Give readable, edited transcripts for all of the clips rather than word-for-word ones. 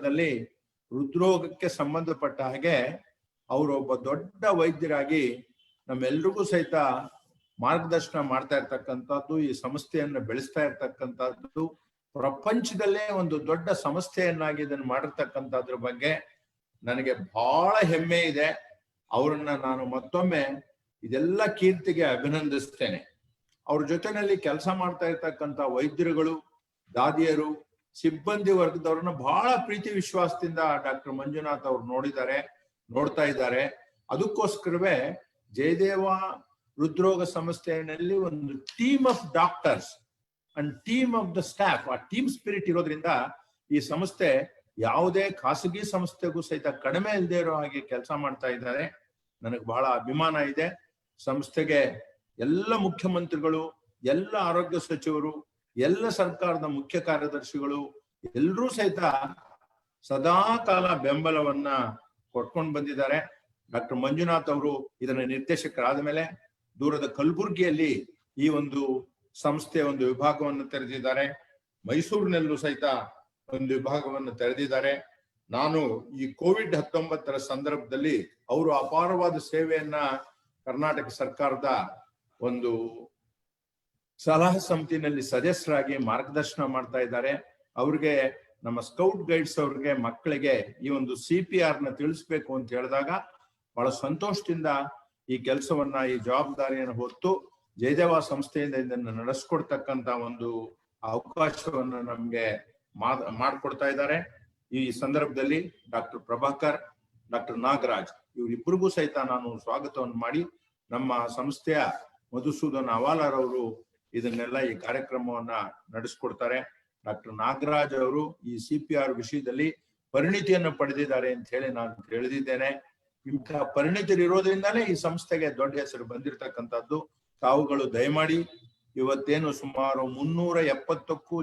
ಕರ್ನಾಟಕದಲ್ಲಿ ಹೃದ್ರೋಗಕ್ಕೆ ಸಂಬಂಧಪಟ್ಟ ಹಾಗೆ ಅವರು ಒಬ್ಬ ದೊಡ್ಡ ವೈದ್ಯರಾಗಿ ನಮ್ಮೆಲ್ರಿಗೂ ಸಹಿತ ಮಾರ್ಗದರ್ಶನ ಮಾಡ್ತಾ ಇರ್ತಕ್ಕಂಥದ್ದು, ಈ ಸಂಸ್ಥೆಯನ್ನು ಬೆಳೆಸ್ತಾ ಇರ್ತಕ್ಕಂಥದ್ದು, ಪ್ರಪಂಚದಲ್ಲೇ ಒಂದು ದೊಡ್ಡ ಸಂಸ್ಥೆಯನ್ನಾಗಿ ಇದನ್ನು ಮಾಡಿರ್ತಕ್ಕಂಥದ್ರ ಬಗ್ಗೆ ನನಗೆ ಬಹಳ ಹೆಮ್ಮೆ ಇದೆ. ಅವರನ್ನ ನಾನು ಮತ್ತೊಮ್ಮೆ ಇದೆಲ್ಲ ಕೀರ್ತಿಗೆ ಅಭಿನಂದಿಸ್ತೇನೆ. ಅವ್ರ ಜೊತೆನಲ್ಲಿ ಕೆಲಸ ಮಾಡ್ತಾ ಇರ್ತಕ್ಕಂಥ ವೈದ್ಯರುಗಳು, ದಾದಿಯರು, ಸಿಬ್ಬಂದಿ ವರ್ಗದವ್ರನ್ನ ಬಹಳ ಪ್ರೀತಿ ವಿಶ್ವಾಸದಿಂದ ಡಾಕ್ಟರ್ ಮಂಜುನಾಥ್ ಅವ್ರು ನೋಡ್ತಾ ಇದ್ದಾರೆ. ಅದಕ್ಕೋಸ್ಕರವೇ ಜಯದೇವ ಹೃದ್ರೋಗ ಸಂಸ್ಥೆಯಲ್ಲಿ ಒಂದು team of doctors and team of the staff, ಆ ಟೀಮ್ ಸ್ಪಿರಿಟ್ ಇರೋದ್ರಿಂದ ಈ ಸಂಸ್ಥೆ ಯಾವುದೇ ಖಾಸಗಿ ಸಂಸ್ಥೆಗೂ ಸಹಿತ ಕಡಿಮೆ ಇಲ್ಲದೆ ಇರೋ ಹಾಗೆ ಕೆಲಸ ಮಾಡ್ತಾ ಇದ್ದಾರೆ. ನನಗೆ ಬಹಳ ಅಭಿಮಾನ ಇದೆ. ಸಂಸ್ಥೆಗೆ ಎಲ್ಲ ಮುಖ್ಯಮಂತ್ರಿಗಳು, ಎಲ್ಲ ಆರೋಗ್ಯ ಸಚಿವರು, ಎಲ್ಲ ಸರ್ಕಾರದ ಮುಖ್ಯ ಕಾರ್ಯದರ್ಶಿಗಳು ಎಲ್ಲರೂ ಸಹಿತ ಸದಾ ಕಾಲ ಬೆಂಬಲವನ್ನ ಕೊಟ್ಕೊಂಡು ಬಂದಿದ್ದಾರೆ. ಡಾಕ್ಟರ್ ಮಂಜುನಾಥ್ ಅವರು ಇದರ ನಿರ್ದೇಶಕರಾದ ಮೇಲೆ ದೂರದ ಕಲಬುರ್ಗಿಯಲ್ಲಿ ಈ ಒಂದು ಸಂಸ್ಥೆಯ ಒಂದು ವಿಭಾಗವನ್ನು ತೆರೆದಿದ್ದಾರೆ. ಮೈಸೂರಿನಲ್ಲೂ ಸಹಿತ ಒಂದು ವಿಭಾಗವನ್ನು ತೆರೆದಿದ್ದಾರೆ. ನಾನು ಈ ಕೋವಿಡ್-19 ಸಂದರ್ಭದಲ್ಲಿ ಅವರು ಅಪಾರವಾದ ಸೇವೆಯನ್ನ ಕರ್ನಾಟಕ ಸರ್ಕಾರದ ಒಂದು ಸಲಹಾ ಸಮಿತಿನಲ್ಲಿ ಸದಸ್ಯರಾಗಿ ಮಾರ್ಗದರ್ಶನ ಮಾಡ್ತಾ ಇದ್ದಾರೆ. ಅವ್ರಿಗೆ ನಮ್ಮ ಸ್ಕೌಟ್ ಗೈಡ್ಸ್ ಅವ್ರಿಗೆ ಮಕ್ಕಳಿಗೆ ಈ ಒಂದು CPR ನ ತಿಳಿಸ್ಬೇಕು ಅಂತ ಹೇಳಿದಾಗ ಬಹಳ ಸಂತೋಷದಿಂದ ಈ ಕೆಲಸವನ್ನ, ಈ ಜವಾಬ್ದಾರಿಯನ್ನು ಹೊತ್ತು ಜಯದೇವ ಸಂಸ್ಥೆಯಿಂದ ಇದನ್ನು ನಡೆಸ್ಕೊಡ್ತಕ್ಕಂತ ಒಂದು ಅವಕಾಶವನ್ನ ನಮ್ಗೆ ಮಾಡ್ಕೊಡ್ತಾ ಇದ್ದಾರೆ. ಈ ಸಂದರ್ಭದಲ್ಲಿ ಡಾಕ್ಟರ್ ಪ್ರಭಾಕರ್, ಡಾಕ್ಟರ್ ನಾಗರಾಜ್ ಇವರಿಬ್ಬರಿಗೂ ಸಹಿತ ನಾನು ಸ್ವಾಗತವನ್ನು ಮಾಡಿ, ನಮ್ಮ ಸಂಸ್ಥೆಯ ಮಧುಸೂದನ್ ಅವಾಲರ್ ಅವರು ಇದನ್ನೆಲ್ಲ ಈ ಕಾರ್ಯಕ್ರಮವನ್ನ ನಡೆಸ್ಕೊಡ್ತಾರೆ. ಡಾಕ್ಟರ್ ನಾಗರಾಜ್ ಅವರು ಈ CPR ವಿಷಯದಲ್ಲಿ ಪರಿಣಿತಿಯನ್ನು ಪಡೆದಿದ್ದಾರೆ ಅಂತ ಹೇಳಿ ನಾನು ತಿಳಿದಿದ್ದೇನೆ. ಇಂತಹ ಪರಿಣಿತರಿರೋದ್ರಿಂದಾನೇ ಈ ಸಂಸ್ಥೆಗೆ ದೊಡ್ಡ ಹೆಸರು ಬಂದಿರತಕ್ಕಂಥದ್ದು. ತಾವುಗಳು ದಯಮಾಡಿ ಇವತ್ತೇನು ಸುಮಾರು 370ಕ್ಕೂ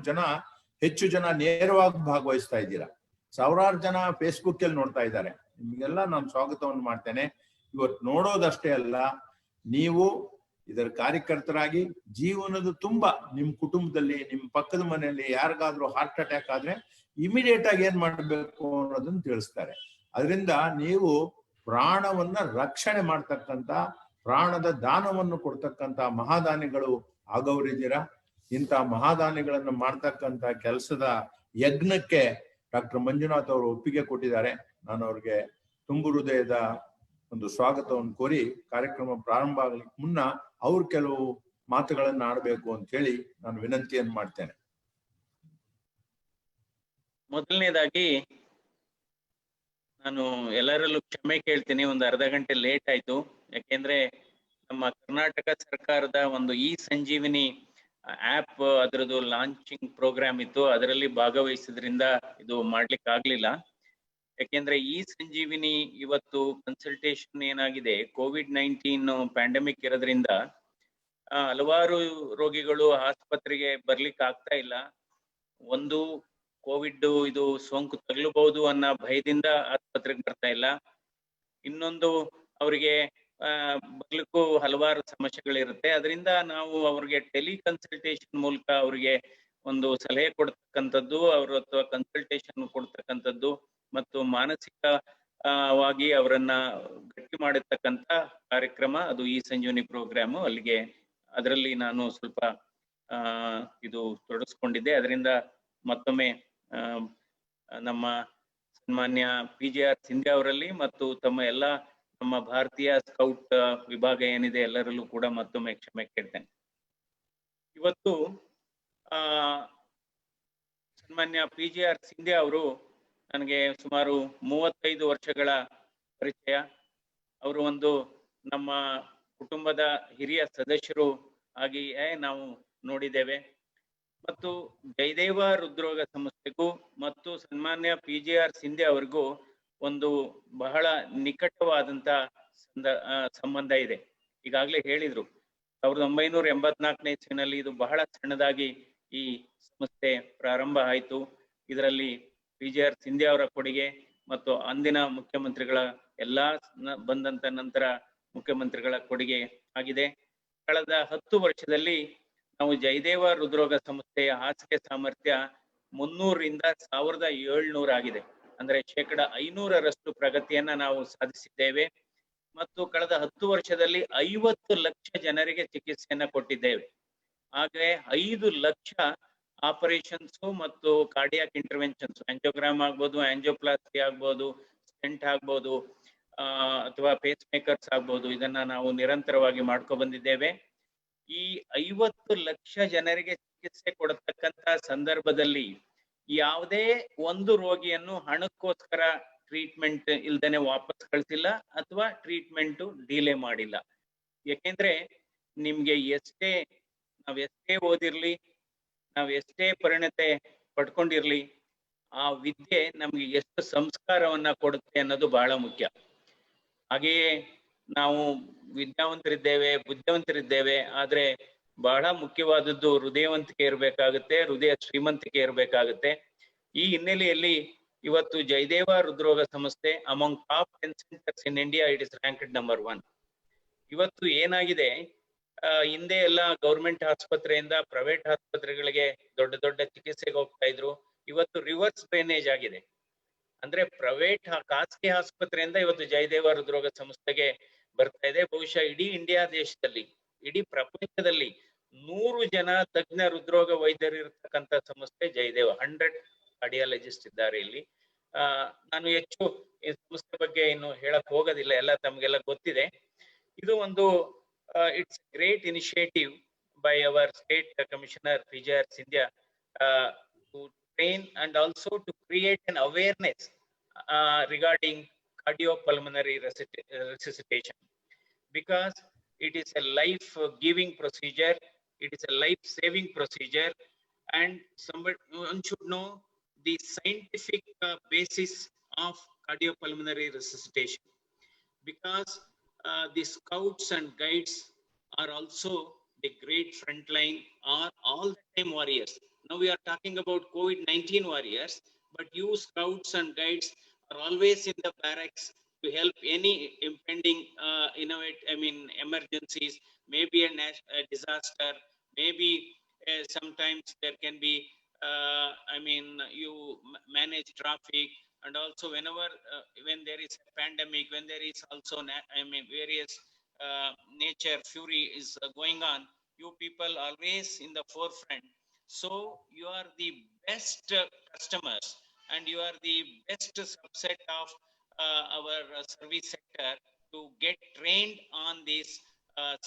ಹೆಚ್ಚು ಜನ ನೇರವಾಗಿ ಭಾಗವಹಿಸ್ತಾ ಇದ್ದೀರಾ. ಸಾವಿರಾರು ಜನ ಫೇಸ್ಬುಕ್ ಅಲ್ಲಿ ನೋಡ್ತಾ ಇದ್ದಾರೆ. ನಿಮ್ಗೆಲ್ಲ ನಾನು ಸ್ವಾಗತವನ್ನು ಮಾಡ್ತೇನೆ. ಇವತ್ತು ನೋಡೋದಷ್ಟೇ ಅಲ್ಲ, ನೀವು ಇದರ ಕಾರ್ಯಕರ್ತರಾಗಿ ಜೀವನದ ತುಂಬಾ ನಿಮ್ಮ ಕುಟುಂಬದಲ್ಲಿ, ನಿಮ್ಮ ಪಕ್ಕದ ಮನೆಯಲ್ಲಿ ಯಾರಿಗಾದ್ರೂ ಹಾರ್ಟ್ ಅಟ್ಯಾಕ್ ಆದ್ರೆ ಇಮಿಡಿಯೇಟ್ ಆಗಿ ಏನ್ ಮಾಡಬೇಕು ಅನ್ನೋದನ್ನ ತಿಳಿಸ್ತಾರೆ. ಅದರಿಂದ ನೀವು ಪ್ರಾಣವನ್ನ ರಕ್ಷಣೆ ಮಾಡ್ತಕ್ಕಂಥ, ಪ್ರಾಣದ ದಾನವನ್ನು ಕೊಡ್ತಕ್ಕಂಥ ಮಹಾದಾನಿಗಳು ಆಗೋರಿದ್ದೀರಾ. ಇಂಥ ಮಹಾದಾನಿಗಳನ್ನು ಮಾಡ್ತಕ್ಕಂಥ ಕೆಲಸದ ಯಜ್ಞಕ್ಕೆ ಡಾಕ್ಟರ್ ಮಂಜುನಾಥ್ ಅವರು ಒಪ್ಪಿಗೆ ಕೊಟ್ಟಿದ್ದಾರೆ. ನಾನು ಅವ್ರಿಗೆ ತುಂಬು ಹೃದಯದ ಒಂದು ಸ್ವಾಗತವನ್ನು ಕೋರಿ ಕಾರ್ಯಕ್ರಮ ಪ್ರಾರಂಭ ಆಗಲಿಕ್ಕೆ ಮುನ್ನ ಅವ್ರು ಕೆಲವು ಮಾತುಗಳನ್ನು ಆಡಬೇಕು ಅಂತ ಹೇಳಿ ನಾನು ವಿನಂತಿಯನ್ನು ಮಾಡ್ತೇನೆ. ಮೊದಲನೇದಾಗಿ ನಾನು ಎಲ್ಲರಲ್ಲೂ ಕ್ಷಮೆ ಕೇಳ್ತೀನಿ, ಒಂದು ಅರ್ಧ ಗಂಟೆ ಲೇಟ್ ಆಯ್ತು. ಯಾಕೆಂದ್ರೆ ನಮ್ಮ ಕರ್ನಾಟಕ ಸರ್ಕಾರದ ಒಂದು ಸಂಜೀವಿನಿ ಆಪ್ ಅದರದ್ದು ಲಾಂಚಿಂಗ್ ಪ್ರೋಗ್ರಾಮ್ ಇತ್ತು, ಅದರಲ್ಲಿ ಭಾಗವಹಿಸಿದ್ರಿಂದ ಇದು ಮಾಡ್ಲಿಕ್ಕೆ ಆಗ್ಲಿಲ್ಲ. ಯಾಕೆಂದ್ರೆ ಸಂಜೀವಿನಿ ಇವತ್ತು ಕನ್ಸಲ್ಟೇಷನ್ ಏನಾಗಿದೆ, COVID-19 ಪ್ಯಾಂಡಮಿಕ್ ಇರೋದ್ರಿಂದ ಹಲವಾರು ರೋಗಿಗಳು ಆಸ್ಪತ್ರೆಗೆ ಬರ್ಲಿಕ್ಕೆ ಆಗ್ತಾ ಇಲ್ಲ. ಒಂದು ಕೋವಿಡ್ ಇದು ಸೋಂಕು ತಗಲಬಹುದು ಅನ್ನೋ ಭಯದಿಂದ ಆಸ್ಪತ್ರೆಗೆ ಬರ್ತಾ ಇಲ್ಲ. ಇನ್ನೊಂದು ಅವರಿಗೆ ಬರ್ಲಿಕ್ಕೂ ಹಲವಾರು ಸಮಸ್ಯೆಗಳಿರುತ್ತೆ. ಅದರಿಂದ ನಾವು ಅವ್ರಿಗೆ ಟೆಲಿ ಕನ್ಸಲ್ಟೇಷನ್ ಮೂಲಕ ಅವ್ರಿಗೆ ಒಂದು ಸಲಹೆ ಕೊಡ್ತಕ್ಕಂಥದ್ದು, ಅಥವಾ ಕನ್ಸಲ್ಟೇಷನ್ ಕೊಡ್ತಕ್ಕಂಥದ್ದು ಮತ್ತು ಮಾನಸಿಕವಾಗಿ ಅವರನ್ನ ಗಟ್ಟಿ ಮಾಡಿರ್ತಕ್ಕಂಥ ಕಾರ್ಯಕ್ರಮ ಅದು ಸಂಜೀವಿನಿ ಪ್ರೋಗ್ರಾಮು. ಅದರಲ್ಲಿ ನಾನು ಸ್ವಲ್ಪ ಇದು ತೊಡಗಿಸ್ಕೊಂಡಿದ್ದೆ. ಅದರಿಂದ ಮತ್ತೊಮ್ಮೆ ನಮ್ಮ ಸನ್ಮಾನ್ಯ PGR ಸಿಂಧ್ಯಾ ಅವರಲ್ಲಿ ಮತ್ತು ತಮ್ಮ ಎಲ್ಲ ನಮ್ಮ ಭಾರತೀಯ ಸ್ಕೌಟ್ ವಿಭಾಗ ಏನಿದೆ ಎಲ್ಲರಲ್ಲೂ ಕೂಡ ಮತ್ತೊಮ್ಮೆ ಕ್ಷಮೆ ಕೇಳ್ತೇನೆ. ಇವತ್ತು ಸನ್ಮಾನ್ಯ PGR ಸಿಂಧ್ಯಾ ಅವರು ನನಗೆ ಸುಮಾರು 35 ವರ್ಷಗಳ ಪರಿಚಯ. ಅವರು ಒಂದು ನಮ್ಮ ಕುಟುಂಬದ ಹಿರಿಯ ಸದಸ್ಯರು ಆಗಿ ನಾವು ನೋಡಿದ್ದೇವೆ. ಮತ್ತು ಜಯದೇವ ಹೃದ್ರೋಗ ಸಂಸ್ಥೆಗೂ ಮತ್ತು ಸನ್ಮಾನ್ಯ PGR ಸಿಂಧ್ಯಾ ಅವರಿಗೂ ಒಂದು ಬಹಳ ನಿಕಟವಾದಂತ ಸಂಬಂಧ ಇದೆ. ಈಗಾಗಲೇ ಹೇಳಿದ್ರು, 1984ನೇ ಇಸ್ವಿನಲ್ಲಿ ಇದು ಬಹಳ ಸಣ್ಣದಾಗಿ ಈ ಸಂಸ್ಥೆ ಪ್ರಾರಂಭ ಆಯಿತು. ಇದರಲ್ಲಿ PGR ಸಿಂಧ್ಯಾ ಅವರ ಕೊಡುಗೆ ಮತ್ತು ಅಂದಿನ ಮುಖ್ಯಮಂತ್ರಿಗಳ ಬಂದಂತ ನಂತರ ಮುಖ್ಯಮಂತ್ರಿಗಳ ಕೊಡುಗೆ ಆಗಿದೆ. ಕಳೆದ 10 ವರ್ಷದಲ್ಲಿ ನಾವು ಜಯದೇವ ಹೃದ್ರೋಗ ಸಂಸ್ಥೆಯ ಹಾಸಿಗೆ ಸಾಮರ್ಥ್ಯ 300ರಿಂದ 1700 ಆಗಿದೆ. ಅಂದ್ರೆ 500% ಪ್ರಗತಿಯನ್ನ ನಾವು ಸಾಧಿಸಿದ್ದೇವೆ. ಮತ್ತು ಕಳೆದ 10 ವರ್ಷದಲ್ಲಿ 50 ಲಕ್ಷ ಜನರಿಗೆ ಚಿಕಿತ್ಸೆಯನ್ನ ಕೊಟ್ಟಿದ್ದೇವೆ. ಹಾಗೆ 5 ಲಕ್ಷ ಆಪರೇಷನ್ಸ್ ಮತ್ತು ಕಾರ್ಡಿಯಾಕ್ ಇಂಟರ್ವೆನ್ಷನ್ಸ್, ಆಂಜಿಯೋಗ್ರಾಮ್ ಆಗ್ಬೋದು, ಆಂಜಿಯೋಪ್ಲಾಸ್ಟಿ ಆಗ್ಬೋದು, ಸ್ಟೆಂಟ್ ಆಗ್ಬೋದು, ಅಥವಾ ಪೇಸ್ ಮೇಕರ್ಸ್ ಆಗ್ಬೋದು, ಇದನ್ನ ನಾವು ನಿರಂತರವಾಗಿ ಮಾಡ್ಕೊ ಬಂದಿದ್ದೇವೆ. ಈ 50 ಲಕ್ಷ ಜನರಿಗೆ ಚಿಕಿತ್ಸೆ ಕೊಡತಕ್ಕಂತ ಸಂದರ್ಭದಲ್ಲಿ ಯಾವುದೇ ಒಂದು ರೋಗಿಯನ್ನು ಹಣಕ್ಕೋಸ್ಕರ ಟ್ರೀಟ್ಮೆಂಟ್ ಇಲ್ದೇನೆ ವಾಪಸ್ ಕಳಿಸಿಲ್ಲ ಅಥವಾ ಟ್ರೀಟ್ಮೆಂಟ್ ಡಿಲೇ ಮಾಡಿಲ್ಲ. ಯಾಕೆಂದ್ರೆ ನಿಮ್ಗೆ ನಾವ್ ಎಷ್ಟೇ ಓದಿರ್ಲಿ, ನಾವ್ ಎಷ್ಟೇ ಪರಿಣತೆ ಪಡ್ಕೊಂಡಿರ್ಲಿ, ಆ ವಿದ್ಯೆ ನಮ್ಗೆ ಎಷ್ಟು ಸಂಸ್ಕಾರವನ್ನ ಕೊಡುತ್ತೆ ಅನ್ನೋದು ಬಹಳ ಮುಖ್ಯ. ಹಾಗೆಯೇ ನಾವು ವಿದ್ಯಾವಂತರಿದ್ದೇವೆ, ಬುದ್ಧಿವಂತರಿದ್ದೇವೆ, ಆದ್ರೆ ಬಹಳ ಮುಖ್ಯವಾದದ್ದು ಹೃದಯವಂತಿಕೆ ಇರಬೇಕಾಗುತ್ತೆ, ಹೃದಯ ಶ್ರೀಮಂತಿಕೆ ಇರಬೇಕಾಗುತ್ತೆ. ಈ ಹಿನ್ನೆಲೆಯಲ್ಲಿ ಇವತ್ತು ಜಯದೇವ ಹೃದ್ರೋಗ ಸಂಸ್ಥೆ among top 10 centers in India, it is ranked number 1. ಇವತ್ತು ಏನಾಗಿದೆ, ಹಿಂದೆ ಎಲ್ಲ ಗೌರ್ಮೆಂಟ್ ಆಸ್ಪತ್ರೆಯಿಂದ ಪ್ರೈವೇಟ್ ಆಸ್ಪತ್ರೆಗಳಿಗೆ ದೊಡ್ಡ ದೊಡ್ಡ ಚಿಕಿತ್ಸೆಗೆ ಹೋಗ್ತಾ ಇದ್ರು. ಇವತ್ತು ರಿವರ್ಸ್ ಡ್ರೈನೇಜ್ ಆಗಿದೆ. ಅಂದ್ರೆ ಖಾಸಗಿ ಆಸ್ಪತ್ರೆಯಿಂದ ಇವತ್ತು ಜಯದೇವ ಹೃದ್ರೋಗ ಸಂಸ್ಥೆಗೆ ಬರ್ತಾ ಇದೆ. ಬಹುಶಃ ಇಡೀ ಇಂಡಿಯಾ ದೇಶದಲ್ಲಿ, ಇಡೀ ಪ್ರಪಂಚದಲ್ಲಿ 100 ಜನ ತಜ್ಞ ಹೃದ್ರೋಗ ವೈದ್ಯರು ಇರತಕ್ಕಂತ ಸಂಸ್ಥೆ ಜಯದೇವ. 100 ಕಾರ್ಡಿಯಾಲಜಿಸ್ಟ್ ಇದ್ದಾರೆ ಇಲ್ಲಿ. ನಾನು ಹೆಚ್ಚು ಈ ಸಂಸ್ಥೆ ಬಗ್ಗೆ ಇನ್ನು ಹೇಳಕ್ ಹೋಗೋದಿಲ್ಲ, ಎಲ್ಲ ತಮ್ಗೆಲ್ಲ ಗೊತ್ತಿದೆ. ಇದು ಒಂದು it's great initiative by our state commissioner Vijaya Scindia to train and also to create an awareness regarding cardiopulmonary resuscitation, because it is a life giving procedure, it is a life saving procedure, and one should know the scientific basis of cardiopulmonary resuscitation, because the scouts and guides are also the great frontline, are all the time warriors. Now we are talking about COVID-19 warriors, but you scouts and guides are always in the barracks to help any impending emergencies, maybe a disaster, maybe sometimes there can be you manage traffic, and also whenever when there is a pandemic, when there is also various nature fury is going on, you people always in the forefront. So you are the best customers, and you are the best subset of our service sector to get trained on this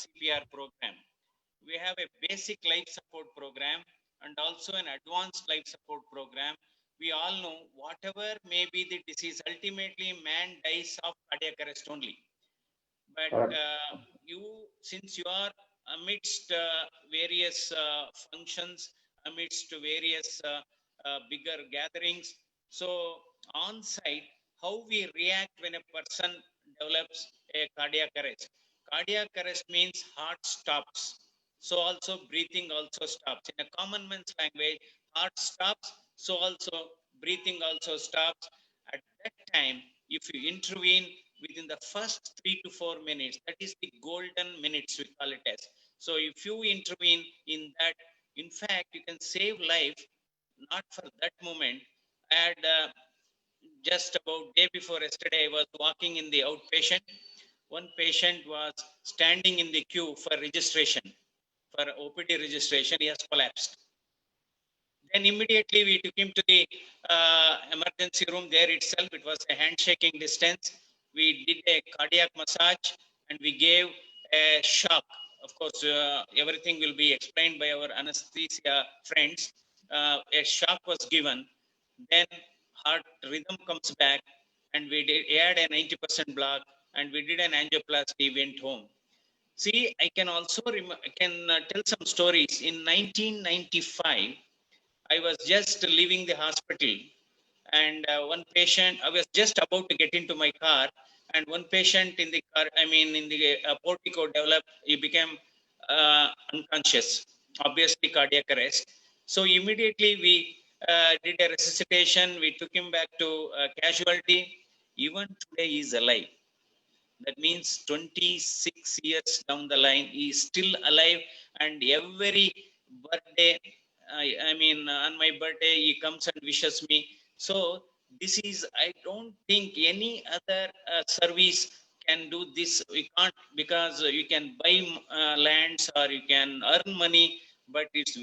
CPR program. We have a basic life support program and also an advanced life support program. We all know whatever may be the disease, ultimately man dies of cardiac arrest only. But since you are amidst various functions, amidst various bigger gatherings, so on site, how we react when a person develops a cardiac arrest. Cardiac arrest means heart stops, so also breathing also stops. In a common man's language, heart stops, so also breathing also stops. At that time, if you intervene within the first 3 to 4 minutes, that is the golden minutes, we call it as. So if you intervene in that, in fact, you can save life, not for that moment. I had just about day before yesterday, I was walking in the outpatient. One patient was standing in the queue for registration, for OPD registration. He has collapsed. Then immediately we took him to the emergency room. There itself, it was a handshaking distance. We did a cardiac massage and we gave a shock. Of course, everything will be explained by our anesthesia friends. A shock was given. Then heart rhythm comes back, and we had a 90% block, and we did an angioplasty, went home. See, I can also tell some stories. In 1995, I was just leaving the hospital, and one patient, I was just about to get into my car, and one patient in the car, in the portico developed, he became unconscious, obviously cardiac arrest. So immediately we did a resuscitation, we took him back to casualty. Even today he is alive. That means 26 years down the line, he is still alive, and every birthday, on my birthday, he comes and wishes me. So This is, I don't think any other service can do this. We can't, because you can buy lands or you can earn money, but it's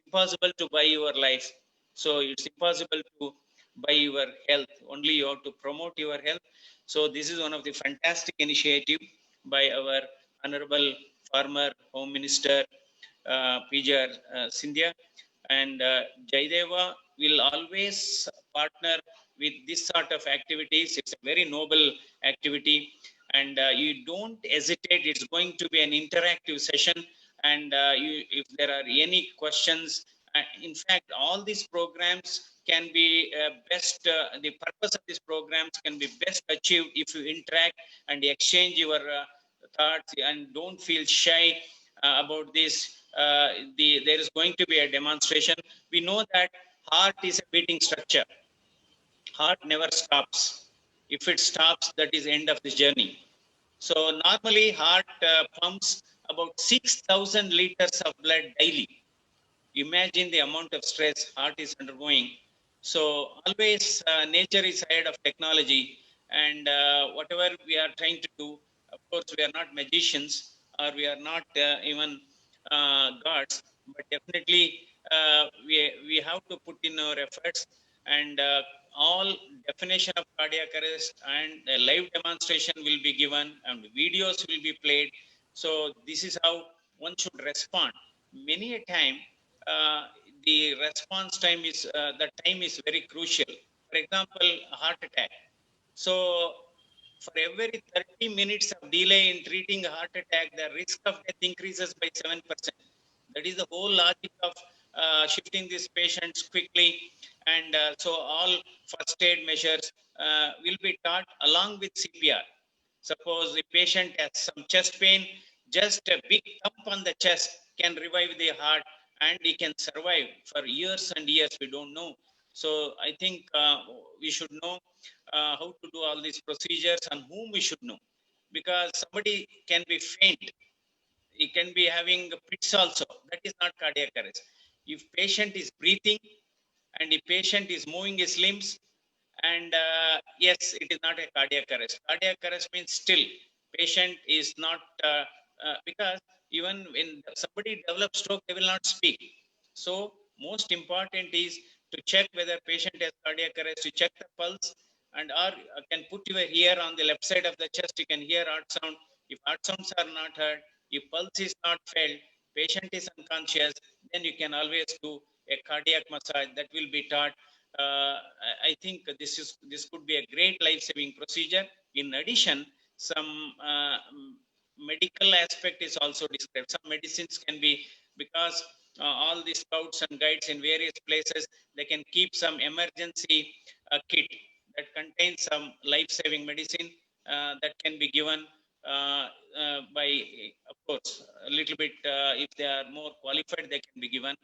impossible to buy your life. So it's impossible to buy your health. Only you have to promote your health. So this is one of the fantastic initiative by our honorable former Home Minister PJR Sindhya, and Jaideva will always partner with this sort of activities. It's a very noble activity, and you don't hesitate. It's going to be an interactive session, and if there are any questions, in fact, all these programs can be best. The purpose of these programs can be best achieved if you interact and exchange your thoughts, and don't feel shy about this. There is going to be a demonstration. We know that heart is a beating structure. Heart never stops. If it stops, that is the end of the journey. So normally heart pumps about 6,000 liters of blood daily. Imagine the amount of stress heart is undergoing. So always nature is ahead of technology, and whatever we are trying to do, of course we are not magicians, or we are not even gods, but definitely we have to put in our efforts, and all definition of cardiac arrest and a live demonstration will be given and videos will be played. So this is how one should respond. Many a time uh, the response time is the time is very crucial. For example, heart attack. So for every 30 minutes of delay in treating a heart attack, the risk of death increases by 7%. That is the whole logic of shifting these patients quickly. And so all first aid measures will be taught along with CPR. Suppose the patient has some chest pain, just a big thump on the chest can revive the heart, and he can survive for years and years. We don't know. So I think we should know how to do all these procedures and whom we should know. Because somebody can be faint, he can be having fits also. That is not cardiac arrest. If patient is breathing and the patient is moving his limbs, and yes, it is not a cardiac arrest. Cardiac arrest means still patient is not because even when somebody develops stroke, they will not speak. So most important is to check whether patient has cardiac arrest. You check the pulse, and or can put your ear on the left side of the chest. You can hear heart sound. If heart sounds are not heard, if pulse is not felt, patient is unconscious, then you can always do a cardiac massage that will be taught. I think this could be a great life-saving procedure. In addition, some medical aspect is also described. Some medicines can be, because all the scouts and guides in various places, they can keep some emergency kit that contains some life-saving medicine that can be given by, of course, a little bit, if they are more qualified, they can be given.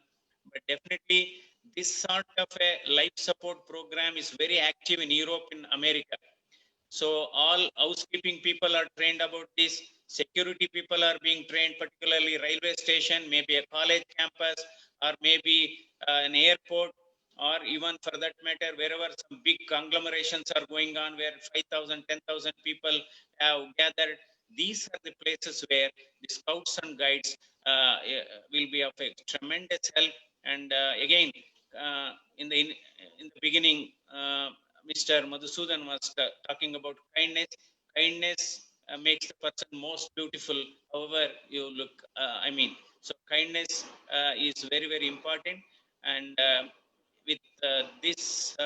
But definitely, this sort of a life support program is very active in Europe, in America. So all housekeeping people are trained about this. Security people are being trained, particularly railway station, maybe a college campus, or maybe an airport, or even for that matter, wherever some big conglomerations are going on, where 5,000, 10,000 people have gathered. These are the places where the scouts and guides will be of a tremendous help. And again, in the beginning, Mr. Madhusudan was talking about kindness. Kindness makes the person most beautiful. However, you look, so kindness is very, very important. And with this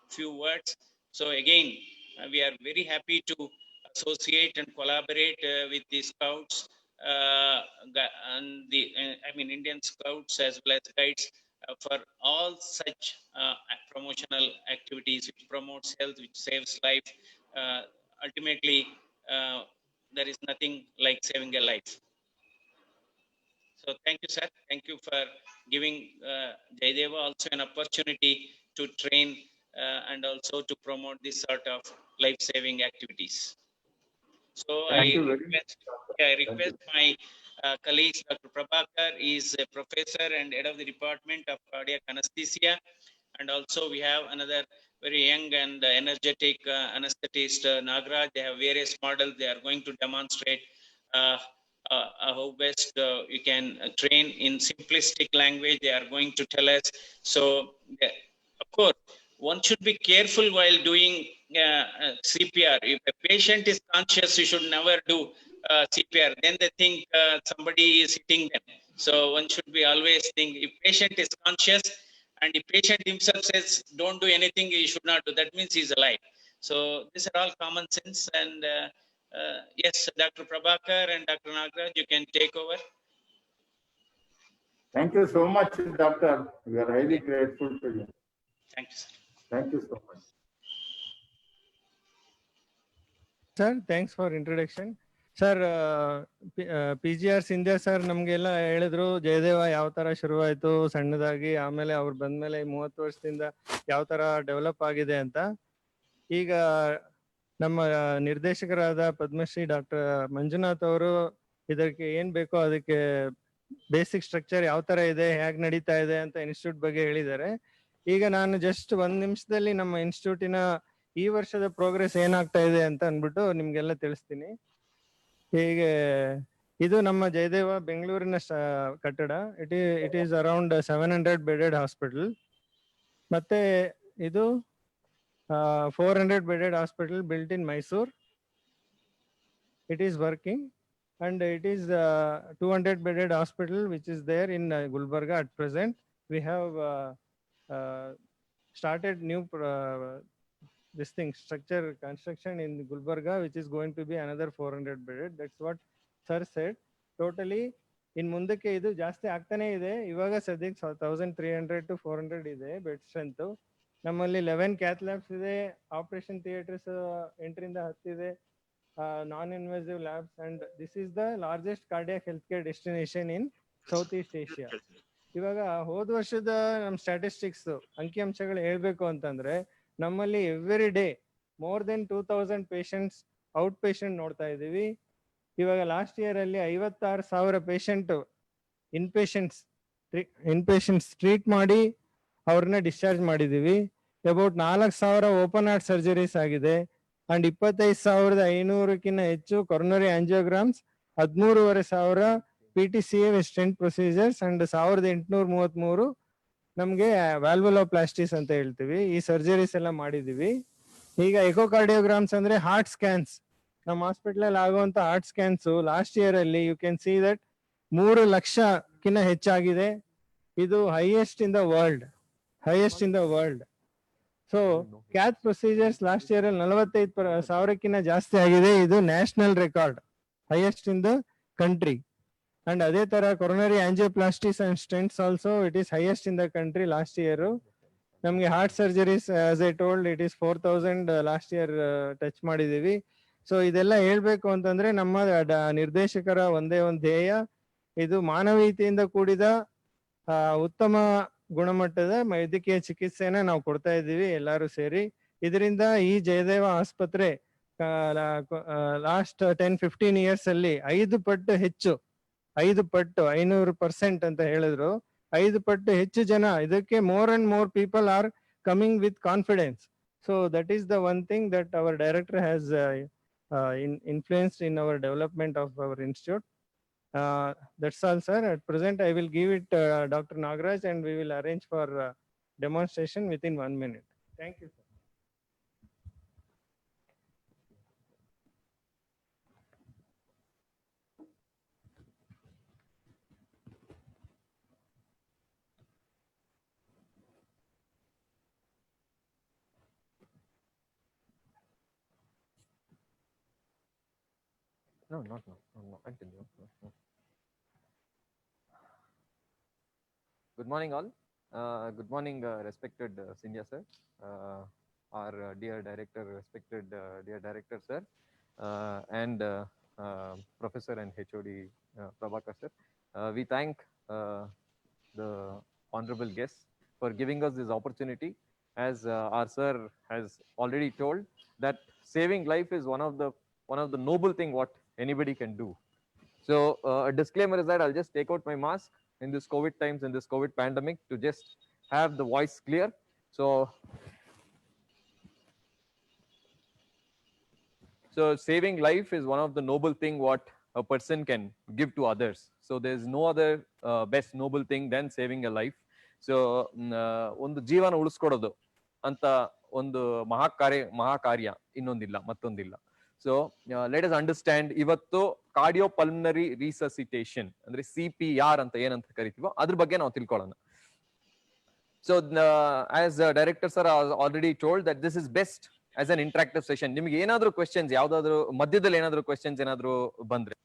few words, so again, we are very happy to associate and collaborate with the Scouts and the, Indian Scouts as well as guides for all such promotional activities which promotes health, which saves life. Uh, Ultimately, uh, there is nothing like saving a life. So thank you, sir. Thank you for giving Jaideva also an opportunity to train and also to promote this sort of life-saving activities. So Thank you very much. I request my colleague, Dr. Prabhakar, is a professor and head of the Department of Cardiac Anesthesia. And also we have another very young and energetic anesthetist Nagraj. They have various models. They are going to demonstrate how best you can train in simplistic language. They are going to tell us. So, of course, one should be careful while doing CPR. If a patient is conscious, you should never do CPR. Then they think somebody is hitting them. So one should be always think if patient is conscious and if patient himself says don't do anything, he should not do. That means he's alive. So these are all common sense. And yes, Dr. Prabhakar and Dr. Nagraj, you can take over. Thank you so much, Doctor. We are highly grateful to you. Thank you, sir. Thank you so much. Sir, thanks for introduction. Sir PGR Scindia sir ನಮ್ಗೆಲ್ಲ ಹೇಳಿದ್ರು ಜಯದೇವ ಯಾವ ತರ ಶುರುವಾಯ್ತು ಸಣ್ಣದಾಗಿ, ಆಮೇಲೆ ಅವ್ರು ಬಂದ್ಮೇಲೆ 30 ವರ್ಷದಿಂದ ಯಾವ ತರ ಡೆವಲಪ್ ಆಗಿದೆ ಅಂತ. ಈಗ ನಮ್ಮ ನಿರ್ದೇಶಕರಾದ ಪದ್ಮಶ್ರೀ ಡಾಕ್ಟರ್ ಮಂಜುನಾಥ್ ಅವರು ಇದಕ್ಕೆ ಏನ್ ಬೇಕೋ ಅದಕ್ಕೆ ಬೇಸಿಕ್ ಸ್ಟ್ರಕ್ಚರ್ ಯಾವ ತರ ಇದೆ, ಹೇಗ್ ನಡೀತಾ ಇದೆ ಅಂತ ಇನ್ಸ್ಟಿಟ್ಯೂಟ್ ಬಗ್ಗೆ ಹೇಳಿದ್ದಾರೆ. ಈಗ ನಾನು ಜಸ್ಟ್ 1 ನಿಮಿಷದಲ್ಲಿ ನಮ್ಮ ಇನ್ಸ್ಟಿಟ್ಯೂಟಿನ ಈ ವರ್ಷದ ಪ್ರೋಗ್ರೆಸ್ ಏನಾಗ್ತಾ ಇದೆ ಅಂತ ಅಂದ್ಬಿಟ್ಟು ನಿಮ್ಗೆಲ್ಲ ತಿಳಿಸ್ತೀನಿ. ಹೀಗೆ ಇದು ನಮ್ಮ ಜಯದೇವ ಬೆಂಗಳೂರಿನ ಕಟ್ಟಡ. It is around 700 bedded hospital. ಮತ್ತೆ ಇದು 400 bedded hospital built in Mysore. It is working, and it is 200 bedded hospital which is there in Gulbarga at present. We have started new this thing structure construction in Gulbarga, which is going to be another 400 bedded. That's what sir said. Totally in ಮುಂದಕ್ಕೆ ಇದು ಜಾಸ್ತಿ ಆಗ್ತಾನೆ ಇದೆ. ಇವಾಗ ಸದ್ಯಕ್ಕೆ 1300 to 400 ಇದೆ bed strength. ನಮ್ಮಲ್ಲಿ 11 cath labs ಇದೆ, ಆಪರೇಷನ್ ಥಿಯೇಟರ್ಸ್ 8ರಿಂದ 10 ಇದೆ, non invasive labs, and this is the largest cardiac health care destination in South East Asia. ಇವಾಗ ಹೋದ ವರ್ಷದ ನಮ್ಮ ಸ್ಟ್ಯಾಟಿಸ್ಟಿಕ್ಸ್ ಅಂಕಿಅಂಶಗಳು ಹೇಳ್ಬೇಕು ಅಂತಂದ್ರೆ ನಮ್ಮಲ್ಲಿ every day more than 2000 patients out patient ನೋಡ್ತಾ ಇದ್ದೀವಿ. ಇವಾಗ ಲಾಸ್ಟ್ ಇಯರ್ ಅಲ್ಲಿ 56,000 ಪೇಷಂಟ್ ಇನ್ಪೇಷಂಟ್ಸ್ ಟ್ರೀಟ್ ಮಾಡಿ ಅವ್ರನ್ನ ಡಿಸ್ಚಾರ್ಜ್ ಮಾಡಿದೀವಿ. ಅಬೌಟ್ 4,000 ಓಪನ್ ಹಾರ್ಟ್ ಸರ್ಜರೀಸ್ ಆಗಿದೆ, ಅಂಡ್ 25,500ಕ್ಕಿಂತ ಹೆಚ್ಚು coronary angiograms, 13,500 PTCA stent procedures, and 1,833 ನಮ್ಗೆ ವ್ಯಾಲ್ವುಲೋಪ್ಲಾಸ್ಟಿಸ್ ಅಂತ ಹೇಳ್ತೀವಿ. ಈ ಸರ್ಜರೀಸ್ ಎಲ್ಲ ಮಾಡಿದೀವಿ. ಈಗ ಎಕೋಕಾರ್ಡಿಯೋಗ್ರಾಮ್ಸ್ ಅಂದ್ರೆ ಹಾರ್ಟ್ ಸ್ಕ್ಯಾನ್ಸ್, ನಮ್ಮ ಹಾಸ್ಪಿಟಲ್ ಅಲ್ಲಿ ಆಗುವಂತ ಹಾರ್ಟ್ ಸ್ಕ್ಯಾನ್ಸ್ ಲಾಸ್ಟ್ ಇಯರ್ ಅಲ್ಲಿ ಯು ಕ್ಯಾನ್ ಸಿ ದಟ್ 3 ಲಕ್ಷಕ್ಕಿಂತ ಹೆಚ್ಚಾಗಿದೆ. ಇದು highest in the world. So cath procedures last year ಅಲ್ಲಿ 45,000ಕ್ಕಿಂತ ಜಾಸ್ತಿ ಆಗಿದೆ. ಇದು national record, highest in the country. And ಅದೇ ತರ coronary angioplasties and stents also it is highest in the country last year. ನಮ್ಗೆ heart surgeries as I told it is 4,000 last year touch ಮಾಡಿದೀವಿ. So ಇದೆಲ್ಲ ಹೇಳ್ಬೇಕು ಅಂತಂದ್ರೆ ನಮ್ಮ ನಿರ್ದೇಶಕರ ಒಂದೇ ಒಂದು ಧ್ಯೇಯ, ಇದು ಮಾನವೀಯತೆಯಿಂದ ಕೂಡಿದ ಉತ್ತಮ ಗುಣಮಟ್ಟದ ವೈದ್ಯಕೀಯ ಚಿಕಿತ್ಸೆನ ನಾವು ಕೊಡ್ತಾ ಇದ್ದೀವಿ ಎಲ್ಲರೂ ಸೇರಿ. ಇದರಿಂದ ಈ ಜಯದೇವ ಆಸ್ಪತ್ರೆ ಲಾಸ್ಟ್ 10-15 ಇಯರ್ಸ್ ಅಲ್ಲಿ 5 ಪಟ್ಟು ಹೆಚ್ಚು, 500% ಅಂತ ಹೇಳಿದ್ರು, 5 ಪಟ್ಟು ಹೆಚ್ಚು ಜನ ಇದಕ್ಕೆ more and more people are coming with confidence. So that is the one thing that our director has influenced in our development of our institute. That's all, sir. At present, I will give it Dr. Nagraj, and we will arrange for demonstration within 1 minute. Thank you, sir. No, not now. No, continue. No. Good morning, all. Good morning, respected Sindhya sir, our dear director, respected dear director sir, and Professor and HOD Prabhakar sir. We thank the honorable guests for giving us this opportunity. As our sir has already told, that saving life is one of the noble thing what anybody can do. So a disclaimer is that I'll just take out my mask in this COVID times, in this COVID pandemic, to just have the voice clear. So So saving life is one of the noble thing what a person can give to others. So there's no other best noble thing than saving a life. So ಒಂದು ಜೀವನ ಉಳಿಸ್ಕೊಡೋದು ಅಂತ ಒಂದು ಮಹಾಕಾರ್ಯ ಇನ್ನೊಂದಿಲ್ಲ, ಮತ್ತೊಂದಿಲ್ಲ. So let us understand, ಇವತ್ತು cardio pulmonary resuscitation ಅಂದ್ರೆ CPR ಅಂತ ಏನಂತ ಕರಿತೀವೋ ಅದ್ರ ಬಗ್ಗೆ ನಾವು ತಿಳ್ಕೊಳ್ಳೋಣ. So as director sir has already told that this is best as an interactive session. ನಿಮ್ಗೆ ಏನಾದ್ರು ಕ್ವೆಶ್ಚನ್ಸ್, ಯಾವ್ದಾದ್ರು ಮಧ್ಯದಲ್ಲಿ ಏನಾದ್ರು ಕ್ವೆಶ್ಚನ್ಸ್ ಏನಾದ್ರು ಬಂದ್ರೆ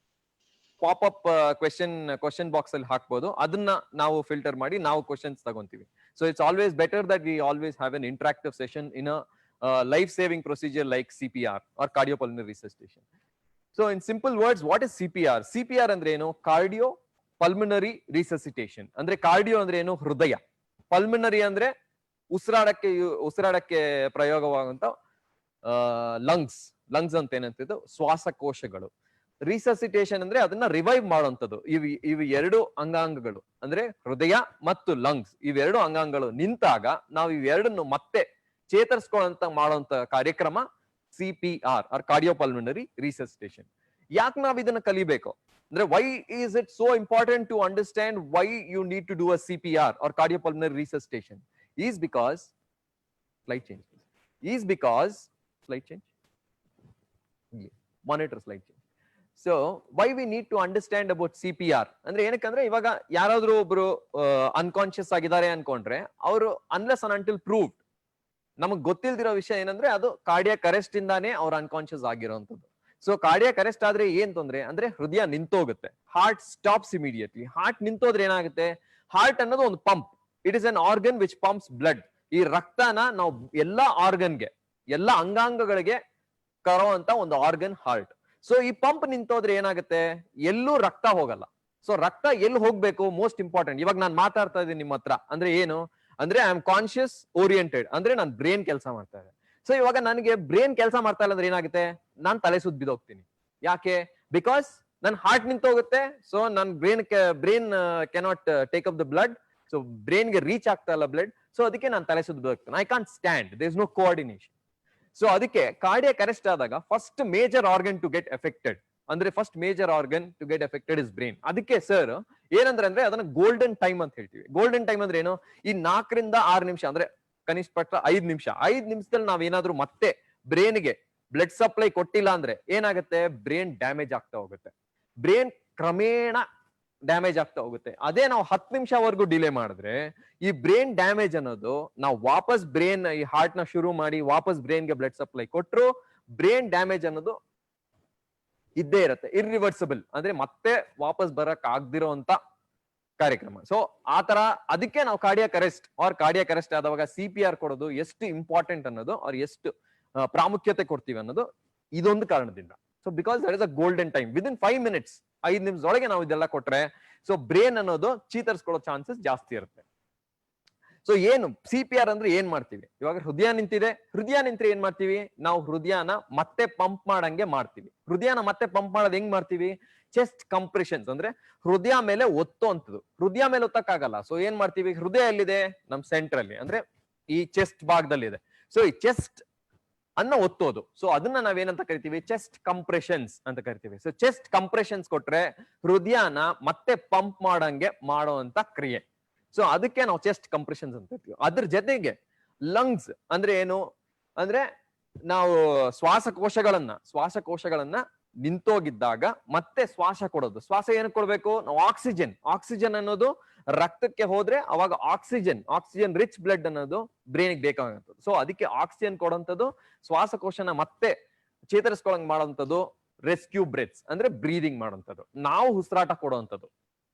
ಪಾಪ್ ಅಪ್ ಕ್ವೆಶ್ಚನ್ ಬಾಕ್ಸ್ ಅಲ್ಲಿ ಹಾಕ್ಬೋದು, ಅದನ್ನ ನಾವು ಫಿಲ್ಟರ್ ಮಾಡಿ ನಾವು ಕ್ವೆಶ್ಚನ್ಸ್ ತಗೊಂತೀವಿ. So it's always better that we always have an interactive session in a life saving procedure like CPR or cardiopulmonary resuscitation. So in simple words, what is CPR? CPR ಅಂದ್ರೆ ಏನು? Cardio pulmonary resuscitation. ಅಂದ್ರೆ cardio ಅಂದ್ರೆ ಏನು? ಹೃದಯ. Pulmonary ಅಂದ್ರೆ ಉಸಿರಾಡಕ್ಕೆ ಪ್ರಯೋಗವಾಗುವಂತ lungs ಅಂತ ಏನಂತಿದ್ದು ಶ್ವಾಸಕೋಶಗಳು. Resuscitation ಅಂದ್ರೆ ಅದನ್ನ ರಿವೈವ್ ಮಾಡುವಂಥದ್ದು. ಇವು ಎರಡು ಅಂಗಾಂಗಗಳು ಅಂದ್ರೆ ಹೃದಯ ಮತ್ತು ಲಂಗ್ಸ್, ಇವೆರಡು ಅಂಗಾಂಗಗಳು ನಿಂತಾಗ ನಾವು ಇವೆರಡನ್ನು ಮತ್ತೆ ಚೇತರಿಸ್ಕೊಳ್ಳುವಂತ ಮಾಡುವಂತ ಕಾರ್ಯಕ್ರಮ CPR ಆರ್ ಕಾರ್ಡಿಯೋಪಲ್ಮನರಿ ರಿಸಸಿಟೇಷನ್. ಯಾಕೆ ನಾವ್ ಇದನ್ನ ಕಲಿಬೇಕು ಅಂದ್ರೆ, why is it so important to understand why you need to do a CPR or cardiopulmonary resuscitation? Is because slide change. Monitor slide change. So why we need to understand about CPR ಅಂದ್ರೆ ಏನಕ್ಕಂದ್ರೆ, ಇವಾಗ ಯಾರಾದ್ರೂ ಒಬ್ರು unconscious ಆಗಿದ್ದಾರೆ ಅನ್ಕೊಂಡ್ರೆ ಅವರು unless and until proved, ನಮಗ್ ಗೊತ್ತಿಲ್ದಿರೋ ವಿಷಯ ಏನಂದ್ರೆ ಅದು ಕಾರ್ಡಿಯಾಕ್ ಅರೆಸ್ಟ್ ಇಂದಾನೇ ಅವ್ರು ಅನ್ಕಾನ್ಶಿಯಸ್ ಆಗಿರೋಂಥದ್ದು. ಸೊ ಕಾರ್ಡಿಯಾಕ್ ಅರೆಸ್ಟ್ ಆದ್ರೆ ಏನ್ ತೊಂದ್ರೆ ಅಂದ್ರೆ, ಹೃದಯ ನಿಂತೋಗುತ್ತೆ, ಹಾರ್ಟ್ ಸ್ಟಾಪ್ಸ್ ಇಮಿಡಿಯೇಟ್ಲಿ. ಹಾರ್ಟ್ ನಿಂತೋದ್ರೆ ಏನಾಗುತ್ತೆ? ಹಾರ್ಟ್ ಅನ್ನೋದು ಒಂದು pump, it is an organ which pumps blood. ಈ ರಕ್ತನ ನಾವು ಎಲ್ಲಾ ಆರ್ಗನ್ಗೆ, ಎಲ್ಲಾ ಅಂಗಾಂಗಗಳಿಗೆ ಕರೋಂತ ಒಂದು ಆರ್ಗನ್ ಹಾರ್ಟ್. ಸೊ ಈ ಪಂಪ್ ನಿಂತೋದ್ರೆ ಏನಾಗುತ್ತೆ? ಎಲ್ಲೂ ರಕ್ತ ಹೋಗಲ್ಲ. ಸೊ ರಕ್ತ ಎಲ್ಲಿ ಹೋಗ್ಬೇಕು? Most important. ಇವಾಗ ನಾನು ಮಾತಾಡ್ತಾ ಇದ್ದೀನಿ ನಿಮ್ಮ ಹತ್ರ ಅಂದ್ರೆ ಏನು ಅಂದ್ರೆ, ಐ ಆಮ್ ಕಾನ್ಶಿಯಸ್ ಓರಿಯೆಂಟೆಡ್ ಅಂದ್ರೆ ನನ್ನ ಬ್ರೈನ್ ಕೆಲಸ ಮಾಡ್ತಾ ಇದೆ. ಸೊ ಇವಾಗ ನನಗೆ ಬ್ರೈನ್ ಕೆಲಸ ಮಾಡ್ತಾ ಇಲ್ಲ ಅಂದ್ರೆ ಏನಾಗುತ್ತೆ? ನಾನು ತಲೆ ಸುತ್ತ ಬಿದ್ದೋಗ್ತೀನಿ. ಯಾಕೆ? ಬಿಕಾಸ್ ನನ್ನ ಹಾರ್ಟ್ ನಿಂತೋಗುತ್ತೆ. ಸೊ ನನ್ನ brain cannot take up the blood. So ಬ್ರೈನ್ಗೆ ರೀಚ್ ಆಗ್ತಾ ಇಲ್ಲ ಬ್ಲಡ್. ಸೊ ಅದಕ್ಕೆ ನಾನು ತಲೆ ಸುತ್ತ ಬಿದ್ದೋಗ್ತೀನಿ. I can't stand, there is no coordination. So ಅದಕ್ಕೆ ಕಾರ್ಡಿಯಾಕ್ ಅರೆಸ್ಟ್ ಆದಾಗ first major organ to get affected ಅಂದ್ರೆ, first major organ to get affected is brain. ಅದಕ್ಕೆ ಸರ್ ಏನಂದ್ರೆ ಅದನ್ನ ಗೋಲ್ಡನ್ ಟೈಮ್ ಅಂತ ಹೇಳ್ತೀವಿ. ಗೋಲ್ಡನ್ ಟೈಮ್ ಅಂದ್ರೆ ಏನು? ಈ 4 ರಿಂದ 6 ನಿಮಿಷ ಅಂದ್ರೆ ಕನಿಷ್ಠ ಪಟ್ಟ 5 ನಿಮಿಷ. 5 ನಿಮಿಷದಲ್ಲಿ ನಾವೇನಾದ್ರೂ ಮತ್ತೆ ಬ್ರೈನ್ಗೆ ಬ್ಲಡ್ ಸಪ್ಲೈ ಕೊಟ್ಟಿಲ್ಲ ಅಂದ್ರೆ ಏನಾಗುತ್ತೆ? ಬ್ರೈನ್ ಡ್ಯಾಮೇಜ್ ಆಗ್ತಾ ಹೋಗುತ್ತೆ. ಬ್ರೈನ್ ಕ್ರಮೇಣ ಡ್ಯಾಮೇಜ್ ಆಗ್ತಾ ಹೋಗುತ್ತೆ. ಅದೇ ನಾವು 10 ನಿಮಿಷವರೆಗೂ ಡಿಲೇ ಮಾಡಿದ್ರೆ ಈ ಬ್ರೈನ್ ಡ್ಯಾಮೇಜ್ ಅನ್ನೋದು, ನಾವು ವಾಪಸ್ ಬ್ರೈನ್ ಈ ಹಾರ್ಟ್ ನ ಶುರು ಮಾಡಿ ವಾಪಸ್ ಬ್ರೈನ್ಗೆ ಬ್ಲಡ್ ಸಪ್ಲೈ ಕೊಟ್ಟರು ಬ್ರೈನ್ ಡ್ಯಾಮೇಜ್ ಅನ್ನೋದು ಇದ್ದೇ ಇರುತ್ತೆ. ಇರ್ರಿವರ್ಸಿಬಲ್ ಅಂದ್ರೆ ಮತ್ತೆ ವಾಪಸ್ ಬರಕ್ ಆಗ್ದಿರೋ ಅಂತ ಕಾರ್ಯಕ್ರಮ. ಸೊ ಆತರ ಅದಕ್ಕೆ ನಾವು ಕಾರ್ಡಿಯಾಕ್ ಅರೆಸ್ಟ್ ಆದವಾಗ CPR ಕೊಡೋದು ಎಷ್ಟು ಇಂಪಾರ್ಟೆಂಟ್ ಅನ್ನೋದು, ಅವ್ರು ಎಷ್ಟು ಪ್ರಾಮುಖ್ಯತೆ ಕೊಡ್ತೀವಿ ಅನ್ನೋದು ಇದೊಂದು ಕಾರಣದಿಂದ. So because there is a golden time. Within 5 minutes, 5 ನಿಮಿಷದೊಳಗೆ ನಾವು ಇದೆಲ್ಲ ಕೊಟ್ರೆ ಸೊ ಬ್ರೈನ್ ಅನ್ನೋದು ಚೀತರಿಸ್ಕೊಳ್ಳೋ ಚಾನ್ಸಸ್ ಜಾಸ್ತಿ ಇರುತ್ತೆ. ಸೊ ಏನು CPR ಅಂದ್ರೆ ಏನ್ ಮಾಡ್ತೀವಿ? ಇವಾಗ ಹೃದಯ ನಿಂತ್ರೆ ಏನ್ ಮಾಡ್ತೀವಿ? ನಾವು ಹೃದಯನ ಮತ್ತೆ ಪಂಪ್ ಮಾಡಂಗೆ ಮಾಡ್ತೀವಿ. ಹೃದಯನ ಮತ್ತೆ ಪಂಪ್ ಮಾಡೋದು ಹೆಂಗ್ ಮಾಡ್ತೀವಿ? ಚೆಸ್ಟ್ ಕಂಪ್ರೆಷನ್ಸ್ ಅಂದ್ರೆ ಹೃದಯ ಮೇಲೆ ಒತ್ತೋ ಅಂತದ್ದು. ಹೃದಯ ಮೇಲೆ ಒತ್ತಕ್ಕಾಗಲ್ಲ. ಸೊ ಏನ್ ಮಾಡ್ತೀವಿ? ಹೃದಯ ಎಲ್ಲಿದೆ? ನಮ್ ಸೆಂಟರ್ ಅಲ್ಲಿ ಅಂದ್ರೆ ಈ ಚೆಸ್ಟ್ ಭಾಗದಲ್ಲಿ ಇದೆ. ಸೊ ಈ ಚೆಸ್ಟ್ ಅನ್ನ ಒತ್ತೋದು. ಸೊ ಅದನ್ನ ನಾವೇನಂತ ಕರಿತೀವಿ? ಚೆಸ್ಟ್ ಕಂಪ್ರೆಷನ್ಸ್ ಅಂತ ಕರಿತೀವಿ. ಸೊ ಚೆಸ್ಟ್ ಕಂಪ್ರೆಷನ್ಸ್ ಕೊಟ್ರೆ ಹೃದಯನ ಮತ್ತೆ ಪಂಪ್ ಮಾಡಂಗೆ ಮಾಡುವಂತ ಕ್ರಿಯೆ. ಸೊ ಅದಕ್ಕೆ ನಾವು ಚೆಸ್ಟ್ ಕಂಪ್ರೆಷನ್ಸ್ ಅಂತ ಹೇಳ್ತೀವಿ. ಅದ್ರ ಜೊತೆಗೆ ಲಂಗ್ಸ್ ಅಂದ್ರೆ ಏನು ಅಂದ್ರೆ, ನಾವು ಶ್ವಾಸಕೋಶಗಳನ್ನ ನಿಂತೋಗಿದ್ದಾಗ ಮತ್ತೆ ಶ್ವಾಸ ಕೊಡೋದು. ಶ್ವಾಸ ಏನಕ್ಕೆ ಕೊಡ್ಬೇಕು? ನಾವು ಆಕ್ಸಿಜನ್ ಅನ್ನೋದು ರಕ್ತಕ್ಕೆ ಹೋದ್ರೆ ಅವಾಗ ಆಕ್ಸಿಜನ್ ರಿಚ್ ಬ್ಲಡ್ ಅನ್ನೋದು ಬ್ರೈನ್ಗೆ ಬೇಕಾಗುತ್ತದೆ. ಸೊ ಅದಕ್ಕೆ ಆಕ್ಸಿಜನ್ ಕೊಡುವಂಥದ್ದು, ಶ್ವಾಸಕೋಶನ ಮತ್ತೆ ಚೇತರಿಸ್ಕೊಳಂಗ್ ಮಾಡುವಂಥದ್ದು ರೆಸ್ಕ್ಯೂ ಬ್ರೆತ್ಸ್ ಅಂದ್ರೆ ಬ್ರೀದಿಂಗ್ ಮಾಡುವಂಥದ್ದು. ನಾವು ಉಸಿರಾಟ ಕೊಡುವಂಥದ್ದು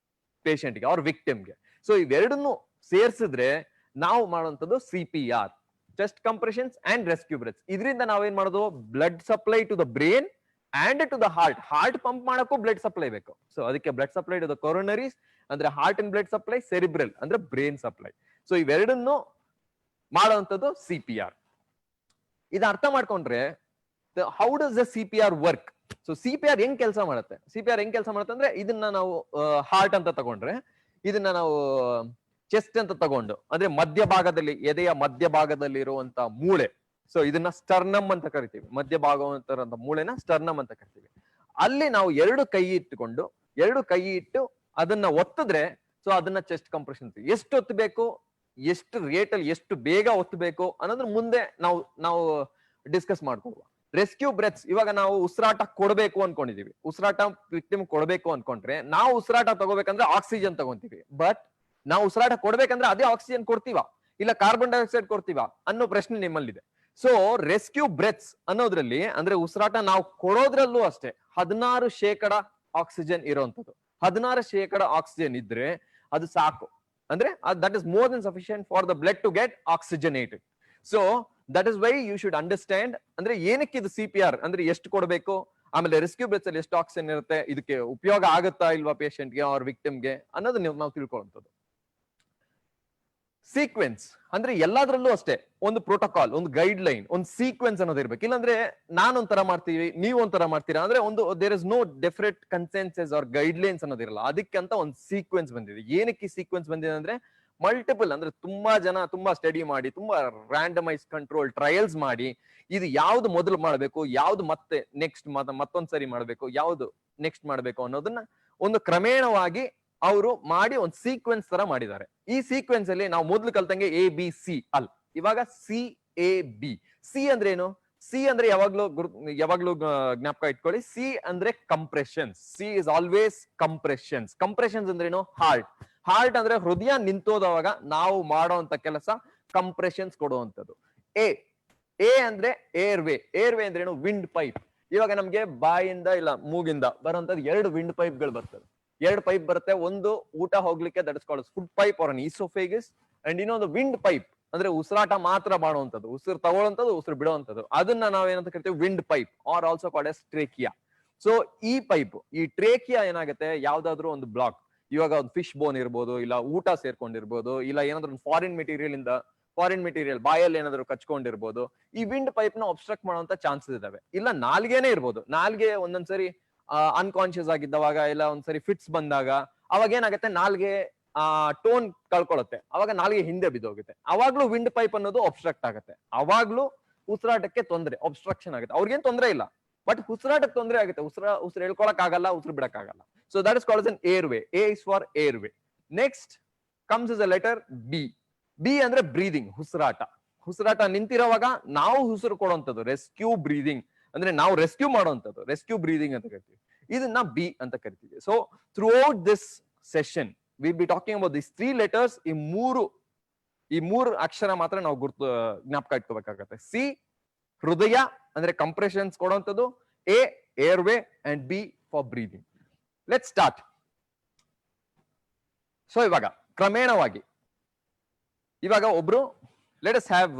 ಪೇಷಂಟ್ಗೆ ಅವ್ರ ವಿಕ್ಟಿಮ್ಗೆ. ಸೊ ಇವೆರಡನ್ನು ಸೇರಿಸಿದ್ರೆ ನಾವು ಮಾಡುವಂಥದ್ದು CPR, chest compressions and rescue breaths. ಇದರಿಂದ ನಾವೇನ್ ಮಾಡೋದು? Blood supply to the brain and to the heart pump ಮಾಡಕ್ಕೂ ಬ್ಲಡ್ ಸಪ್ಲೈ ಬೇಕು. ಸೊ ಅದಕ್ಕೆ blood supply to the coronaries ಅಂದ್ರೆ heart and blood supply, cerebral ಅಂದ್ರೆ ಬ್ರೈನ್ ಸಪ್ಲೈ. ಸೊ ಇವೆರಡನ್ನು ಮಾಡುವಂಥದ್ದು CPR. ಇದು ಅರ್ಥ ಮಾಡ್ಕೊಂಡ್ರೆ how does the CPR work? So CPR ಹೆಂಗ್ ಕೆಲಸ ಮಾಡುತ್ತೆ ಅಂದ್ರೆ, ಇದನ್ನ ನಾವು ಹಾರ್ಟ್ ಅಂತ ತಗೊಂಡ್ರೆ, ಇದನ್ನ ನಾವು ಚೆಸ್ಟ್ ಅಂತ ತಗೊಂಡು ಅಂದ್ರೆ ಮಧ್ಯಭಾಗದಲ್ಲಿ, ಎದೆಯ ಮಧ್ಯಭಾಗದಲ್ಲಿ ಇರುವಂತ ಮೂಳೆ ಸೊ ಇದನ್ನ ಸ್ಟರ್ನಮ್ ಅಂತ ಕರಿತೀವಿ, ಮಧ್ಯಭಾಗವಂತರಂತ ಮೂಳೆನ ಸ್ಟರ್ನಮ್ ಅಂತ ಕರಿತೀವಿ. ಅಲ್ಲಿ ನಾವು ಎರಡು ಕೈ ಇಟ್ಟು ಅದನ್ನ ಒತ್ತಿದ್ರೆ ಸೊ ಅದನ್ನ ಚೆಸ್ಟ್ ಕಂಪ್ರೆಷನ್. ಎಷ್ಟು ಒತ್ತಬೇಕು, ಎಷ್ಟು ರೇಟ್ ಅಲ್ಲಿ ಎಷ್ಟು ಬೇಗ ಒತ್ತಬೇಕು ಅನ್ನೋದ್ರ ಮುಂದೆ ನಾವು ಡಿಸ್ಕಸ್ ಮಾಡ್ಕೊಳ್ಳುವ. ರೆಸ್ಕ್ಯೂ ಬ್ರೆತ್ಸ್, ಇವಾಗ ನಾವು ಉಸಿರಾಟ ಕೊಡಬೇಕು ಅನ್ಕೊಂಡಿದೀವಿ, ಉಸಿರಾಟ ವಿಕ್ಟಿಮ್ ಕೊಡಬೇಕು ಅನ್ಕೊಂಡ್ರೆ ನಾವು ಉಸಿರಾಟ ತಗೋಬೇಕಂದ್ರೆ ಆಕ್ಸಿಜನ್ ತಗೊಂತೀವಿ. ಬಟ್ ನಾವು ಉಸಿರಾಟ ಕೊಡ್ಬೇಕಂದ್ರೆ ಅದೇ ಆಕ್ಸಿಜನ್ ಕೊಡ್ತೀವ ಇಲ್ಲ ಕಾರ್ಬನ್ ಡೈಆಕ್ಸೈಡ್ ಕೊಡ್ತೀವ ಅನ್ನೋ ಪ್ರಶ್ನೆ ನಿಮ್ಮಲ್ಲಿದೆ. ಸೊ ರೆಸ್ಕ್ಯೂ ಬ್ರೆತ್ಸ್ ಅನ್ನೋದ್ರಲ್ಲಿ ಅಂದ್ರೆ ಉಸಿರಾಟ ನಾವು ಕೊಡೋದ್ರಲ್ಲೂ ಅಷ್ಟೇ 16% ಆಕ್ಸಿಜನ್ ಇರೋಂಥದ್ದು. 16% ಆಕ್ಸಿಜನ್ ಇದ್ರೆ ಅದು ಸಾಕು, ಅಂದ್ರೆ that is more than sufficient for the blood to get oxygenated. So that is why you should understand ಅಂದ್ರೆ ಏನಕ್ಕೆ ಇದು CPR ಅಂದ್ರೆ ಎಷ್ಟು ಕೊಡಬೇಕು, ಆಮೇಲೆ ರೆಸ್ಕ್ಯೂ ಬ್ರೆತ್ಸ್ ಅಲ್ಲಿ ಎಷ್ಟು ಆಕ್ಸಿಜನ್ ಇರುತ್ತೆ, ಇದಕ್ಕೆ ಉಪಯೋಗ ಆಗುತ್ತಾ ಇಲ್ವಾ ಪೇಷಂಟ್ಗೆ ಆರ್ ವಿಕ್ಟಿಮ್ಗೆ ಅನ್ನೋದು ನಾವು ತಿಳ್ಕೊಳ್ಳುವಂಥದ್ದು. ಸೀಕ್ವೆನ್ಸ್ ಅಂದ್ರೆ ಎಲ್ಲಾದ್ರಲ್ಲೂ ಅಷ್ಟೇ ಒಂದು ಪ್ರೋಟೋಕಾಲ್, ಒಂದು ಗೈಡ್ ಲೈನ್, ಒಂದು ಸೀಕ್ವೆನ್ಸ್ ಅನ್ನೋದು ಇರ್ಬೇಕು. ಇಲ್ಲಾಂದ್ರೆ ನಾನೊಂಥರ ಮಾಡ್ತೀವಿ, ನೀವು ಒಂಥರ ಮಾಡ್ತೀರಾ ಅಂದ್ರೆ ಒಂದು there is no definite consensus or guidelines ಅನ್ನೋದಿರಲ್ಲ. ಅದಕ್ಕೆ ಅಂತ ಒಂದು ಸೀಕ್ವೆನ್ಸ್ ಬಂದಿದೆ. ಏನಕ್ಕೆ ಸೀಕ್ವೆನ್ಸ್ ಬಂದಿದೆ ಅಂದ್ರೆ ಮಲ್ಟಿಪಲ್ ಅಂದ್ರೆ ತುಂಬಾ ಜನ ತುಂಬಾ ಸ್ಟಡಿ ಮಾಡಿ, ತುಂಬಾ ರ್ಯಾಂಡಮೈಸ್ ಕಂಟ್ರೋಲ್ ಟ್ರಯಲ್ಸ್ ಮಾಡಿ ಇದು ಯಾವ್ದು ಮೊದಲು ಮಾಡ್ಬೇಕು, ಯಾವ್ದು ಮತ್ತೆ ನೆಕ್ಸ್ಟ್ ಮತ್ತೊಂದ್ಸರಿ ಮಾಡ್ಬೇಕು, ಯಾವ್ದು ನೆಕ್ಸ್ಟ್ ಮಾಡ್ಬೇಕು ಅನ್ನೋದನ್ನ ಒಂದು ಕ್ರಮೇಣವಾಗಿ ಅವರು ಮಾಡಿ ಒಂದು ಸೀಕ್ವೆನ್ಸ್ ತರ ಮಾಡಿದ್ದಾರೆ. ಈ ಸೀಕ್ವೆನ್ಸ್ ಅಲ್ಲಿ ನಾವು ಮೊದಲು ಕಲ್ತಂಗೆ ABC ಅಲ್ಲ, ಇವಾಗ CAB. ಸಿ ಅಂದ್ರೆ ಏನು? ಸಿ ಅಂದ್ರೆ ಯಾವಾಗ್ಲೂ ಜ್ಞಾಪಕ ಇಟ್ಕೊಳ್ಳಿ, ಸಿ ಅಂದ್ರೆ compressions. C is always compressions. Compressions ಅಂದ್ರೆ ಏನು? ಹಾರ್ಟ್ ಅಂದ್ರೆ ಹೃದಯ ನಿಂತೋದವಾಗ ನಾವು ಮಾಡೋಂತ ಕೆಲಸ ಕಂಪ್ರೆಷನ್ಸ್ ಕೊಡುವಂಥದ್ದು. ಎ ಅಂದ್ರೆ ಏರ್ವೇ ಅಂದ್ರೆ ಏನು? Wind pipe. ಇವಾಗ ನಮ್ಗೆ ಬಾಯಿಂದ ಇಲ್ಲ ಮೂಗಿಂದ ಬರುವಂತದ್ದು 2 ವಿಂಡ್ ಪೈಪ್ಗಳು ಬರ್ತದೆ. 2 ಪೈಪ್ ಬರುತ್ತೆ. ಒಂದು ಊಟ ಹೋಗ್ಲಿಕ್ಕೆ that is called food pipe or an oesophagus, and ಇನ್ನೊಂದು ವಿಂಡ್ ಪೈಪ್ ಅಂದ್ರೆ ಉಸಿರಾಟ ಮಾತ್ರ ಮಾಡುವಂಥದ್ದು, ಉಸಿರು ತಗೊಳ್ಳೋಂಥದ್ದು, ಉಸಿರು ಬಿಡುವಂಥದ್ದು. ಅದನ್ನ ನಾವೇನಂತ ಕರಿತೀವಿ? Wind pipe are also called as trachea. So ಈ ಪೈಪ್, ಈ ಟ್ರೇಕಿಯಾ ಏನಾಗುತ್ತೆ, ಯಾವ್ದಾದ್ರು ಒಂದು ಬ್ಲಾಕ್, ಇವಾಗ ಒಂದು ಫಿಶ್ ಬೋನ್ ಇರ್ಬೋದು, ಇಲ್ಲ ಊಟ ಸೇರ್ಕೊಂಡಿರ್ಬೋದು, ಇಲ್ಲ ಏನಾದ್ರು ಒಂದು ಫಾರಿನ್ ಮೆಟೀರಿಯಲ್ ಬಾಯಲ್ಲಿ ಏನಾದ್ರು ಕಚ್ಕೊಂಡಿರ್ಬೋದು, ಈ ವಿಂಡ್ ಪೈಪ್ ನ ಒಬ್ಸ್ಟ್ರಕ್ಟ್ ಮಾಡುವಂತ ಚಾನ್ಸಸ್ ಇದಾವೆ. ಇಲ್ಲ ನಾಲ್ಗೆನೇ ಇರ್ಬೋದು. ನಾಲ್ಗೆ ಒಂದೊಂದ್ಸರಿ ಅನ್ಕಾನ್ಶಿಯಸ್ ಆಗಿದ್ದವಾಗ ಇಲ್ಲ ಒಂದ್ಸರಿ ಫಿಟ್ಸ್ ಬಂದಾಗ ಅವಾಗ ಏನಾಗುತ್ತೆ, ನಾಲ್ಗೆ ಟೋನ್ ಕಳ್ಕೊಳ್ಳುತ್ತೆ, ಅವಾಗ ನಾಲ್ಗೆ ಹಿಂದೆ ಬಿದ್ದೋಗುತ್ತೆ. ಅವಾಗ್ಲೂ ವಿಂಡ್ ಪೈಪ್ ಅನ್ನೋದು ಒಬ್ಸ್ಟ್ರಕ್ಟ್ ಆಗುತ್ತೆ. ಅವಾಗ್ಲೂ ಉಸಿರಾಟಕ್ಕೆ ತೊಂದರೆ, ಒಬ್ಸ್ಟ್ರಕ್ಷನ್ ಆಗುತ್ತೆ. ಅವ್ರಿಗೇನ್ ತೊಂದರೆ ಇಲ್ಲ, ಬಟ್ ಉಸಿರಾಟಕ್ಕೆ ತೊಂದರೆ ಆಗುತ್ತೆ. ಉಸಿರು ಹೇಳ್ಕೊಳಕ್ ಆಗಲ್ಲ, ಉಸಿರು ಬಿಡಕ್ ಆಗಲ್ಲ. So that is called as an airway. A is for airway. Next comes as a letter B. B ಅಂದ್ರೆ ಬ್ರೀದಿಂಗ್, ಉಸಿರಾಟ ನಿಂತಿರೋವಾಗ ನಾವು ಉಸಿರು ಕೊಡುವಂಥದ್ದು ರೆಸ್ಕ್ಯೂ ಬ್ರೀದಿಂಗ್, ಅಂದ್ರೆ ನಾವು ರೆಸ್ಕ್ಯೂ ಮಾಡುವಂಥದ್ದು ರೆಸ್ಕ್ಯೂ ಬ್ರೀದಿಂಗ್ ಅಂತ ಕರಿತೀವಿ. ಇದನ್ನ B ಅಂತ ಕರಿತೀವಿ. So throughout this session will be talking about this 3 letters. ಈ ಮೂರು ಅಕ್ಷರ ಮಾತ್ರ ನಾವು ಜ್ಞಾಪಕ ಇಟ್ಕೋಬೇಕಾಗತ್ತೆ. ಸಿ ಹೃದಯ ಅಂದ್ರೆ ಕಂಪ್ರೆಷನ್ಸ್ ಕೊಡುವಂಥದ್ದು, A airway and B for breathing. Let's start. So ಇವಾಗ ಕ್ರಮೇಣವಾಗಿ ಇವಾಗ ಒಬ್ರು ಲೆಟ್ ಅಸ್ ಹ್ಯಾವ್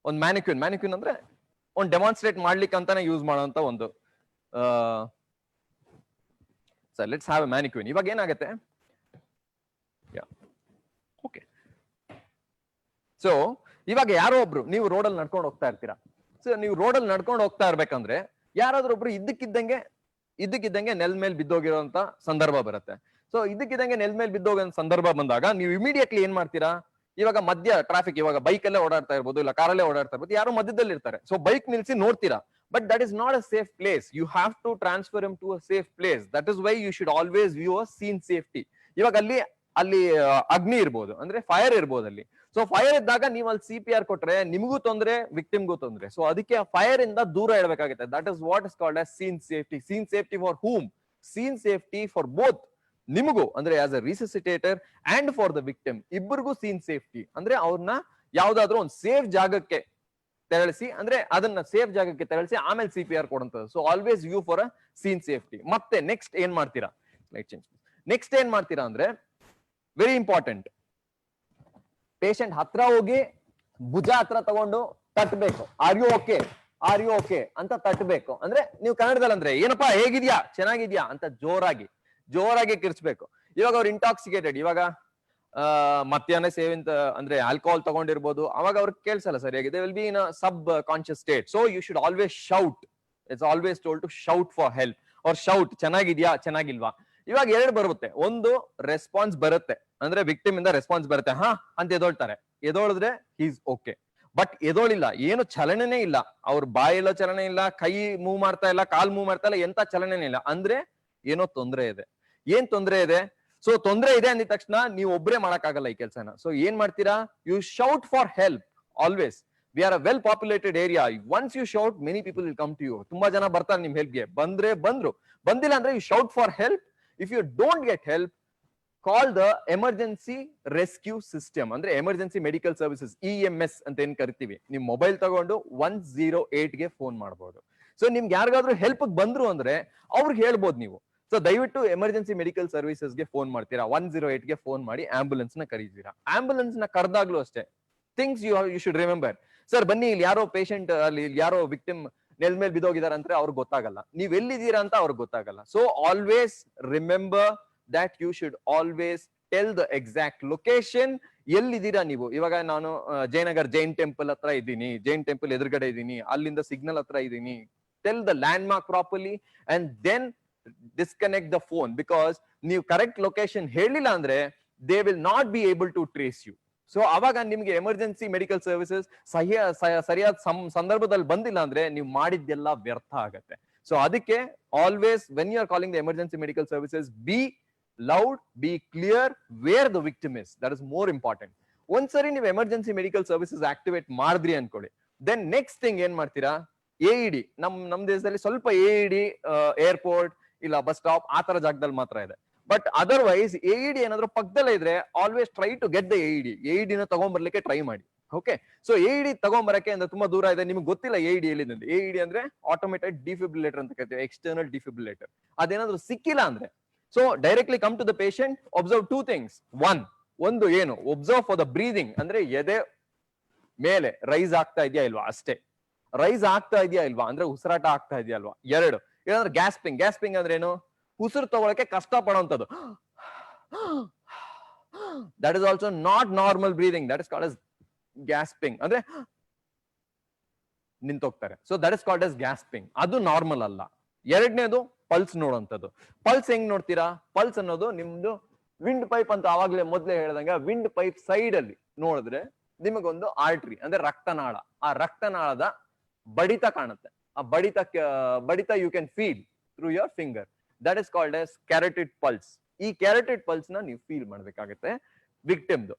ಒಂದು ಮ್ಯಾನಿಕ್ಯೂನ್ ಅಂದ್ರೆ ಒಂದು ಡೆಮಾನ್ಸ್ಟ್ರೇಟ್ ಮಾಡ್ಲಿಕ್ಕೆ ಅಂತಾನೆ ಯೂಸ್ ಮಾಡುವಂತ ಒಂದು ಸರ್ ಲೆಟ್ಸ್ ಹ್ಯಾವ್ ಎ ಮ್ಯಾನಿಕ್ಯೂನ್. ಇವಾಗ ಏನಾಗುತ್ತೆ, ಓಕೆ. ಸೊ ಇವಾಗ ಯಾರೋ ಒಬ್ರು ನೀವು ರೋಡಲ್ಲಿ ನಡ್ಕೊಂಡು ಹೋಗ್ತಾ ಇರ್ತೀರಾ. ಸೊ ನೀವು ರೋಡಲ್ಲಿ ನಡ್ಕೊಂಡು ಹೋಗ್ತಾ ಇರ್ಬೇಕಂದ್ರೆ ಯಾರಾದ್ರೂ ಒಬ್ರು ಇದ್ದಕ್ಕಿದ್ದಂಗೆ ನೆಲ ಮೇಲೆ ಬಿದ್ದೋಗಿರೋಂತ ಸಂದರ್ಭ ಬರುತ್ತೆ. ಸೊ ಇದ್ದಕ್ಕಿದ್ದಂಗೆ ನೆಲ ಮೇಲೆ ಬಿದ್ದೋಗೋ ಸಂದರ್ಭ ಬಂದಾಗ ನೀವು ಇಮಿಡಿಯೇಟ್ಲಿ ಏನ್ ಮಾಡ್ತೀರಾ? ಇವಾಗ ಮಧ್ಯ ಟ್ರಾಫಿಕ್, ಇವಾಗ ಬೈಕ್ ಅಲ್ಲೇ ಓಡಾಡ್ತಾ ಇರ್ಬೋದು, ಇಲ್ಲ ಕಾರಲ್ಲೇ ಓಡಾಡ್ತಾ ಇರ್ಬೋದು, ಯಾರೋ ಮಧ್ಯದಲ್ಲಿ ಇರ್ತಾರೆ. ಸೊ ಬೈಕ್ ನಿಲ್ಸಿ ನೋಡ್ತೀರಾ, but that is not a safe place. You have to transfer him to a safe place. That is why you should always view a scene safety. ಇವಾಗ ಅಲ್ಲಿ ಅಗ್ನಿ ಇರ್ಬೋದು, ಅಂದ್ರೆ ಫೈರ್ ಇರ್ಬೋದು ಅಲ್ಲಿ. ಸೊ ಫೈರ್ ಇದ್ದಾಗ ನೀವು ಅಲ್ಲಿ CPR ಕೊಟ್ರೆ ನಿಮಗೂ ತೊಂದ್ರೆ, ವಿಕ್ಟಿಮ್ಗೂ ತೊಂದ್ರೆ. ಸೊ ಅದಕ್ಕೆ ಫೈರ್ ಇಂದ ದೂರ ಇಡಬೇಕಾಗುತ್ತೆ. That is what is called as scene safety. Scene safety for whom? Scene safety for both. ನಿಮಗೂ ಅಂದ್ರೆ as a resuscitator and for the victim, ಇಬ್ಬರಿಗೂ ಸೀನ್ ಸೇಫ್ಟಿ. ಅಂದ್ರೆ ಅವ್ರನ್ನ ಯಾವ್ದಾದ್ರು ಒಂದು ಸೇಫ್ ಜಾಗಕ್ಕೆ ತೆರಳಿಸಿ, ಅಂದ್ರೆ ಅದನ್ನ ಸೇಫ್ ಜಾಗಕ್ಕೆ ತೆರಳಿಸಿ ಆಮೇಲೆ CPR ಕೊಡುವಂಥದ್ದು. So always view for a scene safety. ಮತ್ತೆ ನೆಕ್ಸ್ಟ್ ಏನ್ ಮಾಡ್ತೀರಾ? ನೆಕ್ಸ್ಟ್ ಏನ್ ಮಾಡ್ತೀರಾ ಅಂದ್ರೆ ವೆರಿ ಇಂಪಾರ್ಟೆಂಟ್, ಪೇಷಂಟ್ ಹತ್ರ ಹೋಗಿ ಭುಜ ಹತ್ರ ತಗೊಂಡು ತಟ್ಟಬೇಕು. ಆರ್ ಯು ಓಕೆ ಅಂತ ತಟ್ಟಬೇಕು. ಅಂದ್ರೆ ನೀವು ಕನ್ನಡದಲ್ಲಿ ಅಂದ್ರೆ ಏನಪ್ಪಾ ಹೇಗಿದ್ಯಾ, ಚೆನ್ನಾಗಿದ್ಯಾ ಅಂತ ಜೋರಾಗಿ ಕಿರ್ಚ್ಬೇಕು. ಇವಾಗ ಅವ್ರು ಇಂಟಾಕ್ಸಿಕೇಟೆಡ್, ಇವಾಗ ಮಧ್ಯಾಹ್ನ ಸೇವಿಂತ ಅಂದ್ರೆ ಆಲ್ಕೋಹಾಲ್ ತಗೊಂಡಿರ್ಬೋದು, ಅವಾಗ ಅವ್ರಿಗೆ ಕೇಳಿಸಲ್ಲ ಸರಿಯಾಗಿ. They will be in a subconscious state. So you should always shout. It's always told to shout for help or shout ಚೆನ್ನಾಗಿದ್ಯಾ, ಚೆನ್ನಾಗಿಲ್ವಾ. ಇವಾಗ 2 ಬರುತ್ತೆ. ಒಂದು ರೆಸ್ಪಾನ್ಸ್ ಬರುತ್ತೆ, ಅಂದ್ರೆ ವಿಕ್ಟಿಮ್ ಇಂದ ರೆಸ್ಪಾನ್ಸ್ ಬರುತ್ತೆ, ಹಾ ಅಂತ ಎದೊಳ್ತಾರೆ. ಎದೊಳಿದ್ರೆ ಹೀಸ್ ಓಕೆ. ಬಟ್ ಎದೋಳಿಲ್ಲ, ಏನು ಚಲನೆನೇ ಇಲ್ಲ, ಅವ್ರ ಬಾಯೆಲ್ಲ ಚಲನೆ ಇಲ್ಲ, ಕೈ ಮೂವ್ ಮಾಡ್ತಾ ಇಲ್ಲ, ಕಾಲ್ ಮೂವ್ ಮಾಡ್ತಾ ಇಲ್ಲ, ಎಂತ ಚಲನೆನೇ ಇಲ್ಲ. ಅಂದ್ರೆ ಏನೋ ತೊಂದರೆ ಇದೆ. ಏನ್ ತೊಂದರೆ ಇದೆ? ಸೊ ತೊಂದರೆ ಇದೆ ಅಂದಿದ ತಕ್ಷಣ ನೀವು ಒಬ್ಬರೇ ಮಾಡಕ್ಕಾಗಲ್ಲ ಈ ಕೆಲಸನ. ಸೊ ಏನ್ ಮಾಡ್ತೀರಾ? You shout for help always. We are a well populated area. Once you shout, many people will come to you. ತುಂಬಾ ಜನ ಬರ್ತಾರೆ ನಿಮ್ ಹೆಲ್ಪ್ಗೆ. ಬಂದ್ರೆ ಬಂದ್ರು, ಬಂದಿಲ್ಲ ಅಂದ್ರೆ you shout for help. If you don't get help, call the emergency rescue system, ಅಂದ್ರೆ ಎಮರ್ಜೆನ್ಸಿ ಮೆಡಿಕಲ್ ಸರ್ವಿಸಸ್, EMS ಅಂತ ಏನ್ ಕರಿತೀವಿ. ನಿಮ್ ಮೊಬೈಲ್ ತಗೊಂಡು 108 ಗೆ ಫೋನ್ ಮಾಡಬಹುದು. ಸೊ ನಿಮ್ಗೆ ಯಾರಿಗಾದ್ರೂ ಹೆಲ್ಪ್ ಬಂದ್ರು ಅಂದ್ರೆ ಅವ್ರಿಗೆ ಹೇಳ್ಬೋದು ನೀವು. ಸೊ ದಯವಿಟ್ಟು ಎಮರ್ಜೆನ್ಸಿ ಮೆಡಿಕಲ್ ಸರ್ವಿಸಸ್ ಗೆ ಫೋನ್ ಮಾಡ್ತೀರಾ, 108 ಗೆ ಫೋನ್ ಮಾಡಿ ಆಂಬುಲೆನ್ಸ್ ನ ಕರೀತೀರಾ. ಆಂಬುಲೆನ್ಸ್ ನ ಕರೆದಾಗ್ಲೂ ಅಷ್ಟೇ, things you should remember. Sir ಬನ್ನಿ, ಇಲ್ಲಿ ಯಾರೋ ಪೇಷಂಟ್, ಅಲ್ಲಿ ಯಾರೋ ವಿಕ್ಟಿಮ್ ನೆಲ್ ಮೇಲೆ ಬಿದ್ದೋಗಿದಾರೆ ಅಂದ್ರೆ ಅವ್ರಿಗೆ ಗೊತ್ತಾಗಲ್ಲ, ನೀವ್ ಎಲ್ಲಿದ್ದೀರಾ ಅಂತ ಅವ್ರಿಗೆ ಗೊತ್ತಾಗಲ್ಲ. So always remember that you should always tell the exact location. ಎಲ್ಲಿದ್ದೀರಾ ನೀವು? ಇವಾಗ ನಾನು ಜಯನಗರ್ ಜೈನ್ ಟೆಂಪಲ್ ಹತ್ರ ಇದ್ದೀನಿ, ಜೈನ್ ಟೆಂಪಲ್ ಎದುರುಗಡೆ ಇದ್ದೀನಿ, ಅಲ್ಲಿಂದ ಸಿಗ್ನಲ್ ಹತ್ರ ಇದ್ದೀನಿ. Tell the landmark properly and then disconnect the phone. Because ನೀವು ಕರೆಕ್ಟ್ ಲೊಕೇಶನ್ ಹೇಳಿಲ್ಲ ಅಂದ್ರೆ they will not be able to trace you. So ಅವಾಗ ನಿಮ್ಗೆ ಎಮರ್ಜೆನ್ಸಿ ಮೆಡಿಕಲ್ ಸರ್ವಿಸಸ್ ಸರಿಯಾದ ಸಂದರ್ಭದಲ್ಲಿ ಬಂದಿಲ್ಲ ಅಂದ್ರೆ ನೀವು ಮಾಡಿದ್ದೆಲ್ಲ ವ್ಯರ್ಥ ಆಗತ್ತೆ. ಸೊ ಅದಕ್ಕೆ always when you are calling the emergency medical services, be loud, be clear where the victim is. That is more important. ಒಂದ್ಸರಿ ನೀವು ಎಮರ್ಜೆನ್ಸಿ ಮೆಡಿಕಲ್ ಸರ್ವಿಸಸ್ ಆಕ್ಟಿವೇಟ್ ಮಾಡಿದ್ರಿ ಅನ್ಕೊಳ್ಳಿ, ದೆನ್ ನೆಕ್ಸ್ಟ್ ಥಿಂಗ್ ಏನ್ ಮಾಡ್ತೀರಾ? AED. ನಮ್ ದೇಶದಲ್ಲಿ ಸ್ವಲ್ಪ AED ಏರ್ಪೋರ್ಟ್ ಇಲ್ಲ ಬಸ್ ಸ್ಟಾಪ್ ಆ ತರ ಜಾಗದಲ್ಲಿ ಮಾತ್ರ ಇದೆ. ಬಟ್ ಅದರ್ವೈಸ್ AED ಏನಾದ್ರು ಪಕ್ಕದಲ್ಲೇ ಇದ್ರೆ always try to get the AED ನ ತಗೊಂಡ್ಬರ್ಲಿಕ್ಕೆ ಟ್ರೈ ಮಾಡಿ. ಓಕೆ, ಸೊ AED ತಗೊಂಬರಕ್ಕೆ ಅಂದ್ರೆ ತುಂಬಾ ದೂರ ಇದೆ, ನಿಮ್ಗೆ ಗೊತ್ತಿಲ್ಲ AED ಎಲ್ಲಿದೆ. AED ಅಂದ್ರೆ ಆಟೋಮೇಟೆಡ್ ಡಿಫಿಬ್ರಿಲೇಟರ್ ಅಂತ ಕರಿತೀವಿ, ಎಕ್ಸ್ಟರ್ನಲ್ ಡಿಫಿಬ್ರಿಲೇಟರ್. ಅದೇನಾದ್ರು ಸಿಕ್ಕಿಲ್ಲ ಅಂದ್ರೆ, so directly come to the patient, observe two things. ಒಂದು ಏನು, observe for the breathing, ಅಂದ್ರೆ ಎದೆ ಮೇಲೆ ರೈಸ್ ಆಗ್ತಾ ಇದೆಯಾ ಇಲ್ವಾ ಅಷ್ಟೇ. ರೈಸ್ ಆಗ್ತಾ ಇದೆಯಾ ಇಲ್ವಾ ಅಂದ್ರೆ ಉಸಿರಾಟ ಆಗ್ತಾ ಇದೆಯಾ ಅಲ್ವಾ. ಎರಡು, ಏನಾದ್ರು ಗ್ಯಾಸ್ಪಿಂಗ್ ಅಂದ್ರೆ ಏನು? ಉಸಿರು ತಗೊಳಕ್ಕೆ ಕಷ್ಟ ಪಡುವಂತದ್ದು. that is also not normal breathing. that is called as gasping. ಅಂದ್ರೆ ನಿಂತೋಗ್ತಾರೆ. So that is called as gasping. ಅದು ನಾರ್ಮಲ್ ಅಲ್ಲ. ಎರಡನೇದು ಪಲ್ಸ್ ನೋಡುವಂಥದ್ದು. ಪಲ್ಸ್ ಹೆಂಗ್ ನೋಡ್ತೀರಾ? ಪಲ್ಸ್ ಅನ್ನೋದು ನಿಮ್ದು ವಿಂಡ್ ಪೈಪ್ ಅಂತ ಆವಾಗ್ಲೇ ಮೊದ್ಲೇ ಹೇಳ್ದಂಗ, ವಿಂಡ್ ಪೈಪ್ ಸೈಡ್ ಅಲ್ಲಿ ನೋಡಿದ್ರೆ ನಿಮಗೊಂದು ಆರ್ಟ್ರಿ ಅಂದ್ರೆ ರಕ್ತನಾಳ, ಆ ರಕ್ತನಾಳದ ಬಡಿತ ಕಾಣುತ್ತೆ. ಆ ಬಡಿತ you can feel through your finger. That is called as carotid pulse. ಈ ಕ್ಯಾರೋಟಿಡ್ ಪಲ್ಸ್ ನ ನೀವು ಫೀಲ್ ಮಾಡ್ಬೇಕಾಗತ್ತೆ ವಿಕ್ಟಿಮ್ದು.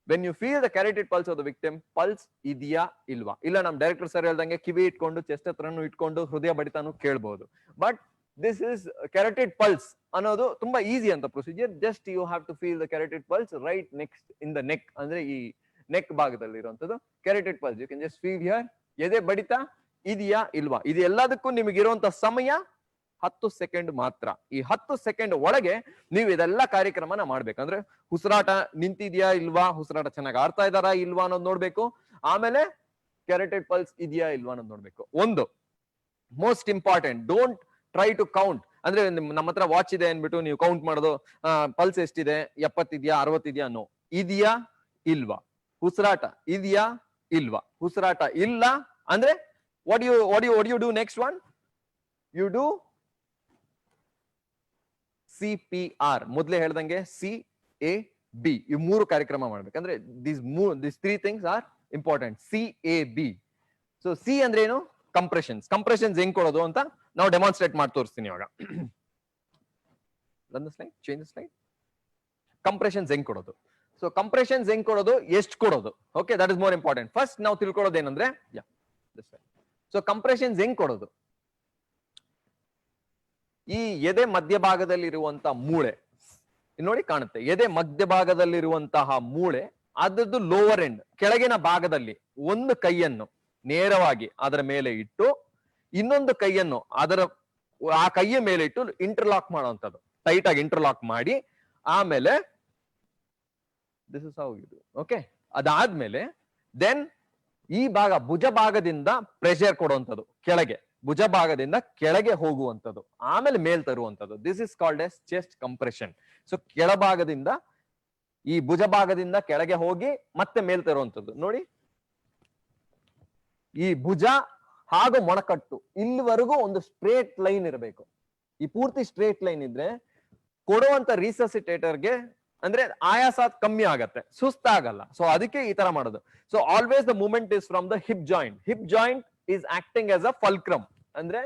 When you feel the carotid pulse of the victim, pulse ಇದೆಯಾ ಇಲ್ವಾ? ಇಲ್ಲ ನಮ್ ಡೈರೆಕ್ಟರ್ ಸರ್ ಹೇಳ್ದಂಗೆ ಕಿವಿ ಇಟ್ಕೊಂಡು ಚೆಸ್ಟ್ ಹತ್ರನು ಇಟ್ಕೊಂಡು ಹೃದಯ ಬಡಿತಾನು ಕೇಳ್ಬಹುದು. But this is carotid pulse ಅನ್ನೋದು ತುಂಬಾ ಈಸಿ ಅಂತ procedure. Just you have to feel the carotid pulse right next in the neck, ಅಂದ್ರೆ ಈ ನೆಕ್ ಭಾಗದಲ್ಲಿ ಇರುವಂತದ್ದು carotid pulse. You can just feel here. ಎದೆ ಬಡಿತ ಇದೆಯಾ ಇಲ್ವಾ? ಇದು ಎಲ್ಲದಕ್ಕೂ ನಿಮಗಿರುವಂತ ಸಮಯ 10 ಸೆಕೆಂಡ್ ಮಾತ್ರ. ಈ 10 ಸೆಕೆಂಡ್ ಒಳಗೆ ನೀವು ಇದೆಲ್ಲ ಕಾರ್ಯಕ್ರಮನ ಮಾಡ್ಬೇಕಂದ್ರೆ ಉಸಿರಾಟ ನಿಂತಿದ್ಯಾ ಇಲ್ವಾ, ಉಸಿರಾಟ ಚೆನ್ನಾಗಿ ಆಡ್ತಾ ಇದಾರಾ ಇಲ್ವಾ ಅನ್ನೋದು ನೋಡ್ಬೇಕು. ಆಮೇಲೆ ಕ್ಯಾರೋಟಿಡ್ ಪಲ್ಸ್ ಇದೆಯಾ ಇಲ್ವಾ ಅನ್ನೋದು ನೋಡ್ಬೇಕು. ಒಂದು most important, don't try to count. ಅಂದ್ರೆ ನಮ್ಮ ಹತ್ರ ವಾಚ್ ಇದೆ ಅನ್ಬಿಟ್ಟು ನೀವು ಕೌಂಟ್ ಮಾಡೋದು, ಪಲ್ಸ್ ಎಷ್ಟಿದೆ, 70 ಇದೆಯಾ 60 ಇದೆಯಾ ಅನ್ನೋ. ಇದೆಯಾ ಇಲ್ವಾ? ಉಸಿರಾಟ ಇದೆಯಾ ಇಲ್ವಾ? ಉಸಿರಾಟ ಇಲ್ಲ ಅಂದ್ರೆ what do you do next one? You do CPR. ಮೊದಲೇ ಹೇಳ್ದಂಗೆ CAB. ಈ ಮೂರು ಕಾರ್ಯಕ್ರಮ ಮಾಡ್ಬೇಕಂದ್ರೆ these three things are important. CAB. So C ಅಂದ್ರೆ ಏನು? ಕಂಪ್ರೆಷನ್ಸ್ ಹೆಂಗ್ ಕೊಡೋದು ಅಂತ ನಾವು ಡೆಮಾನ್ಸ್ಟ್ರೇಟ್ ಮಾಡಿ ತೋರಿಸ್ತೀನಿ ಇವಾಗ. Change slide. ಕಂಪ್ರೆಷನ್ಸ್ ಹೆಂಗ್ ಕೊಡೋದು? ಸೊ ಕಂಪ್ರೆಷನ್ಸ್ ಹೆಂಗ್ ಕೊಡೋದು, ಎಷ್ಟು ಕೊಡೋದು? Okay, that is more important. First ನಾವು ತಿಳ್ಕೊಳ್ಳೋದು ಏನಂದ್ರೆ, ಸೊ ಕಂಪ್ರೆಷನ್ಸ್ ಹೆಂಗ್ ಕೊಡೋದು? ಈ ಎದೆ ಮಧ್ಯಭಾಗದಲ್ಲಿರುವಂತ ಮೂಳೆ ನೋಡಿ ಕಾಣುತ್ತೆ. ಎದೆ ಮಧ್ಯಭಾಗದಲ್ಲಿರುವಂತಹ ಮೂಳೆ, ಅದರದ್ದು ಲೋವರ್ ಎಂಡ್ ಕೆಳಗಿನ ಭಾಗದಲ್ಲಿ ಒಂದು ಕೈಯನ್ನು ನೇರವಾಗಿ ಅದರ ಮೇಲೆ ಇಟ್ಟು, ಇನ್ನೊಂದು ಕೈಯನ್ನು ಆ ಕೈಯ ಮೇಲೆ ಇಟ್ಟು ಇಂಟರ್ಲಾಕ್ ಮಾಡುವಂಥದ್ದು, ಟೈಟ್ ಆಗಿ ಇಂಟರ್ಲಾಕ್ ಮಾಡಿ, ಆಮೇಲೆ this is how you do. Okay, ಅದಾದ್ಮೇಲೆ ದೆನ್ ಈ ಭಾಗ ಭುಜ ಭಾಗದಿಂದ ಪ್ರೆಷರ್ ಕೊಡುವಂಥದ್ದು, ಕೆಳಗೆ ಭುಜ ಭಾಗದಿಂದ ಕೆಳಗೆ ಹೋಗುವಂಥದ್ದು, ಆಮೇಲೆ ಮೇಲ್ ತರುವಂಥದ್ದು. This is called as chest compression. So ಕೆಳಭಾಗದಿಂದ ಈ ಭುಜ ಭಾಗದಿಂದ ಕೆಳಗೆ ಹೋಗಿ ಮತ್ತೆ ಮೇಲ್ ತರುವಂಥದ್ದು. ನೋಡಿ, ಈ ಭುಜ ಹಾಗೂ ಮೊಣಕಟ್ಟು ಇಲ್ಲಿವರೆಗೂ ಒಂದು ಸ್ಟ್ರೇಟ್ ಲೈನ್ ಇರಬೇಕು. ಈ ಪೂರ್ತಿ ಸ್ಟ್ರೇಟ್ ಲೈನ್ ಇದ್ರೆ ಕೊಡುವಂತ ರಿಸಸಿಟೇಟರ್ಗೆ ಅಂದ್ರೆ ಆಯಾಸ ಕಮ್ಮಿ ಆಗತ್ತೆ, ಸುಸ್ತಾಗಲ್ಲ. ಸೊ ಅದಕ್ಕೆ ಈ ತರ ಮಾಡೋದು. So always the movement is from the hip joint. Hip joint is acting as a fulcrum. Andre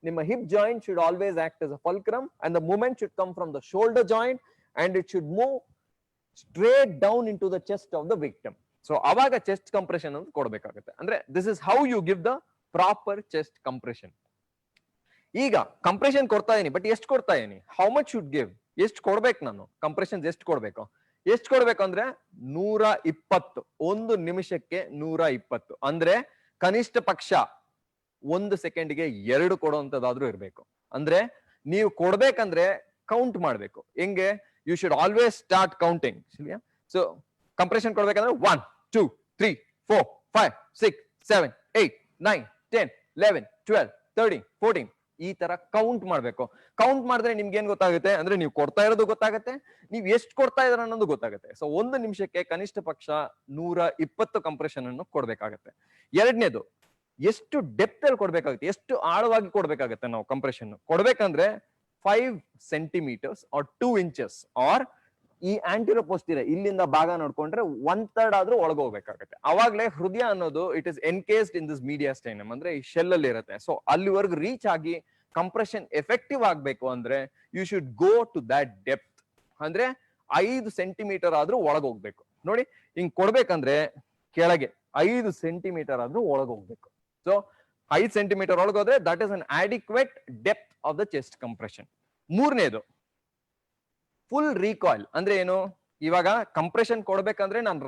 ನಿಮ್ಮ hip joint should always act as a fulcrum, and the movement should come from the shoulder joint, and it should move straight down into the chest of the victim. So awaga chest compression anu kodbekagutte. Andre this is how you give the proper chest compression. Iga compression korta idini, but ಎಷ್ಟು ಕೊಡ್ತಾ ಇದೀನಿ, how much should give, ಎಷ್ಟು ಕೊಡ್ಬೇಕು ನಾನು compressions, ಎಷ್ಟು ಕೊಡ್ಬೇಕು ಅಂದ್ರೆ 120, ಒಂದು ನಿಮಿಷಕ್ಕೆ 120. ಅಂದ್ರೆ ಕನಿಷ್ಠ ಪಕ್ಷ 1 ಸೆಕೆಂಡ್ಗೆ 2 ಕೊಡುವಂತದ್ದಾದ್ರೂ ಇರ್ಬೇಕು. ಅಂದ್ರೆ ನೀವು ಕೊಡ್ಬೇಕಂದ್ರೆ ಕೌಂಟ್ ಮಾಡ್ಬೇಕು. ಹೆಂಗೆ, you should always start counting. So compression ಕೊಡ್ಬೇಕಂದ್ರೆ 1 2 3 4 5 6 7 8 9 10 11 12 13 14 ಈ ತರ ಕೌಂಟ್ ಮಾಡ್ಬೇಕು. ಕೌಂಟ್ ಮಾಡಿದ್ರೆ ನಿಮ್ಗೆ ಏನ್ ಗೊತ್ತಾಗುತ್ತೆ ಅಂದ್ರೆ ನೀವು ಕೊಡ್ತಾ ಇರೋದು ಗೊತ್ತಾಗುತ್ತೆ, ನೀವು ಎಷ್ಟು ಕೊಡ್ತಾ ಇದಾರೆ ಅನ್ನೋದು ಗೊತ್ತಾಗುತ್ತೆ. ಸೊ 1 ನಿಮಿಷಕ್ಕೆ ಕನಿಷ್ಠ ಪಕ್ಷ 120 ಕಂಪ್ರೆಷನ್ ಅನ್ನು ಕೊಡ್ಬೇಕಾಗತ್ತೆ. ಎರಡನೇದು, ಎಷ್ಟು ಡೆಪ್ತ್ ಅಲ್ಲಿ ಕೊಡ್ಬೇಕಾಗುತ್ತೆ, ಎಷ್ಟು ಆಳವಾಗಿ ಕೊಡ್ಬೇಕಾಗತ್ತೆ. ನಾವು ಕಂಪ್ರೆಷನ್ ಕೊಡ್ಬೇಕಂದ್ರೆ 5 ಸೆಂಟಿಮೀಟರ್ಸ್ ಆರ್ 2 ಇಂಚಸ್ ಆರ್ ಈ ಆಂಟಿರೋ ಪೋಸ್ಟಿರ ಇಲ್ಲಿಂದ ಭಾಗ ನೋಡ್ಕೊಂಡ್ರೆ 1/3 ಆದ್ರೂ ಒಳಗೋಗ್ಬೇಕಾಗತ್ತೆ. ಅವಾಗ್ಲೇ ಹೃದಯ ಅನ್ನೋದು it is encased in this mediastinum, ಅಂದ್ರೆ ಈ ಶೆಲ್ ಅಲ್ಲಿ ಇರುತ್ತೆ. ಸೊ ಅಲ್ಲಿವರೆಗೂ ರೀಚ್ ಆಗಿ ಕಂಪ್ರೆಷನ್ ಎಫೆಕ್ಟಿವ್ ಆಗ್ಬೇಕು ಅಂದ್ರೆ you should go to that depth. ಅಂದ್ರೆ 5 ಸೆಂಟಿಮೀಟರ್ ಆದ್ರೂ ಒಳಗೋಗ್ಬೇಕು. ನೋಡಿ ಹಿಂಗ್ ಕೊಡ್ಬೇಕಂದ್ರೆ ಕೆಳಗೆ 5 ಸೆಂಟಿಮೀಟರ್ ಆದ್ರೂ ಒಳಗೋಗ್ಬೇಕು. ಸೊ 5 ಸೆಂಟಿಮೀಟರ್ ಒಳಗೋದ್ರೆ that is an adequate depth of the chest compression. ಮೂರನೇದು, ಫುಲ್ ರೀಕಾಯಿಲ್. ಅಂದ್ರೆ ಏನು, ಇವಾಗ ಕಂಪ್ರೆಷನ್ ಕೊಡ್ಬೇಕಂದ್ರೆ ನಾನು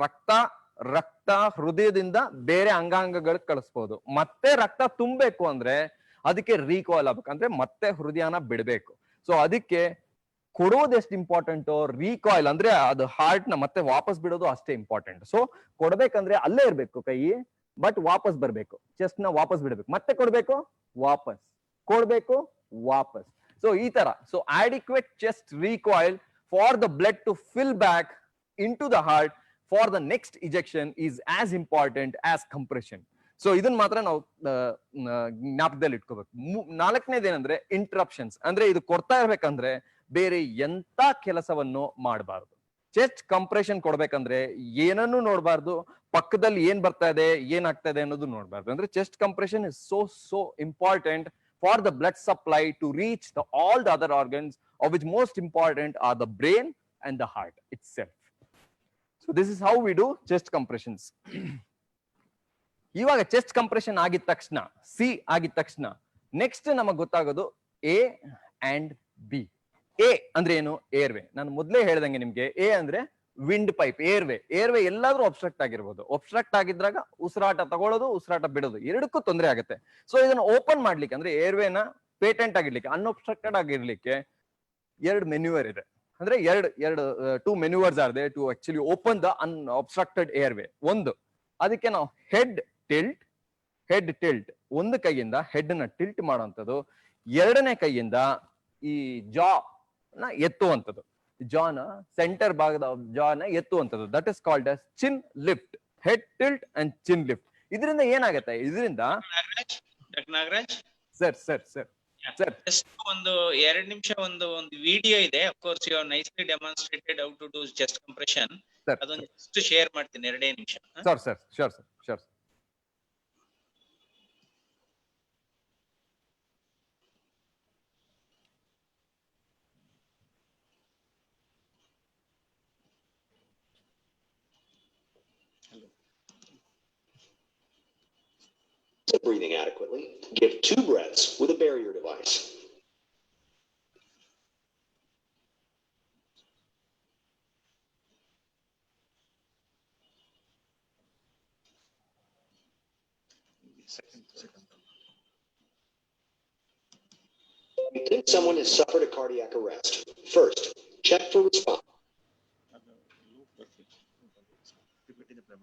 ರಕ್ತ ಹೃದಯದಿಂದ ಬೇರೆ ಅಂಗಾಂಗಗಳಿಗೆ ಕಳಿಸ್ಬೋದು. ಮತ್ತೆ ರಕ್ತ ತುಂಬಬೇಕು ಅಂದ್ರೆ ಅದಕ್ಕೆ ರೀಕಾಯಿಲ್ ಆಗ್ಬೇಕು, ಅಂದ್ರೆ ಮತ್ತೆ ಹೃದಯನ ಬಿಡ್ಬೇಕು. ಸೊ ಅದಕ್ಕೆ ಕೊಡೋದು ಎಷ್ಟು ಇಂಪಾರ್ಟೆಂಟ್, ರೀಕಾಯಿಲ್ ಅಂದ್ರೆ ಅದು ಹಾರ್ಟ್ ನ ಮತ್ತೆ ವಾಪಸ್ ಬಿಡೋದು ಅಷ್ಟೇ ಇಂಪಾರ್ಟೆಂಟ್. ಸೊ ಕೊಡ್ಬೇಕಂದ್ರೆ ಅಲ್ಲೇ ಇರ್ಬೇಕು ಕೈ, ಬಟ್ ವಾಪಸ್ ಬರ್ಬೇಕು, ಚೆಸ್ಟ್ ನ ವಾಪಸ್ ಬಿಡ್ಬೇಕು, ಮತ್ತೆ ಕೊಡ್ಬೇಕು ವಾಪಸ್, ಕೊಡ್ಬೇಕು ವಾಪಸ್. ಸೊ ಈ ತರ. So adequate chest recoil for the blood to fill back into the heart for the next ejection is as important as compression. So ಇದನ್ನ ಮಾತ್ರ ನಾವು ಜ್ಞಾಪಕದಲ್ಲಿ ಇಟ್ಕೋಬೇಕು. ನಾಲ್ಕನೇದೇನಂದ್ರೆ ಇಂಟರಪ್ಷನ್ಸ್. ಅಂದ್ರೆ ಇದು ಕೊಡ್ತಾ ಇರ್ಬೇಕಂದ್ರೆ ಬೇರೆ ಎಂತ ಕೆಲಸವನ್ನು ಮಾಡಬಾರ್ದು. ಚೆಸ್ಟ್ ಕಂಪ್ರೆಷನ್ ಕೊಡ್ಬೇಕಂದ್ರೆ ಏನನ್ನು ನೋಡಬಾರ್ದು, ಪಕ್ಕದಲ್ಲಿ ಏನ್ ಬರ್ತಾ ಇದೆ ಏನಾಗ್ತಾ ಇದೆ ಅನ್ನೋದು ನೋಡಬಾರ್ದು. ಅಂದ್ರೆ chest compression is so important for the blood supply to reach all the other organs, of which most important are the brain and the heart itself. So this is how we do chest compressions. ಇವಾಗ chest compression ಆಗಿದ ತಕ್ಷಣ, C ಆಗಿದ ತಕ್ಷಣ next ನಮಗೆ ಗೊತ್ತಾಗೋದು A and B. A ಅಂದ್ರೆ ಏನು, airway. ನಾನು ಮೊದಲೇ ಹೇಳ್ದಂಗೆ ನಿಮ್ಗೆ ಎ ಅಂದ್ರೆ ವಿಂಡ್ ಪೈಪ್, ಏರ್ವೆ. ಏರ್ವೆ ಎಲ್ಲಾದ್ರೂ ಒಬ್ಸ್ಟ್ರಕ್ಟ್ ಆಗಿರ್ಬೋದು. ಒಬ್ಸ್ಟ್ರಕ್ಟ್ ಆಗಿದ್ರಾಗ ಉಸಿರಾಟ ತಗೊಳ್ಳೋದು, ಉಸಿರಾಟ ಬಿಡೋದು ಎರಡಕ್ಕೂ ತೊಂದರೆ ಆಗುತ್ತೆ. ಸೊ ಇದನ್ನ ಓಪನ್ ಮಾಡ್ಲಿಕ್ಕೆ ಅಂದ್ರೆ ಏರ್ವೇನ ಪೇಟೆಂಟ್ ಆಗಿರ್ಲಿಕ್ಕೆ, ಅನ್ಒಬ್ಸ್ಟ್ರಕ್ಟೆಡ್ ಆಗಿರ್ಲಿಕ್ಕೆ 2 ಮೆನ್ಯೂವರ್ ಇದೆ. ಅಂದ್ರೆ ಎರಡು 2 manoeuvres are there to actually open the unobstructed airway. ಒಂದು, ಅದಕ್ಕೆ ನಾವು ಹೆಡ್ ಟಿಲ್ಟ್ ಒಂದು ಕೈಯಿಂದ ಹೆಡ್ ನ ಟಿಲ್ಟ್ ಮಾಡುವಂಥದ್ದು, ಎರಡನೇ ಕೈಯಿಂದ ಈ ಜಾ ನ ಎತ್ತುವಂಥದ್ದು, ಜಾನ ಸೆಂಟರ್ ಭಾಗದ ಜಾನ ಎತ್ತುವಂಥದ್ದು. That is called as chin lift. Head tilt and chin lift. ಇದರಿಂದ ಏನಾಗುತ್ತೆ, ಇದರಿಂದ ನಾಗರಾಜ್ ಸರ್ just ಒಂದು 2 ನಿಮಿಷ ಒಂದು ವಿಡಿಯೋ ಇದೆ. of course you have nicely demonstrated how to do chest compression. ಅದೊಂದು just ಶೇರ್ ಮಾಡ್ತೀನಿ 2 ನಿಮಿಷ. Sir sure. Breathing adequately, give 2 breaths with a barrier device. You think someone has suffered a cardiac arrest. First, check for response. Repeating the plan.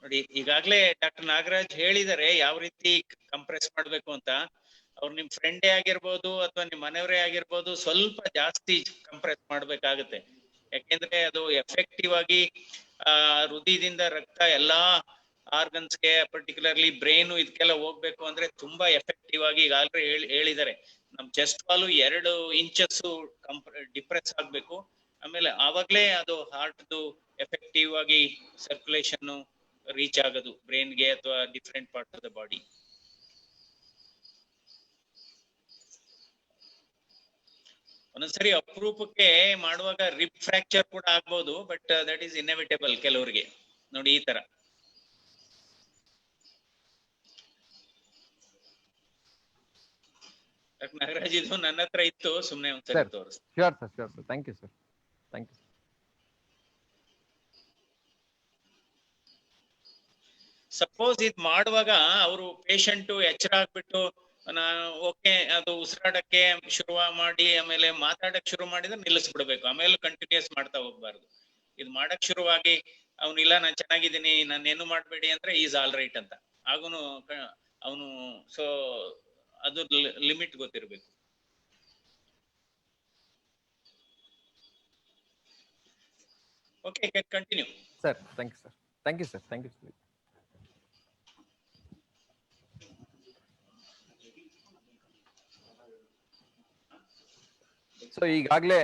ನೋಡಿ ಈಗಾಗ್ಲೇ doctor Nagaraj ಹೇಳಿದರೆ ಯಾವ ರೀತಿ compress ಮಾಡ್ಬೇಕು ಅಂತ. ಅವ್ರು ನಿಮ್ ಫ್ರೆಂಡೇ ಆಗಿರ್ಬೋದು ಅಥವಾ ನಿಮ್ ಮನೆಯವರೇ ಆಗಿರ್ಬೋದು, ಸ್ವಲ್ಪ ಜಾಸ್ತಿ ಕಂಪ್ರೆಸ್ ಮಾಡ್ಬೇಕಾಗತ್ತೆ. ಯಾಕೆಂದ್ರೆ ಅದು ಎಫೆಕ್ಟಿವ್ ಆಗಿ ಹೃದಯದಿಂದ ರಕ್ತ ಎಲ್ಲಾ ಆರ್ಗನ್ಸ್ಗೆ, ಪರ್ಟಿಕ್ಯುಲರ್ಲಿ ಬ್ರೈನು ಇದಕ್ಕೆಲ್ಲ ಹೋಗ್ಬೇಕು ಅಂದ್ರೆ ತುಂಬಾ ಎಫೆಕ್ಟಿವ್ ಆಗಿ ಈಗಾಗಲೇ ಹೇಳಿದ್ದಾರೆ. ನಮ್ ಚೆಸ್ಟ್ ವಾಲು 2 ಇಂಚಸ್ ಡಿಪ್ರೆಸ್ ಆಗ್ಬೇಕು. ಆಮೇಲೆ ಆವಾಗ್ಲೇ ಅದು ಹಾರ್ಟ್ದು ಎಫೆಕ್ಟಿವ್ ಆಗಿ ಸರ್ಕ್ಯುಲೇಷನ್ ರೀಚ್ ಆಗೋದು ಬ್ರೈನ್ಗೆ ಅಥವಾ different part of the body. ಒಂದೊಂದ್ಸರಿ ಅಪರೂಪಕ್ಕೆ ಮಾಡುವಾಗ ರಿಬ್ ಫ್ರಾಕ್ಚರ್ ಕೂಡ ಆಗ್ಬಹುದು, ಬಟ್ ದಟ್ ಈಸ್ ಇನ್ಎವಿಟೇಬಲ್ ಕೆಲವರಿಗೆ. ನೋಡಿ ಈ ತರ. ನಾಗರಾಜ್, ಇದು ನನ್ನ ಹತ್ರ ಇತ್ತು, ಸುಮ್ನೆ ಒಂದ್ಸರಿ ತೋರಿಸ್. Sure sir, sure sir. Thank you sir. Thank you. Suppose ಇದ್ ಮಾಡುವಾಗ ಅವರು ಪೇಷಂಟ್ ಎಚ್ಚರ ಆಗ್ಬಿಟ್ಟು ಓಕೆ ಅದು ಉಸಿರಾಡಕ್ಕೆ ಶುರು ಮಾಡಿ ಆಮೇಲೆ ಮಾತಾಡಕ್ ಶುರು ಮಾಡಿದ್ರೆ ನಿಲ್ಲಿಸ್ಬಿಡ್ಬೇಕು, ಆಮೇಲೆ ಕಂಟಿನ್ಯೂಸ್ ಮಾಡ್ತಾ ಹೋಗ್ಬಾರ್ದು. ಇದು ಮಾಡಕ್ ಶುರುವಾಗಿ ಅವ್ನು ಇಲ್ಲ ನಾನ್ ಚೆನ್ನಾಗಿದ್ದೀನಿ, ನಾನು ಏನು ಮಾಡ್ಬೇಡಿ ಅಂದ್ರೆ ಈಸ್ ಆಲ್ ರೈಟ್ ಅಂತ ಅವನು ಸೊ ಅದು ಲಿಮಿಟ್ ಗೊತ್ತಿರ್ಬೇಕು. Okay, can continue. Sir, thank you sir. Thank you sir. Thank you sir. So ಈಗಾಗಲೇ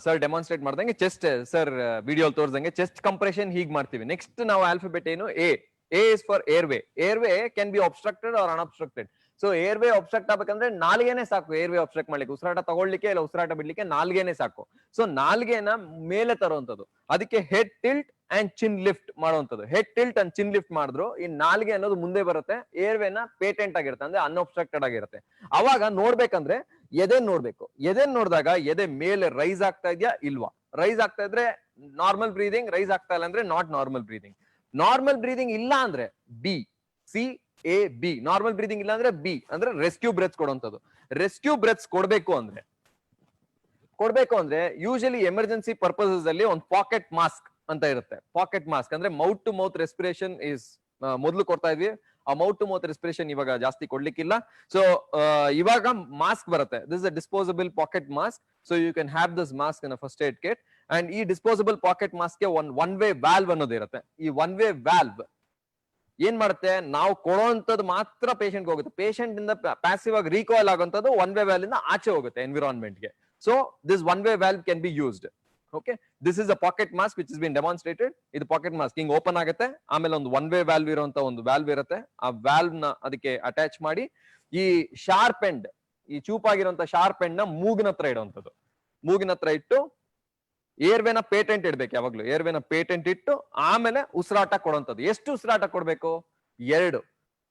ಸರ್ ಡೆಮಾನ್ಸ್ಟ್ರೇಟ್ ಮಾಡ್ದಂಗೆ ಚೆಸ್ಟ್ ಸರ್ ವಿಡಿಯೋ ತೋರಿಸಂಗೆ ಚೆಸ್ಟ್ ಕಂಪ್ರೆಷನ್ ಹೀಗ್ ಮಾಡ್ತೀವಿ. ನೆಕ್ಸ್ಟ್ ನಾವು ಆಲ್ಫಾಬೆಟ್ ಏನು A is for airway. Airway can be obstructed or unobstructed. So airway obstruct ಆಗ್ಬೇಕಂದ್ರೆ ನಾಲ್ಗೆನೆ ಸಾಕು. ಏರ್ವೇ ಅಬ್ಸ್ಟ್ರಕ್ಟ್ ಮಾಡ್ಲಿಕ್ಕೆ, ಉಸಿರಾಟ ತಗೊಳ್ಳಿಕ್ಕೆ ಇಲ್ಲ ಉಸಿರಾಟ ಬಿಡ್ಲಿಕ್ಕೆ ನಾಲ್ಗೆನೆ ಸಾಕು. ಸೊ ನಾಲ್ಗೆನ ಮೇಲೆ ತರುವಂತದ್ದು, ಅದಕ್ಕೆ head tilt and chin lift ಮಾಡುವಂತದ್ದು. Head tilt and chin lift ಮಾಡಿದ್ರು ಈ ನಾಲ್ಗೆ ಅನ್ನೋದು ಮುಂದೆ ಬರುತ್ತೆ. ಏರ್ವೇನ ಪೇಟೆಂಟ್ ಆಗಿರುತ್ತೆ, ಅಂದ್ರೆ ಅನ್ಅಬ್ಸ್ಟ್ರಕ್ಟೆಡ್ ಆಗಿರುತ್ತೆ. ಅವಾಗ ನೋಡ್ಬೇಕಂದ್ರೆ ಎದೆನ್ ನೋಡ್ಬೇಕು. ಎದೆನ್ ನೋಡಿದಾಗ ಎದೆ ಮೇಲೆ ರೈಸ್ ಆಗ್ತಾ ಇದೆಯಾ ಇಲ್ವಾ? ರೈಸ್ ಆಗ್ತಾ ಇದ್ರೆ ನಾರ್ಮಲ್ ಬ್ರೀದಿಂಗ್, ರೈಸ್ ಆಗ್ತಾ ಇಲ್ಲ ಅಂದ್ರೆ not normal breathing. Normal breathing ಇಲ್ಲ ಅಂದ್ರೆ B, C A B. Normal breathing ಇಲ್ಲ ಅಂದ್ರೆ ಬಿ ಅಂದ್ರೆ ರೆಸ್ಕ್ಯೂ ಬ್ರೆತ್ಸ್ ಕೊಡುವಂತದ್ದು. ರೆಸ್ಕ್ಯೂ ಬ್ರೆತ್ಸ್ ಕೊಡ್ಬೇಕು ಅಂದ್ರೆ ಯೂಶಲಿ ಎಮರ್ಜೆನ್ಸಿ ಪರ್ಪಸಸ್ ಅಲ್ಲಿ ಒಂದು ಪಾಕೆಟ್ ಮಾಸ್ಕ್ ಅಂತ ಇರುತ್ತೆ. ಪಾಕೆಟ್ ಮಾಸ್ಕ್ ಅಂದ್ರೆ mouth to mouth respiration is ಮೊದಲು ಕೊಡ್ತಾ ಇದ್ವಿ. ಆ ಮೌತ್ ಟು ಮೌತ್ ರೆಸ್ಪಿರೇಷನ್ ಇವಾಗ ಜಾಸ್ತಿ ಕೊಡ್ಲಿಕ್ಕಿಲ್ಲ. ಸೊ ಇವಾಗ ಮಾಸ್ಕ್ ಬರುತ್ತೆ. This is a disposable pocket mask. So you can have this mask in a first aid kit. And ಈ ಡಿಸ್ಪೋಸಬಲ್ ಪಾಕೆಟ್ ಮಾಸ್ಕ್ ಗೆ ಒನ್ ವೇ ವ್ಯಾಲ್ವ್ ಅನ್ನೋದು ಇರುತ್ತೆ. ಈ ಒನ್ ವೇ ವ್ಯಾಲ್ವ್ ಏನ್ ಮಾಡುತ್ತೆ, ನಾವು ಕೊಡುವಂತದ್ದು ಮಾತ್ರ ಪೇಷಂಟ್ ಹೋಗುತ್ತೆ. ಪೇಷಂಟ್ ಇಂದ ಪ್ಯಾಸಿವ್ ಆಗಿ ರೀಕಾಯಿಲ್ ಆಗುವಂತದ್ದು ಒನ್ ವೇ ವ್ಯಾಲ್ವ್ ಇಂದ ಆಚೆ ಹೋಗುತ್ತೆ ಎನ್ವಿರಾನ್ಮೆಂಟ್ ಗೆ. So this one way valve can be used. Okay, this is a pocket mask which is been demonstrated. ಇದು ಪಾಕೆಟ್ ಮಾಸ್ಕ್ ಹಿಂಗ್ ಓಪನ್ ಆಗುತ್ತೆ, ಆಮೇಲೆ ಒಂದು ಒನ್ ವೇ ವ್ಯಾಲ್ವ್ ಇರುವಂತ ಒಂದು ವ್ಯಾಲ್ವ್ ಇರುತ್ತೆ. ಆ ವ್ಯಾಲ್ವ್ ನ ಅದಕ್ಕೆ ಅಟ್ಯಾಚ್ ಮಾಡಿ ಈ ಶಾರ್ಪ್ ಎಂಡ್, ಈ ಚೂಪಾಗಿರುವಂತ ಶಾರ್ಪ್ ಎಂಡ್ ನ ಮೂಗಿನ ಹತ್ರ ಇಡುವಂತದ್ದು. ಮೂಗಿನ ಹತ್ರ ಇಟ್ಟು ಏರ್ವೇನ ಪೇಟೆಂಟ್ ಇಡ್ಬೇಕು. ಯಾವಾಗ್ಲೂ ಏರ್ವೇನ ಪೇಟೆಂಟ್ ಇಟ್ಟು ಆಮೇಲೆ ಉಸಿರಾಟ ಕೊಡುವಂತದ್ದು. ಎಷ್ಟು ಉಸಿರಾಟ ಕೊಡ್ಬೇಕು? 2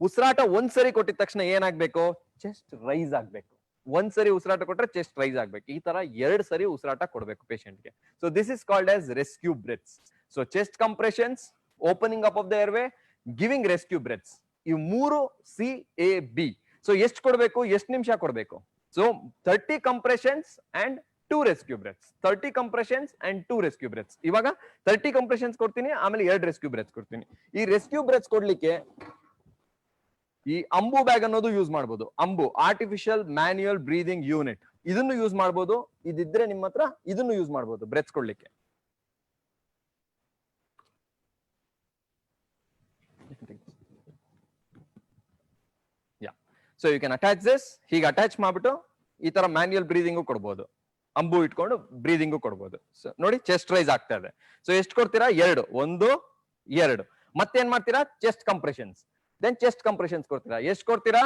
ಉಸಿರಾಟ ಒಂದ್ಸರಿ ಕೊಟ್ಟಿದ ತಕ್ಷಣ ಏನಾಗ್ಬೇಕು? ಚೆಸ್ಟ್ ರೈಸ್ ಆಗ್ಬೇಕು. ಒಂದ್ಸರಿ ಉಸಿರಾಟ ಕೊಟ್ರೆ ಚೆಸ್ಟ್ ರೈಸ್ ಆಗ್ಬೇಕು. ಈ ತರ 2 ಸರಿ ಉಸಿರಾಟ ಕೊಡ್ಬೇಕು ಪೇಷಂಟ್ಗೆ. So this is called as rescue breaths. So chest compressions, opening up of the airway, giving rescue breaths, ಈ 3 ಸಿ ಎ ಬಿ. ಸೊ ಎಷ್ಟು ಕೊಡ್ಬೇಕು, ಎಷ್ಟು ನಿಮಿಷ ಕೊಡ್ಬೇಕು? So 30 compressions and 2 rescue breaths. 30 compressions and 2 rescue breaths. ಇವಾಗ 30 compressions ಕೊಡ್ತೀನಿ, ಆಮೇಲೆ 2 rescue breaths ಕೊಡ್ತೀನಿ. ಈ ರೆಸ್ಕ್ಯೂ ಬ್ರೆತ್ಸ್ ಕೊಡ್ಲಿಕ್ಕೆ ಈ ಅಂಬು ಬ್ಯಾಗ್ ಅನ್ನೋದು ಯೂಸ್ ಮಾಡಬಹುದು. Ambu, artificial manual breathing unit, ಇದನ್ನು ಯೂಸ್ ಮಾಡಬಹುದು. ಇದಿದ್ರೆ ನಿಮ್ಮ ಹತ್ರ ಇದನ್ನು ಯೂಸ್ ಮಾಡಬಹುದು ಬ್ರೆತ್ಸ್ ಕೊಡ್ಲಿಕ್ಕೆ. So you can attach this. ಹೀಗೆ ಅಟ್ಯಾಚ್ ಮಾಡ್ಬಿಟ್ಟು ಈ ತರ ಮ್ಯಾನ್ಯುಯಲ್ ಬ್ರೀದಿಂಗು ಕೊಡ್ಬೋದು. ಅಂಬು ಇಟ್ಕೊಂಡು ಬ್ರೀದಿಂಗು ಕೊಡ್ಬೋದು. ಸೊ ನೋಡಿ ಚೆಸ್ಟ್ ರೈಸ್ ಆಗ್ತಾ ಇದೆ. ಸೊ ಎಷ್ಟು ಕೊಡ್ತೀರಾ? 2. 1 2. ಮತ್ತೇನ್ ಮಾಡ್ತೀರಾ? Chest compressions. Then chest compressions ಕೊಡ್ತೀರಾ. ಎಷ್ಟು ಕೊಡ್ತೀರಾ?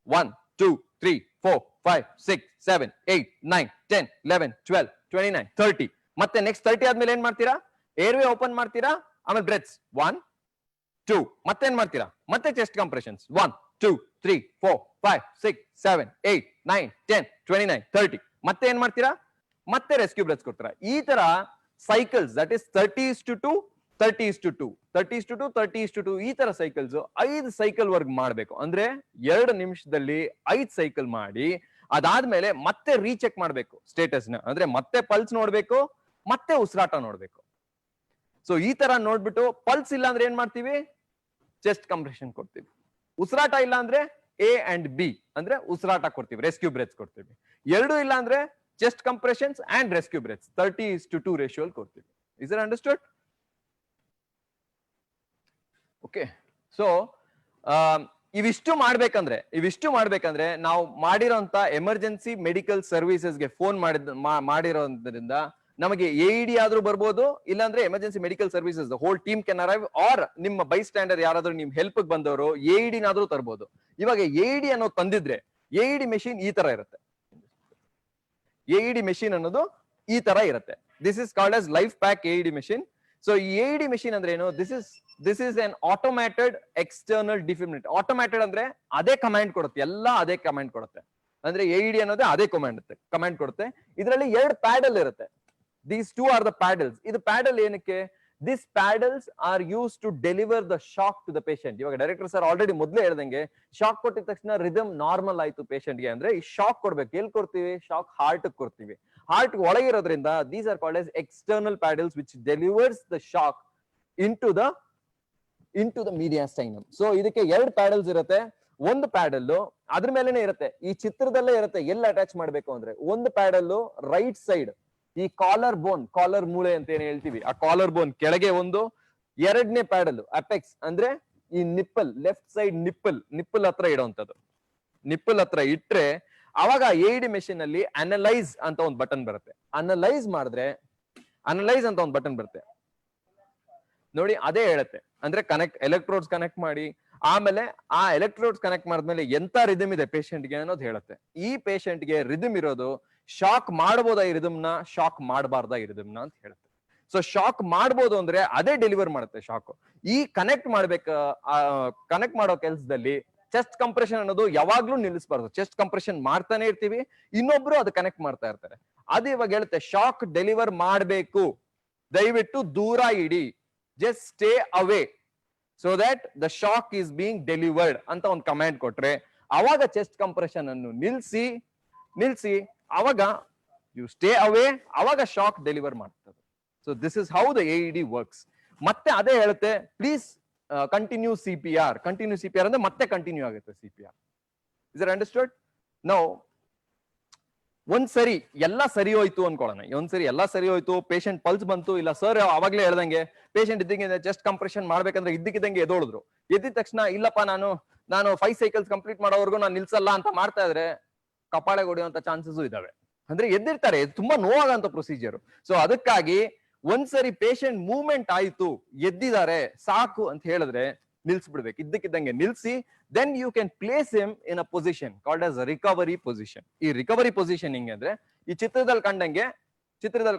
1 2 3 4 5 6 7 8 9 10 11 12 29 30. ಮತ್ತೆ ನೆಕ್ಸ್ಟ್ 30 ಆದ್ಮೇಲೆ ಏನ್ ಮಾಡ್ತೀರಾ? ಏರ್ವೇ ಓಪನ್ ಮಾಡ್ತೀರಾ, ಆಮೇಲೆ ಬ್ರೆತ್ಸ್ 1 2. ಮತ್ತೇನ್ ಮಾಡ್ತೀರಾ? ಮತ್ತೆ ಚೆಸ್ಟ್ ಕಂಪ್ರೆಷನ್ಸ್ 1 2 3 4 5 6 7 8 9 10 29 30. ಮತ್ತೆ ಏನ್ ಮಾಡ್ತೀರಾ? ಮತ್ತೆ ರೆಸ್ಕ್ಯೂ ಬ್ರೆತ್ಸ್ ಕೊಡ್ತೀರಾ. ಈ ತರ ಸೈಕಲ್ಸ್, ದಟ್ ಇಸ್ 30:2 30:2 30:2 30:2 ಈ ತರ ಸೈಕಲ್ಸ್ 5 ಸೈಕಲ್ ವರ್ಗ್ ಮಾಡ್ಬೇಕು. ಅಂದ್ರೆ 2 ನಿಮಿಷದಲ್ಲಿ 5 ಸೈಕಲ್ ಮಾಡಿ ಅದಾದ್ಮೇಲೆ ಮತ್ತೆ ರೀಚೆಕ್ ಮಾಡ್ಬೇಕು ಸ್ಟೇಟಸ್ ನ. ಅಂದ್ರೆ ಮತ್ತೆ ಪಲ್ಸ್ ನೋಡ್ಬೇಕು, ಮತ್ತೆ ಉಸಿರಾಟ ನೋಡ್ಬೇಕು. ಸೊ ಈ ತರ ನೋಡ್ಬಿಟ್ಟು ಪಲ್ಸ್ ಇಲ್ಲ ಅಂದ್ರೆ ಏನ್ ಮಾಡ್ತೀವಿ? ಚೆಸ್ಟ್ ಕಂಪ್ರೆಷನ್ ಕೊಡ್ತೀವಿ. ಉಸಿರಾಟ ಇಲ್ಲ ಅಂದ್ರೆ A and B ಅಂದ್ರೆ ಉಸಿರಾಟ ಕೊಡ್ತೀವಿ, ರೆಸ್ಕ್ಯೂ ಬ್ರೆತ್ಸ್ ಕೊಡ್ತೀವಿ. ಎರಡು ಇಲ್ಲ ಅಂದ್ರೆ chest compressions and rescue breaths 30:2 ratio ಕೊಡ್ತೀವಿ. Is it understood? Okay, so ಇವಿಷ್ಟು ಮಾಡ್ಬೇಕಂದ್ರೆ ನಾವು ಮಾಡಿರೋಂತ ಎಮರ್ಜೆನ್ಸಿ ಮೆಡಿಕಲ್ ಸರ್ವಿಸಸ್ಗೆ ಫೋನ್ ಮಾಡಿರೋದ್ರಿಂದ ನಮಗೆ AED ಆದ್ರೂ ಬರ್ಬೋದು, ಇಲ್ಲಾಂದ್ರೆ emergency medical services whole team can arrive, or ನಿಮ್ಮ ಬೈ ಸ್ಟ್ಯಾಂಡರ್ ಯಾರಾದ್ರೂ ನಿಮ್ ಹೆಲ್ಪ್ ಬಂದವರು AED ನಾದ್ರೂ ತರ್ಬೋದು. ಇವಾಗ AED ಅನ್ನೋದು ತಂದಿದ್ರೆ AED ಮೆಷಿನ್ ಈ ತರ ಇರುತ್ತೆ. AED ಮೆಷಿನ್ ಅನ್ನೋದು ಈ ತರ ಇರುತ್ತೆ. This is called as life pack AED machine. So ಈ AED ಮೆಷಿನ್ ಅಂದ್ರೆ ಏನು? This is an automated external defibrillator. Automated ಅಂದ್ರೆ ಅದೇ ಕಮಾಂಡ್ ಕೊಡುತ್ತೆ, ಎಲ್ಲ ಅದೇ ಕಮಾಂಡ್ ಕೊಡುತ್ತೆ. ಅಂದ್ರೆ AED ಅನ್ನೋದೇ ಅದೇ ಕಮಾಂಡ್ ಕೊಡುತ್ತೆ. ಇದರಲ್ಲಿ 2 ಪ್ಯಾಡಲ್ ಇರುತ್ತೆ. These two are the paddles. ಇದು ಪ್ಯಾಡಲ್ ಏನಕ್ಕೆ? These paddles are used to deliver the shock to the patient. ಇವಾಗ ಡೈರೆಕ್ಟರ್ ಸರ್ ಆಲ್ರೆಡಿ ಮೊದಲೇ ಹೇಳ್ದಂಗೆ ಶಾಕ್ ಕೊಟ್ಟಿದ ತಕ್ಷಣ ರಿದಮ್ ನಾರ್ಮಲ್ ಆಯ್ತು patient ಗೆ ಅಂದ್ರೆ ಈ ಶಾಕ್ ಕೊಡ್ಬೇಕು. ಎಲ್ಲಿ ಕೊಡ್ತೀವಿ? ಶಾಕ್ ಹಾರ್ಟ್ ಕೊಡ್ತೀವಿ. ಹಾರ್ಟ್ ಒಳಗಿರೋದ್ರಿಂದ these are called as external paddles which delivers the shock into the mediastinum. So ಇದಕ್ಕೆ 2 ಪ್ಯಾಡಲ್ಸ್ ಇರುತ್ತೆ. ಒಂದು ಪ್ಯಾಡಲ್ ಅದ್ರ ಮೇಲೆನೆ ಇರುತ್ತೆ, ಈ ಚಿತ್ರದಲ್ಲೇ ಇರುತ್ತೆ ಎಲ್ಲಿ ಅಟ್ಯಾಚ್ ಮಾಡ್ಬೇಕು ಅಂದ್ರೆ. ಒಂದು ಪ್ಯಾಡಲ್ ರೈಟ್ ಸೈಡ್ ಈ ಕಾಲರ್ ಮೂಳೆ ಅಂತ ಏನ್ ಹೇಳ್ತೀವಿ, ಆ ಕಾಲರ್ ಬೋನ್ ಕೆಳಗೆ ಒಂದು. ಎರಡನೇ ಪ್ಯಾಡಲ್ ಅಪೆಕ್ಸ್ ಅಂದ್ರೆ ಈ ನಿಪ್ಪಲ್, ಲೆಫ್ಟ್ ಸೈಡ್ ನಿಪ್ಪಲ್ ಹತ್ರ ಇಡುವಂತದ್ದು. ನಿಪ್ಪಲ್ ಹತ್ರ ಇಟ್ರೆ ಅವಾಗ AED ಮೆಷಿನ್ ಅಲ್ಲಿ ಅನಲೈಸ್ ಅಂತ ಒಂದು ಬಟನ್ ಬರುತ್ತೆ. ಅನಲೈಸ್ ಅಂತ ಒಂದು ಬಟನ್ ಬರುತ್ತೆ ನೋಡಿ, ಅದೇ ಹೇಳುತ್ತೆ ಅಂದ್ರೆ ಎಲೆಕ್ಟ್ರೋಡ್ಸ್ ಕನೆಕ್ಟ್ ಮಾಡಿ, ಆಮೇಲೆ ಆ ಎಲೆಕ್ಟ್ರೋಡ್ಸ್ ಕನೆಕ್ಟ್ ಮಾಡಿದ್ಮೇಲೆ ಎಂತ ರಿದಮ್ ಇದೆ ಪೇಷಂಟ್ಗೆ ಅನ್ನೋದು ಹೇಳುತ್ತೆ. ಈ ಪೇಷಂಟ್ಗೆ ರಿದಮ್ ಇರೋದು ಶಾಕ್ ಮಾಡಬಹುದಾ ಈ ರಿದಮ್ನ, ಶಾಕ್ ಮಾಡಬಾರ್ದಾ ಈ ರಿದಮ್ನ ಅಂತ ಹೇಳುತ್ತೆ. ಸೊ ಶಾಕ್ ಮಾಡ್ಬೋದು ಅಂದ್ರೆ ಅದೇ ಡೆಲಿವರ್ ಮಾಡುತ್ತೆ ಶಾಕ್. ಈ ಕನೆಕ್ಟ್ ಮಾಡೋ ಕೆಲಸದಲ್ಲಿ ಚೆಸ್ಟ್ ಕಂಪ್ರೆಷನ್ ಅನ್ನೋದು ಯಾವಾಗ್ಲೂ ನಿಲ್ಲಿಸಬಾರ್ದು. ಚೆಸ್ಟ್ ಕಂಪ್ರೆಷನ್ ಮಾಡ್ತಾನೆ ಇರ್ತೀವಿ, ಇನ್ನೊಬ್ರು ಅದು ಕನೆಕ್ಟ್ ಮಾಡ್ತಾ ಇರ್ತಾರೆ. ಅದು ಇವಾಗ ಹೇಳುತ್ತೆ ಶಾಕ್ ಡೆಲಿವರ್ ಮಾಡ್ಬೇಕು, ದಯವಿಟ್ಟು ದೂರ ಇಡಿ, just stay away so that the shock is being delivered ಅಂತ ಒಂದು ಕಮಾಂಡ್ ಕೊಟ್ರೆ ಅವಾಗ ಚೆಸ್ಟ್ ಕಂಪ್ರೆಷನ್ ಅನ್ನು ನಿಲ್ಸಿ ಅವಾಗ ಯು ಸ್ಟೇ ಅವೇ, ಅವಾಗ ಶಾಕ್ ಡೆಲಿವರ್ ಮಾಡ್ತದೆ. So this is how the AED works. ಮತ್ತೆ ಅದೇ ಹೇಳುತ್ತೆ ಪ್ಲೀಸ್ ಕಂಟಿನ್ಯೂ CPR ಅಂದ್ರೆ ಮತ್ತೆ ಕಂಟಿನ್ಯೂ ಆಗುತ್ತೆ CPR. Is it understood? Now ಒಂದ್ಸರಿ ಎಲ್ಲ ಸರಿ ಹೋಯ್ತು ಅನ್ಕೊಳ್ಳೋಣ, ಎಲ್ಲ ಸರಿ ಹೋಯ್ತು, ಪೇಷಂಟ್ ಪಲ್ಸ್ ಬಂತು, ಇಲ್ಲ ಸರ್ ಅವಾಗ್ಲೇ ಹೇಳ್ದಂಗೆ ಪೇಷಂಟ್ ಇದ್ದಂಗೆ ಚೆಸ್ಟ್ ಕಂಪ್ರೆಷನ್ ಮಾಡ್ಬೇಕಂದ್ರೆ ಇದ್ದಕ್ಕಿದ್ದಂಗೆ ಎದ್ದೋಳಿದ್ರು. ಎದ್ದಿದ ತಕ್ಷಣ ಇಲ್ಲಪ್ಪ ನಾನು 5 ಸೈಕಲ್ಸ್ ಕಂಪ್ಲೀಟ್ ಮಾಡೋವರೆಗೂ ನಾನು ನಿಲ್ಸಲ್ಲ ಅಂತ ಮಾಡ್ತಾ ಇದ್ರೆ ಕಪಾಳೆ ಹೊಡೆಯುವಂತ ಚಾನ್ಸಸ್ ಇದಾವೆ. ಅಂದ್ರೆ ಎದ್ದಿರ್ತಾರೆ, ತುಂಬಾ ನೋವಾಗಂತ ಪ್ರೊಸೀಜರ್. ಸೊ ಅದಕ್ಕಾಗಿ ಒಂದ್ಸರಿ ಪೇಷಂಟ್ ಮೂವ್ಮೆಂಟ್ ಆಯ್ತು, ಎದ್ದಿದ್ದಾರೆ, ಸಾಕು ಅಂತ ಹೇಳಿದ್ರೆ ನಿಲ್ಸ್ಬಿಡ್ಬೇಕು, ಇದ್ದಕ್ಕಿದ್ದಂಗೆ ನಿಲ್ಸಿ. then you can place him in a position called as a recovery position. ಈ ರಿಕವರಿ ಪೊಸಿಷನ್ ಹಿಂಗೆ ಅಂದ್ರೆ ಈ ಚಿತ್ರದಲ್ಲಿ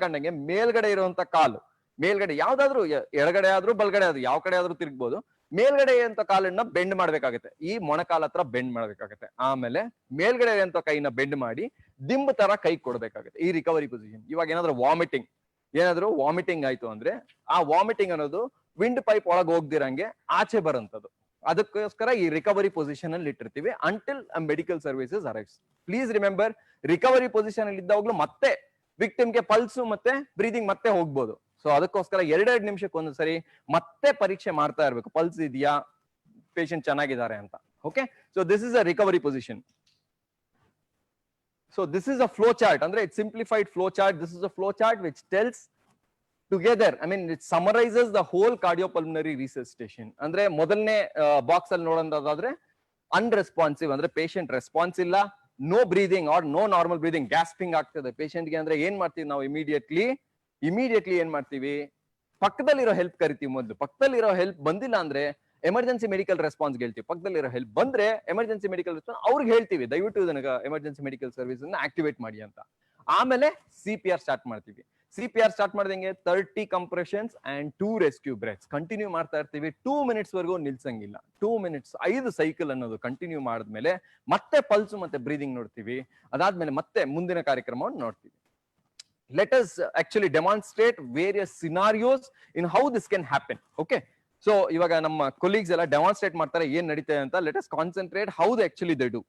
ಕಂಡಂಗೆ ಮೇಲ್ಗಡೆ ಇರುವಂತ ಕಾಲು, ಮೇಲ್ಗಡೆ ಯಾವ್ದಾದ್ರು ಎಡಗಡೆ ಆದ್ರೂ ಬಲ್ಗಡೆ ಆದ್ರೂ ಯಾವ ಕಡೆ ಆದ್ರೂ ತಿರುಗ್ಬೋದು. ಮೇಲ್ಗಡೆ ಅಂತ ಕಾಲನ್ನ ಬೆಂಡ್ ಮಾಡ್ಬೇಕಾಗತ್ತೆ, ಈ ಮೊಣಕಾಲ ಹತ್ರ ಬೆಂಡ್ ಮಾಡ್ಬೇಕಾಗತ್ತೆ. ಆಮೇಲೆ ಮೇಲ್ಗಡೆ ಅಂತ ಕೈನ ಬೆಂಡ್ ಮಾಡಿ ದಿಂಬು ತರ ಕೈ ಕೊಡ್ಬೇಕಾಗತ್ತೆ, ಈ ರಿಕವರಿ ಪೊಸಿಷನ್. ಇವಾಗ ಏನಾದ್ರು ವಾಮಿಟಿಂಗ್ ಆಯ್ತು ಅಂದ್ರೆ ಆ ವಾಮಿಟಿಂಗ್ ಅನ್ನೋದು ವಿಂಡ್ ಪೈಪ್ ಒಳಗೆ ಹೋಗ್ದಿರಂಗೆ ಆಚೆ ಬರಂತದ್ದು. ಅದಕ್ಕೋಸ್ಕರ ಈ ರಿಕವರಿ ಪೊಸಿಷನ್ ಅಲ್ಲಿ ಇಟ್ಟಿರ್ತೀವಿ until medical services arrives. Please remember, recovery position ಅಲ್ಲಿ ಇದ್ದಾಗಲೂ ಮತ್ತೆ ವಿಕ್ಟಿಮ್ಗೆ ಪಲ್ಸ್ ಮತ್ತೆ ಬ್ರೀದಿಂಗ್ ಮತ್ತೆ ಹೋಗ್ಬೋದು. ಸೊ ಅದಕ್ಕೋಸ್ಕರ 2 ನಿಮಿಷಕ್ಕೆ ಒಂದ್ಸರಿ ಮತ್ತೆ ಪರೀಕ್ಷೆ ಮಾಡ್ತಾ ಇರ್ಬೇಕು, ಪಲ್ಸ್ ಇದೆಯಾ, ಪೇಷಂಟ್ ಚೆನ್ನಾಗಿದ್ದಾರೆ ಅಂತ. Okay, so this is a recovery position. So this is a flow chart, ಅಂದ್ರೆ it's simplified flow chart. This is a flow chart which tells together, I mean it summarizes the whole cardiopulmonary resuscitation. ಅಂದ್ರೆ ಮೊದಲನೇ box ಅಲ್ಲಿ ನೋಡೋದಾದ್ರೆ unresponsive ಅಂದ್ರೆ patient response ಇಲ್ಲ, no breathing or no normal breathing, gasping ಆಗ್ತದೆ patient ಗೆ. ಅಂದ್ರೆ ಏನ್ ಮಾಡ್ತೀವಿ ನಾವು ಇಮಿಡಿಯೇಟ್ಲಿ ಏನ್ ಮಾಡ್ತೀವಿ, ಪಕ್ಕದಲ್ಲಿರೋ ಹೆಲ್ಪ್ ಕರಿತೀವಿ. ಮೊದಲು ಪಕ್ಕದಲ್ಲಿರೋ ಹೆಲ್ಪ್ ಬಂದಿಲ್ಲ ಅಂದ್ರೆ ಎಮರ್ಜೆನ್ಸಿ ಮೆಡಿಕಲ್ ರೆಸ್ಪಾನ್ಸ್ ಹೇಳ್ತೀವಿ. ಪಕ್ಕದಲ್ಲಿರೋ ಹೆಲ್ಪ್ ಬಂದ್ರೆ ಎಮರ್ಜೆನ್ಸಿ ಮೆಡಿಕಲ್ ರೆಸ್ಪಾನ್ಸ್ ಅವ್ರಿಗೆ ಹೇಳ್ತೀವಿ, ದಯವಿಟ್ಟು ಇದನ್ನ ಎಮರ್ಜೆನ್ಸಿ ಮೆಡಿಕಲ್ ಸರ್ವಿಸ್ ಅನ್ನ ಆಕ್ಟಿವೇಟ್ ಮಾಡಿ ಅಂತ. ಆಮೇಲೆ CPR ಸ್ಟಾರ್ಟ್ ಮಾಡ್ತೀವಿ. CPR ಸ್ಟಾರ್ಟ್ ಮಾಡಿದಂಗೆ 30 compressions and 2 rescue breaths continue ಮಾಡ್ತಾ ಇರ್ತೀವಿ. 2 ಮಿನಿಟ್ಸ್ ವರೆಗೂ ನಿಲ್ಸಂಗಿಲ್ಲ. 2 ಮಿನಿಟ್ಸ್ 5 ಸೈಕಲ್ ಅನ್ನೋದು ಕಂಟಿನ್ಯೂ ಮಾಡಿದ್ಮೇಲೆ ಮತ್ತೆ ಪಲ್ಸ್ ಮತ್ತೆ ಬ್ರೀದಿಂಗ್ ನೋಡ್ತೀವಿ. ಅದಾದ್ಮೇಲೆ ಮತ್ತೆ ಮುಂದಿನ ಕಾರ್ಯಕ್ರಮವನ್ನು ನೋಡ್ತೀವಿ. Let us actually demonstrate various scenarios in how this can happen. Okay, so ಇವಾಗ ನಮ್ಮ ಕೊಲೀಗ್ಸ್ ಎಲ್ಲ ಡೆಮಾನ್ಸ್ಟ್ರೇಟ್ ಮಾಡ್ತಾರೆ ಏನ್ ನಡೀತದೆ ಅಂತ. Let us concentrate how they actually do.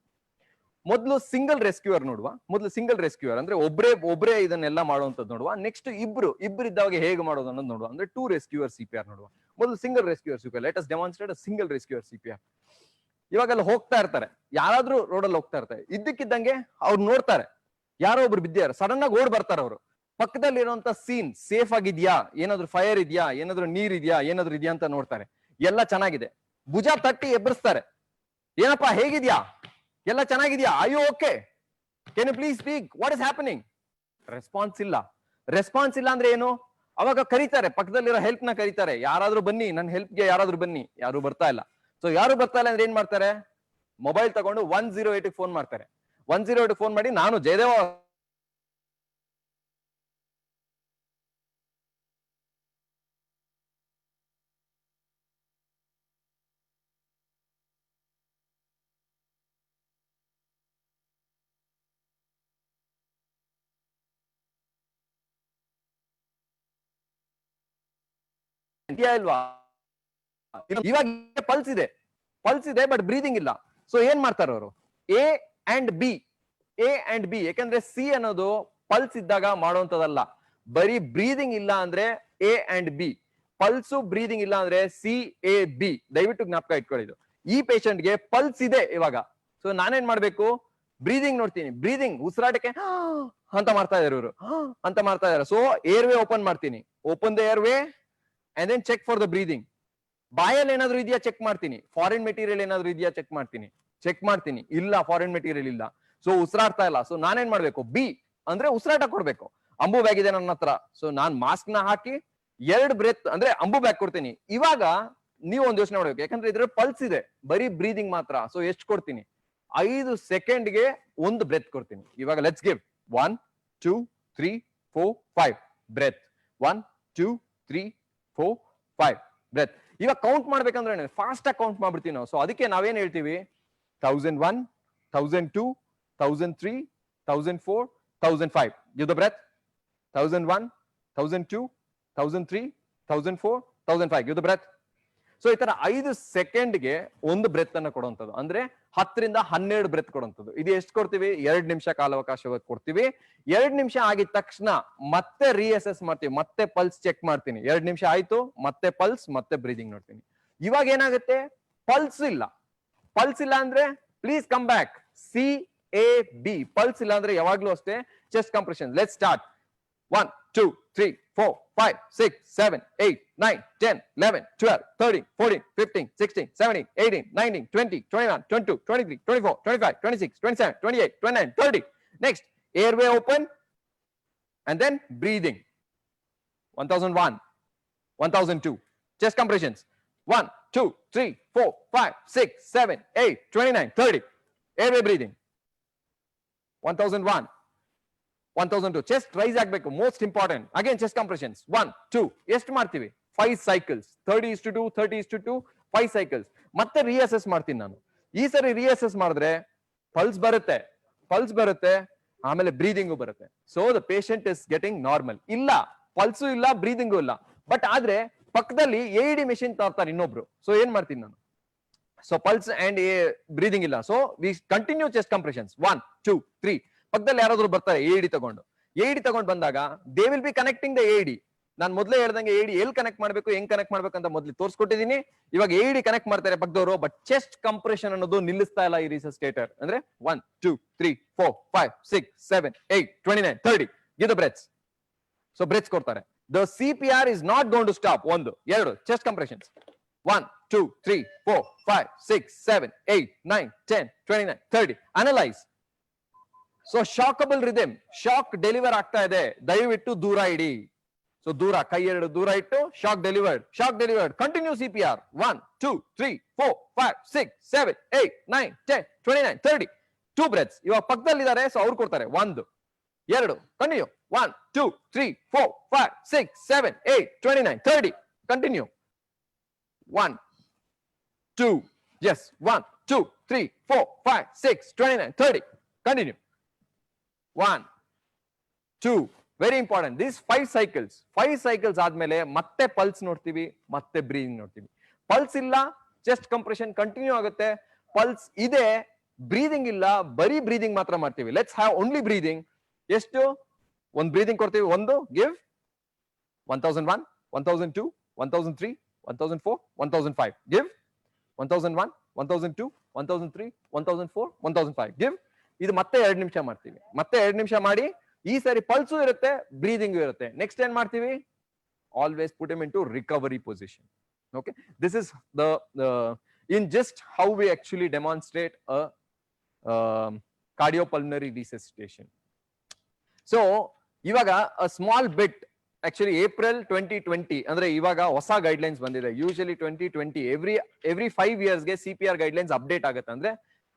ಮೊದಲು ಸಿಂಗಲ್ ರೆಸ್ಕ್ಯೂರ್ ನೋಡುವ. ಮೊದಲು ಸಿಂಗಲ್ ರೆಸ್ಕ್ಯೂರ್ ಅಂದ್ರೆ ಒಬ್ರೇ ಇದನ್ನೆಲ್ಲ ಮಾಡುವಂತದ್ದು ನೋಡುವ. ನೆಕ್ಸ್ಟ್ ಇಬ್ಬರಿದ್ದಾಗ ಹೇಗೆ ಮಾಡೋದು ಅನ್ನೋದು ನೋಡುವ. ಅಂದ್ರೆ 2 ರೆಸ್ಕ್ಯೂರ್ CPR ನೋಡುವ. ಮೊದಲು single rescuer CPR. Let us demonstrate a single rescuer CPR. ಇವಾಗೆಲ್ಲ ಹೋಗ್ತಾ ಇರ್ತಾರೆ, ಯಾರಾದ್ರೂ ರೋಡಲ್ಲಿ ಹೋಗ್ತಾ ಇರ್ತಾರೆ, ಇದ್ದಕ್ಕಿದ್ದಂಗೆ ಅವ್ರು ನೋಡ್ತಾರೆ ಯಾರೋ ಒಬ್ರು ಬಿದ್ದಿದ್ದಾರೆ, ಸಡನ್ ಆಗಿ ಓಡ್ ಬರ್ತಾರೆ ಅವರು. ಪಕ್ಕದಲ್ಲಿ ಇರುವಂತ ಸೀನ್ ಸೇಫ್ ಆಗಿದ್ಯಾ, ಏನಾದ್ರು ಫೈರ್ ಇದೆಯಾ, ಏನಾದ್ರು ನೀರ್ ಇದೆಯಾ, ಏನಾದ್ರು ಇದೆಯಾ ಅಂತ ನೋಡ್ತಾರೆ. ಎಲ್ಲ ಚೆನ್ನಾಗಿದೆ, ಭುಜ ತಟ್ಟಿ ಎಬ್ಬರಿಸ್ತಾರೆ. ಏನಪ್ಪಾ ಹೇಗಿದ್ಯಾ, ಎಲ್ಲ ಚೆನ್ನಾಗಿದ್ಯಾ, ಅಯ್ಯೋ okay, can you please speak, what is happening? Response ಇಲ್ಲ. ರೆಸ್ಪಾನ್ಸ್ ಇಲ್ಲ ಅಂದ್ರೆ ಏನು? ಅವಾಗ ಕರೀತಾರೆ, ಪಕ್ಕದಲ್ಲಿರೋ ಹೆಲ್ಪ್ ನ ಕರೀತಾರೆ, ಯಾರಾದ್ರೂ ಬನ್ನಿ ನನ್ನ ಹೆಲ್ಪ್ಗೆ, ಯಾರಾದ್ರೂ ಬನ್ನಿ. ಯಾರು ಬರ್ತಾ ಇಲ್ಲ. ಸೊ ಯಾರು ಬರ್ತಾ ಇಲ್ಲ ಅಂದ್ರೆ ಏನ್ ಮಾಡ್ತಾರೆ? ಮೊಬೈಲ್ ತಗೊಂಡು 108 ಫೋನ್ ಮಾಡ್ತಾರೆ. 108 ಫೋನ್ ಮಾಡಿ, ನಾನು ಜಯದೇವ ಇಲ್ವಾ, ಇವಾಗ ಪಲ್ಸ್ ಇದೆ ಬಟ್ ಬ್ರೀದಿಂಗ್ ಇಲ್ಲ. ಸೊ ಏನ್ ಮಾಡ್ತಾರೆ ಅವರು? A and B. ಯಾಕಂದ್ರೆ ಸಿ ಅನ್ನೋದು ಪಲ್ಸ್ ಇದ್ದಾಗ ಮಾಡುವಂತದಲ್ಲ. ಬರೀ ಬ್ರೀದಿಂಗ್ ಇಲ್ಲ ಅಂದ್ರೆ A and B, pulse breathing ಇಲ್ಲ ಅಂದ್ರೆ CAB. ದಯವಿಟ್ಟು ಜ್ಞಾಪಕ ಇಟ್ಕೊಳ್ಳಿ. ಈ ಪೇಷಂಟ್ ಗೆ ಪಲ್ಸ್ ಇದೆ ಇವಾಗ. ಸೊ ನಾನೇನ್ ಮಾಡ್ಬೇಕು? ಬ್ರೀದಿಂಗ್ ನೋಡ್ತೀನಿ. ಬ್ರೀದಿಂಗ್ ಉಸಿರಾಟಕ್ಕೆ ಅಂತ ಮಾಡ್ತಾ ಇದಾರೆ ಇವರು, ಅಂತ ಮಾಡ್ತಾ ಇದಾರೆ. ಸೊ ಏರ್ವೇ ಓಪನ್ ಮಾಡ್ತೀನಿ. Open the airway and then check for the breathing. ಬಾಯಲ್ಲಿ ಏನಾದ್ರು ಇದೆಯಾ ಚೆಕ್ ಮಾಡ್ತೀನಿ. ಫಾರಿನ್ ಮೆಟೀರಿಯಲ್ ಏನಾದ್ರು ಇದೆಯಾ ಚೆಕ್ ಮಾಡ್ತೀನಿ. ಇಲ್ಲ, ಫಾರಿನ್ ಮೆಟೀರಿಯಲ್ ಇಲ್ಲ. ಸೊ ಉಸಿರಾಡ್ತಾ ಇಲ್ಲ. ಸೊ ನಾನೇನ್ ಮಾಡ್ಬೇಕು? ಬಿ ಅಂದ್ರೆ ಉಸಿರಾಟ ಕೊಡ್ಬೇಕು. ಅಂಬು ಬ್ಯಾಗ್ ಇದೆ ನನ್ನ ಹತ್ರ. ಸೊ ನಾನ್ ಮಾಸ್ಕ್ ನ ಹಾಕಿ 2 ಬ್ರೆತ್ ಅಂದ್ರೆ ಅಂಬು ಬ್ಯಾಗ್ ಕೊಡ್ತೀನಿ. ಇವಾಗ ನೀವು ಒಂದು ಯೋಚನೆ ಮಾಡ್ಬೇಕು, ಯಾಕಂದ್ರೆ ಇದ್ರ ಪಲ್ಸ್ ಇದೆ, ಬರೀ ಬ್ರೀದಿಂಗ್ ಮಾತ್ರ. ಸೊ ಎಷ್ಟು ಕೊಡ್ತೀನಿ? 5 ಸೆಕೆಂಡ್ಗೆ 1 ಬ್ರೆತ್ ಕೊಡ್ತೀನಿ. ಇವಾಗ ಲೆಟ್ಸ್ ಗಿವ್ 1 2 3 4 5 ಬ್ರೆತ್. 1 2 3 4 5 ಬ್ರೆತ್. ಇವಾಗ ಕೌಂಟ್ ಮಾಡ್ಬೇಕಂದ್ರೆ ಫಾಸ್ಟ್ ಆಗಿ ಕೌಂಟ್ ಮಾಡ್ಬಿಡ್ತೀವಿ ನಾವು. ಸೊ ಅದಕ್ಕೆ ನಾವೇನ್ ಹೇಳ್ತೀವಿ? 1001 1002 1003 1004 1005. give the breath. 1001 1002 1003 1004 1005. give the breath. So ಈ ತರ 5 ಸೆಕೆಂಡ್ಗೆ 1 ಬ್ರೆತ್ ಅನ್ನ ಕೊಡುವಂಥದ್ದು. ಅಂದ್ರೆ 10 ರಿಂದ 12 ಬ್ರೆತ್ ಕೊಡುವಂಥದ್ದು. ಇದು ಎಷ್ಟು ಕೊಡ್ತೀವಿ? 2 ನಿಮಿಷ ಕಾಲಾವಕಾಶ ಕೊಡ್ತೀವಿ. 2 ನಿಮಿಷ ಆಗಿದ ತಕ್ಷಣ ಮತ್ತೆ ರೀಅಸೆಸ್ ಮಾಡ್ತೀವಿ, ಮತ್ತೆ ಪಲ್ಸ್ ಚೆಕ್ ಮಾಡ್ತೀನಿ. 2 ನಿಮಿಷ ಆಯ್ತು, ಮತ್ತೆ ಪಲ್ಸ್, ಮತ್ತೆ ಬ್ರೀದಿಂಗ್ ನೋಡ್ತೀನಿ. ಇವಾಗ ಏನಾಗುತ್ತೆ? ಪಲ್ಸ್ ಇಲ್ಲ ಅಂದ್ರೆ please come back. CAB. Pulse ಇಲ್ಲ ಅಂದ್ರೆ ಯಾವಾಗ್ಲೂ ಅಷ್ಟೇ chest compression. Let's start. 1 2 3 4 5 6 7 8 9 10 11 12 13 14 15 16 17 18 19 20 21 22 23 24 25 26 27 28 29 30. Next, airway open and then breathing. 1001 1002 chest compressions. 1 2 3 4 5 6 7 8 29 30. airway breathing. 1001 1002 chest rice ಆಗ್ಬೇಕು, most important. Again chest compressions 1 2. ಎಷ್ಟು ಮಾಡ್ತೀವಿ? 5 ಸೈಕಲ್ಸ್. 30:2 30:2 5 ಸೈಕಲ್ಸ್. ಮತ್ತೆ ರೀಅಸೆಸ್ ಮಾಡ್ತೀನಿ ನಾನು. ಈ ಸರಿ ರೀಅಸೆಸ್ ಮಾಡಿದ್ರೆ ಪಲ್ಸ್ ಬರುತ್ತೆ, ಆಮೇಲೆ ಬ್ರೀದಿಂಗು ಬರುತ್ತೆ. So the patient is getting normal. ಇಲ್ಲ, ಪಲ್ಸು ಇಲ್ಲ, ಬ್ರೀದಿಂಗು ಇಲ್ಲ. ಬಟ್ ಆದ್ರೆ ಪಕ್ಕದಲ್ಲಿ AED ಮೆಷಿನ್ ತರ್ತಾರೆ ಇನ್ನೊಬ್ರು. ಸೊ ಏನ್ ಮಾಡ್ತೀನಿ ನಾನು? ಸೊ ಪಲ್ಸ್ ಅಂಡ್ ಬ್ರೀದಿಂಗ್ ಇಲ್ಲ. So we continue chest compressions 1 2 3. ಪಕ್ಕದಲ್ಲಿ ಯಾರಾದ್ರೂ ಬರ್ತಾರೆ AED ತಗೊಂಡು ಬಂದಾಗ they will B connecting the AED. ನಾನು ಮೊದಲೇ ಹೇಳ್ದಂಗೆ AED ಎಲ್ಲಿ ಕನೆಕ್ಟ್ ಮಾಡ್ಬೇಕು, ಹೆಂಗ್ ಕನೆಕ್ಟ್ ಮಾಡ್ಬೇಕು ಅಂತ ಮೊದಲು ತೋರಿಸ್ಕೊಟ್ಟಿದ್ದೀನಿ. ಇವಾಗ AED ಕನೆಕ್ಟ್ ಮಾಡ್ತಾರೆ ಪಕ್ಕದವರು, ಬಟ್ ಚೆಸ್ಟ್ ಕಂಪ್ರೆಷನ್ ಅನ್ನೋದು ನಿಲ್ಲಿಸ್ತಾ ಇಲ್ಲ ಈ ರಿಸಸ್ಟೇಟರ್. ಅಂದ್ರೆ 1 2 3 4 5 6 7 8 29 30. give the breaths. So breaths ಕೊಡ್ತಾರೆ. the CPR is not going to stop. 1 2 chest compressions 1 2 3 4 5 6 7 8 9 10 29 30. Analyse. So shockable rhythm, shock deliver ಆಗ್ತಾ ಇದೆ, ದಯವಿಟ್ಟು ದೂರ ಇಡಿ. ಸೊ ದೂರ, ಕೈ 2 ದೂರ ಇಟ್ಟು shock delivered. Continue CPR 1 2 3 4 5 6 7 8 9 10 29 30. 2 breaths. ಇವಾಗ ಪಕ್ಕದಲ್ಲಿದ್ದಾರೆ, ಸೊ ಅವ್ರು ಕೊಡ್ತಾರೆ 1 2 continue 1 2 3 4 5 6 7 8 29 30. Continue 1 2 yes 1 2 3 4 5 6 29 30. Continue 1 2. Very important. This 5 cycles ಆದ್ಮೇಲೆ ಮತ್ತೆ ಪಲ್ಸ್ ನೋಡ್ತೀವಿ, ಮತ್ತೆ ಬ್ರೀದಿಂಗ್ ನೋಡ್ತೀವಿ. ಪಲ್ಸ್ ಇಲ್ಲ, ಚೆಸ್ಟ್ ಕಂಪ್ರೆಷನ್ ಕಂಟಿನ್ಯೂ ಆಗುತ್ತೆ. ಪಲ್ಸ್ ಇದೆ, ಬ್ರೀದಿಂಗ್ ಇಲ್ಲ, ಬರೀ ಬ್ರೀದಿಂಗ್ ಮಾತ್ರ ಮಾಡ್ತೀವಿ. Let's have only breathing. ಎಷ್ಟು? ಒಂದು ಬ್ರೀದಿಂಗ್ ಕೊಡ್ತೀವಿ. ಒಂದು ಗಿವ್ 1001, 1002, 1003, 1004, 1005. ಗಿವ್ 1001, 1002, 1003, 1004, 1005. ಗಿವ್. ಇದು ಮತ್ತೆ 2 ನಿಮಿಷ ಮಾಡ್ತೀವಿ. ಮತ್ತೆ 2 ನಿಮಿಷ ಮಾಡಿ, ಈ ಸಾರಿ ಪಲ್ಸು ಇರುತ್ತೆ, ಬ್ರೀದಿಂಗು ಇರುತ್ತೆ. ನೆಕ್ಸ್ಟ್ ಏನ್ ಮಾಡ್ತೀವಿ? Always put him into recovery position. Okay, this is the in just how we actually demonstrate a cardiopulmonary resuscitation. So ivaga a small bit, actually April 2020 andre ivaga hosa guidelines bandide. Usually 2020 every 5 years ge CPR guidelines update agutte, ಅಂದ್ರೆ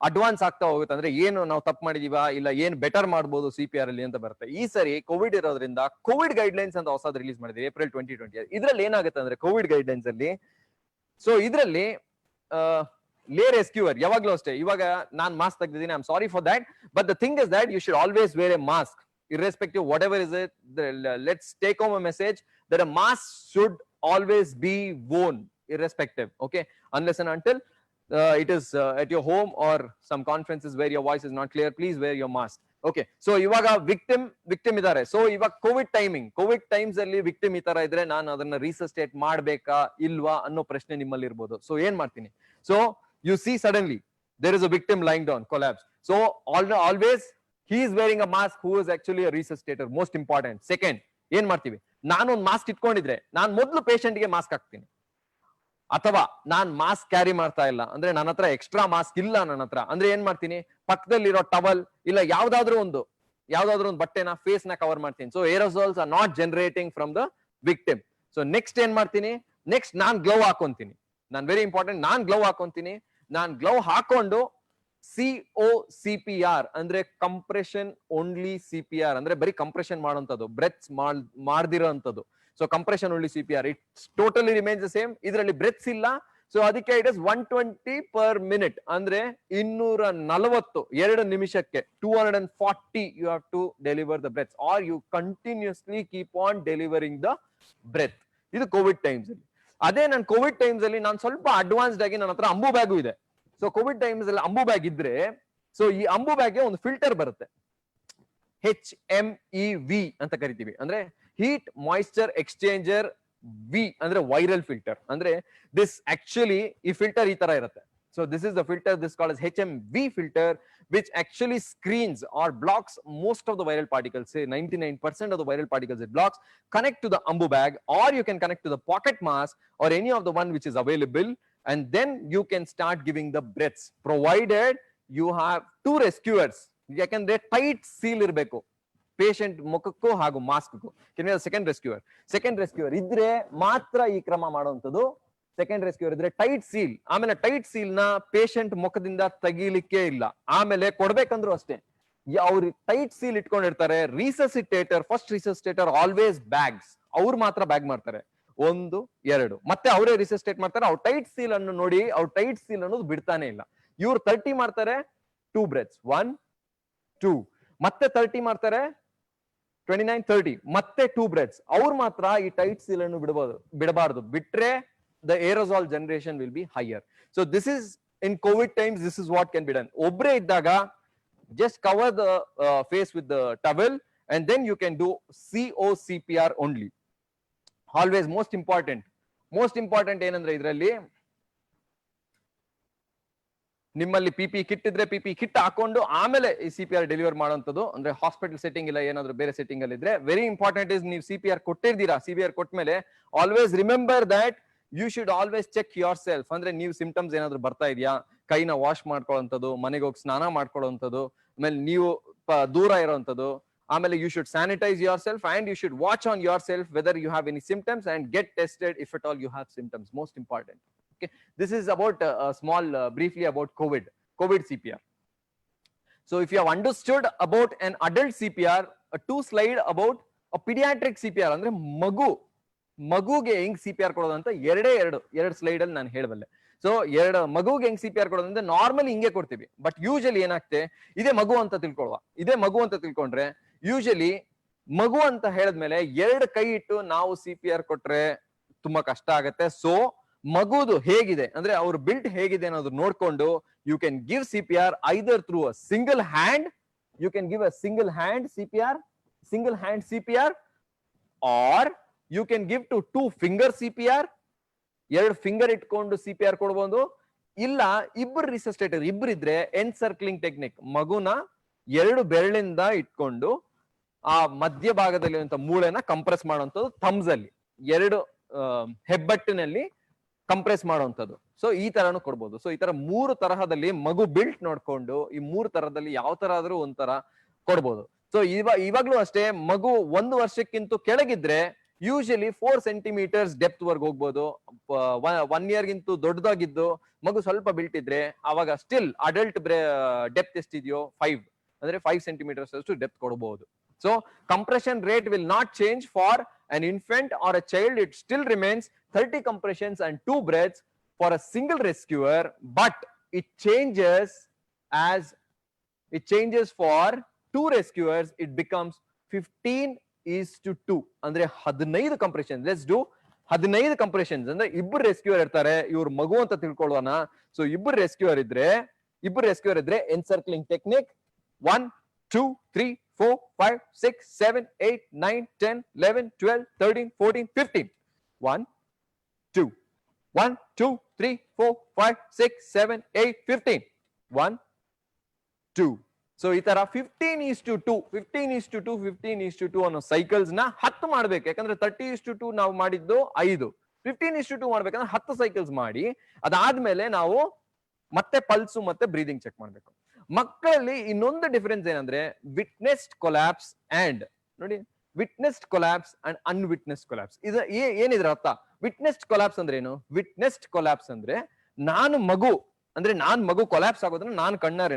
advance ಆಗ್ತಾ ಹೋಗುತ್ತೆ. ಅಂದ್ರೆ ಏನು ನಾವು ತಪ್ಪು ಮಾಡಿದೀವ, ಇಲ್ಲ ಏನ್ better ಮಾಡಬಹುದು CPR ಅಲ್ಲಿ ಅಂತ ಬರುತ್ತೆ. ಈ ಸರಿ ಕೋವಿಡ್ ಇರೋದ್ರಿಂದ ಕೋವಿಡ್ ಗೈಡ್ ಲೈನ್ಸ್ ಅಂತ ಹೊಸದ್ ರಿಲೀಸ್ ಮಾಡಿದ್ವಿ April 2020. ಇದ್ರಲ್ಲಿ ಏನಾಗುತ್ತೆ ಅಂದ್ರೆ ಕೋವಿಡ್ ಗೈಡ್ ಲೈನ್ಸ್ ಅಲ್ಲಿ, ಸೊ ಇದ್ರಲ್ಲಿ ಲೇ ರೆಸ್ಕ್ಯೂವರ್ ಯಾವಾಗ್ಲೂ ಅಷ್ಟೇ. ಇವಾಗ ನಾನ್ ಮಾಸ್ಕ್ ತೆಗೆದಿದ್ದೀನಿ, I am sorry for that, but the thing is that you should always wear a mask irrespective whatever is it. Let's take home a message that a mask should always be worn irrespective, okay, unless and until it is at your home or some conferences where your voice is not clear, please wear your mask. Okay, so ivaga victim idare. So ivaga covid times alli victim itara idre ನಾನು ಅದನ್ನ resuscitate ಮಾಡಬೇಕಾ ಇಲ್ವಾ ಅನ್ನೋ ಪ್ರಶ್ನೆ ನಿಮ್ಮಲ್ಲಿ ಇರಬಹುದು. So ಏನ್ ಮಾಡ್ತೀನಿ? So you see suddenly there is a victim lying down, collapse. So always he is wearing a mask who is actually a resuscitator, most important. Second, ಏನ್ ಮಾಡ್ತೀವಿ? ನಾನು ಒಂದು ಮಾಸ್ಕ್ ಇಟ್ಕೊಂಡಿದ್ರೆ ನಾನು ಮೊದಲು ಪೇಷಂಟ್ ಗೆ ಮಾಸ್ಕ್ ಹಾಕ್ತೀನಿ. ಅಥವಾ ನಾನ್ ಮಾಸ್ಕ್ ಕ್ಯಾರಿ ಮಾಡ್ತಾ ಇಲ್ಲ ಅಂದ್ರೆ ನನ್ನ ಹತ್ರ ಎಕ್ಸ್ಟ್ರಾ ಮಾಸ್ಕ್ ಇಲ್ಲ ನನ್ನ ಹತ್ರ ಅಂದ್ರೆ ಏನ್ ಮಾಡ್ತೀನಿ? ಪಕ್ಕದಲ್ಲಿರೋ ಟವಲ್ ಇಲ್ಲ ಯಾವ್ದಾದ್ರು ಒಂದು ಬಟ್ಟೆನ ಫೇಸ್ ನ ಕವರ್ ಮಾಡ್ತೀನಿ. So aerosols are not generating from the victim. So next ಏನ್ ಮಾಡ್ತೀನಿ? ನೆಕ್ಸ್ಟ್ ನಾನ್ ಗ್ಲೌ ಹಾಕೊಂತೀನಿ. ನಾನ್ ವೆರಿ ಇಂಪಾರ್ಟೆಂಟ್, ನಾನ್ ಗ್ಲೌ ಹಾಕೊಂತೀನಿ. ನಾನ್ ಗ್ಲೌ ಹಾಕೊಂಡು COCPR ಅಂದ್ರೆ ಕಂಪ್ರೆಷನ್ ಓನ್ಲಿ CPR ಅಂದ್ರೆ ಬರೀ ಕಂಪ್ರೆಷನ್ ಮಾಡೋಂಥದ್ದು, ಬ್ರೆತ್ಸ್ ಮಾಡ್ದಿರೋ ಅಂತದ್ದು. So compression only CPR, it totally remains the same. Idralli breaths illa, so adike it is 120 per minute, andre 240 2 ನಿಮಿಷಕ್ಕೆ 240 you have to deliver the breaths, or you continuously keep on delivering the breath. Idu covid times alli. Ade nan covid times alli nan solpa advanced agi ನನ್ನ ಹತ್ರ Ambu bag ಇದೆ. So covid times alli Ambu bag ಇದ್ರೆ, so ಈ ಅಂಬು bag ಗೆ ಒಂದು filter ಬರುತ್ತೆ, HMEV ಅಂತ ಕರಿತೀವಿ. ಅಂದ್ರೆ heat moisture exchanger V ಅಂದ್ರೆ viral filter. ಅಂದ್ರೆ this actually ಈ filter ಈ ತರ ಇರುತ್ತೆ. So this is the filter, this called as HMV filter, which actually screens or blocks most of the viral particles. Say 99% of the viral particles it blocks. Connect to the ambu bag, or you can connect to the pocket mask or any of the one which is available, and then you can start giving the breaths, provided you have 2 rescuers. ಯಾಕಂದ್ರೆ tight seal ಇರಬೇಕು patient ಮುಖಕ್ಕೂ ಹಾಗೂ ಮಾಸ್ಕ್ಗೂ. Second ರೆಸ್ಕ್ಯೂವರ್ ಇದ್ರೆ ಮಾತ್ರ ಈ ಕ್ರಮ ಮಾಡುವಂಥದ್ದು. Second ರೆಸ್ಕ್ಯೂವರ್ ಇದ್ರೆ tight seal, ಆಮೇಲೆ ಟೈಟ್ ಸೀಲ್ ನ ಪೇಷಂಟ್ ಮುಖದಿಂದ ತೆಗೀಲಿಕ್ಕೆ ಇಲ್ಲ. ಆಮೇಲೆ ಕೊಡ್ಬೇಕಂದ್ರು ಅಷ್ಟೇ, ಅವ್ರು ಟೈಟ್ ಸೀಲ್ ಇಟ್ಕೊಂಡಿರ್ತಾರೆ. ರಿಸಸಿಟೇಟರ್, ಫಸ್ಟ್ ರಿಸಸಿಟೇಟರ್ ಆಲ್ವೇಸ್ ಬ್ಯಾಗ್ಸ್, ಅವ್ರು ಮಾತ್ರ ಬ್ಯಾಗ್ ಮಾಡ್ತಾರೆ 1 2, ಮತ್ತೆ ಅವರೇ ರಿಸಸಿಟೇಟ್ ಮಾಡ್ತಾರೆ. ಅವ್ರು ಟೈಟ್ ಸೀಲ್ ಅನ್ನು ನೋಡಿ, ಅವ್ರು ಟೈಟ್ ಸೀಲ್ ಅನ್ನೋದು ಬಿಡ್ತಾನೆ ಇಲ್ಲ. ಇವ್ರು 30 ಮಾಡ್ತಾರೆ, 2 breaths, 1 2, ಮತ್ತೆ 30 ಮಾಡ್ತಾರೆ, 29 30, ಮತ್ತೆ 2 breaths. ಅವ್ರು ಮಾತ್ರ ಈ ಟೈಟ್ ಸೀಲ್ ಅನ್ನು ಬಿಡಬಾರದು. ಬಿಟ್ರೆ the aerosol generation will be higher. So this is in covid times, this is what can be done. Obre iddaga just cover the face with the towel, and then you can do COCPR only. Always most important ಏನಂದ್ರೆ ಇದ್ರಲ್ಲಿ ನಿಮ್ಮಲ್ಲಿ PPE kit ಇದ್ರೆ PPE kit ಹಾಕೊಂಡು ಆಮೇಲೆ ಈ CPR deliver ಮಾಡುವಂಥದ್ದು. ಅಂದ್ರೆ hospital setting ಇಲ್ಲ, ಏನಾದ್ರು ಬೇರೆ ಸೆಟ್ಟಿಂಗ್ ಅಲ್ಲಿ ಇದ್ರೆ ವೆರಿ ಇಂಪಾರ್ಟೆಂಟ್ ಇಸ್, ನೀವು CPR ಕೊಟ್ಟಿರ್ತೀರಾ, CPR ಕೊಟ್ಮೇಲೆ always remember that you should always check yourself. ಅಂದ್ರೆ ನೀವು ಸಿಂಪ್ಟಮ್ಸ್ ಏನಾದ್ರು ಬರ್ತಾ ಇದೆಯಾ, ಕೈನ ವಾಶ್ ಮಾಡ್ಕೊಳ್ಳೋಂಥದ್ದು, ಮನೆಗೆ ಹೋಗಿ ಸ್ನಾನ ಮಾಡ್ಕೊಳ್ಳೋಂಥದ್ದು, ಆಮೇಲೆ ನೀವು ದೂರ ಇರೋಂಥದ್ದು. ಆಮೇಲೆ you should sanitise yourself, and you should watch on yourself whether you have any symptoms, and get tested if at all you have symptoms. Most important. Okay, this is about small briefly about COVID CPR. So if you have understood about an adult CPR, a 2 slide about a pediatric CPR, ಅಂದ್ರೆ ಮಗುಗೆ ಹೆಂಗ್ CPR ಕೊಡೋದು ಅಂತ ಎರಡು slide ಅಲ್ಲಿ ನಾನು ಹೇಳಬಲ್ಲೆ. So ಮಗುಗೆ ಹೆಂಗ್ CPR ಕೊಡೋದು ಅಂದ್ರೆ ನಾರ್ಮಲಿ ಹಿಂಗೆ ಕೊಡ್ತೀವಿ, ಬಟ್ ಯೂಶಲಿ ಏನಾಗ್ತದೆ, ಇದೇ ಮಗು ಅಂತ ತಿಳ್ಕೊಂಡ್ರೆ ಯೂಶಲಿ ಮಗು ಅಂತ ಹೇಳಿದ್ಮೇಲೆ 2 ಕೈ ಇಟ್ಟು ನಾವು CPR ಕೊಟ್ರೆ ತುಂಬಾ ಕಷ್ಟ ಆಗತ್ತೆ. ಸೊ ಮಗುದು ಹೇಗಿದೆ ಅಂದ್ರೆ ಅವ್ರ ಬಿಲ್ಟ್ ಹೇಗಿದೆ ಅನ್ನೋದು ನೋಡ್ಕೊಂಡು you can give CPR either through a single hand, you can give a single hand CPR, or you can give two 2 finger CPR, 2 finger ಇಟ್ಕೊಂಡು CPR ಕೊಡ್ಬೋದು. ಇಲ್ಲ ಇಬ್ಬರು ರಿಸಸ್ಟೇಟರ್ ಇಬ್ಬರಿದ್ರೆ ಎನ್ಸರ್ಕ್ಲಿಂಗ್ ಟೆಕ್ನಿಕ್, ಮಗುನ 2 ಬೆರಳಿಂದ ಇಟ್ಕೊಂಡು ಆ ಮಧ್ಯ ಭಾಗದಲ್ಲಿ ಮೂಳೆನ ಕಂಪ್ರೆಸ್ ಮಾಡುವಂಥದ್ದು, ಥಮ್ಸ್ ಅಲ್ಲಿ 2 ಹೆಬ್ಬಟ್ಟಿನಲ್ಲಿ ಕಂಪ್ರೆಸ್ ಮಾಡುವಂಥದ್ದು. ಸೊ ಈ ತರನು ಕೊಡ್ಬೋದು. ಸೊ ಈ ತರ 3 ತರಹದಲ್ಲಿ ಮಗು ಬಿಲ್ಟ್ ನೋಡ್ಕೊಂಡು ಈ 3 ತರದಲ್ಲಿ ಯಾವ ತರ ಆದ್ರೂ ಒಂಥರ ಕೊಡ್ಬೋದು. ಸೊ ಇವಾಗ್ಲೂ ಅಷ್ಟೇ ಮಗು 1 ವರ್ಷಕ್ಕಿಂತ ಕೆಳಗಿದ್ರೆ ಯೂಶಲಿ 4 ಸೆಂಟಿಮೀಟರ್ಸ್ ಡೆಪ್ತ್ ವರ್ಗ್ ಹೋಗ್ಬೋದು. 1 ಇಯರ್ ಗಿಂತ ದೊಡ್ಡದಾಗಿದ್ದು ಮಗು ಸ್ವಲ್ಪ ಬಿಲ್ಟ್ ಇದ್ರೆ ಅವಾಗ ಸ್ಟಿಲ್ ಅಡಲ್ಟ್ ಡೆಪ್ತ್ ಎಷ್ಟಿದೆಯೋ 5 ಅಂದ್ರೆ 5 ಸೆಂಟಿಮೀಟರ್ಸ್ ಅಷ್ಟು ಡೆಪ್ತ್ ಕೊಡಬಹುದು. So compression rate will not change for an infant or a child. It still remains 30 compressions and 2 breaths for a single rescuer, but it changes for 2 rescuers. It becomes 15:2 ಅಂದ್ರೆ 15 compressions. Let's do 15 compressions. ಅಂದ್ರೆ ಇಬ್ಬರು rescuer ಇರ್ತಾರೆ, ಇವ್ರ ಮಗು ಅಂತ ತಿಳ್ಕೊಳ್ಳೋಣ. So ಇಬ್ಬರು rescuer ಇದ್ರೆ ಎನ್ಸರ್ಕ್ಲಿಂಗ್ ಟೆಕ್ನಿಕ್ 1 2 3 4 5 6 7 8 9 10 11 12 13 14 15 1 2 1 2 3 4 5 6 7 8 15 1 2. ಸೊ ಈ ತರ 15:2 ಅನ್ನೋ ಸೈಕಲ್ಸ್ ನ 10 ಮಾಡ್ಬೇಕು. ಯಾಕಂದ್ರೆ 30:2 ನಾವು ಮಾಡಿದ್ದು 5, 15:2 ಮಾಡ್ಬೇಕಂದ್ರೆ 10 ಸೈಕಲ್ಸ್ ಮಾಡಿ ಅದಾದ್ಮೇಲೆ ನಾವು ಮತ್ತೆ ಪಲ್ಸು ಮತ್ತೆ ಬ್ರೀದಿಂಗ್ ಚೆಕ್ ಮಾಡ್ಬೇಕು. ಮಕ್ಕಳಲ್ಲಿ ಇನ್ನೊಂದು ಡಿಫರೆನ್ಸ್ ಏನಂದ್ರೆ ವಿಟ್ನೆಸ್ಡ್ ಕೊಲ್ಯಾಪ್ಸ್ ಅಂಡ್ ನೋಡಿ, ವಿಟ್ನೆಸ್ಡ್ ಕೊಲ್ಯಾಪ್ಸ್ ಅಂಡ್ ಅನ್ವಿಟ್ನೆಸ್ಡ್ ಕೊಲ್ಯಾಪ್ಸ್. ಇದು ಏನಿದ್ರ ಅರ್ಥ? ವಿಟ್ನೆಸ್ಡ್ ಕೊಲ್ಯಾಪ್ಸ್ ಅಂದ್ರೆ ಏನು? ವಿಟ್ನೆಸ್ಡ್ ಕೊಲ್ಯಾಪ್ಸ್ ಅಂದ್ರೆ ನಾನ್ ಮಗು ಕೊಲ್ಯಾಪ್ಸ್ ಆಗೋದನ್ನ ನಾನು ಕಣ್ಣಾರೆ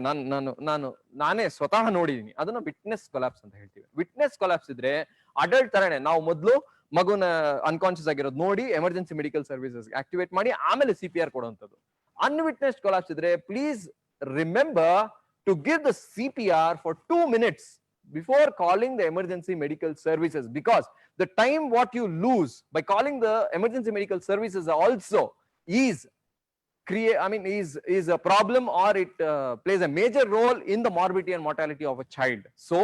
ನಾನೇ ಸ್ವತಃ ನೋಡಿದೀನಿ, ಅದನ್ನ ವಿಟ್ನೆಸ್ ಕೊಲ್ಯಾಪ್ಸ್ ಅಂತ ಹೇಳ್ತೀವಿ. ವಿಟ್ನೆಸ್ ಕೊಲ್ಯಾಪ್ಸ್ ಇದ್ರೆ ಅಡಲ್ಟ್ ತರನೇ ನಾವು ಮೊದಲು ಮಗುನ ಅನ್ಕಾನ್ಶಿಯಸ್ ಆಗಿರೋದು ನೋಡಿ ಎಮರ್ಜೆನ್ಸಿ ಮೆಡಿಕಲ್ ಸರ್ವಿಸಸ್ ಆಕ್ಟಿವೇಟ್ ಮಾಡಿ ಆಮೇಲೆ CPR ಕೊಡುವಂಥದ್ದು. ಅನ್ವಿಟ್ನೆಸ್ಡ್ ಕೊಲ್ಯಾಪ್ಸ್ ಇದ್ರೆ please remember to give the CPR for 2 minutes before calling the emergency medical services, because the time what you lose by calling the emergency medical services also is a problem, or it plays a major role in the morbidity and mortality of a child. So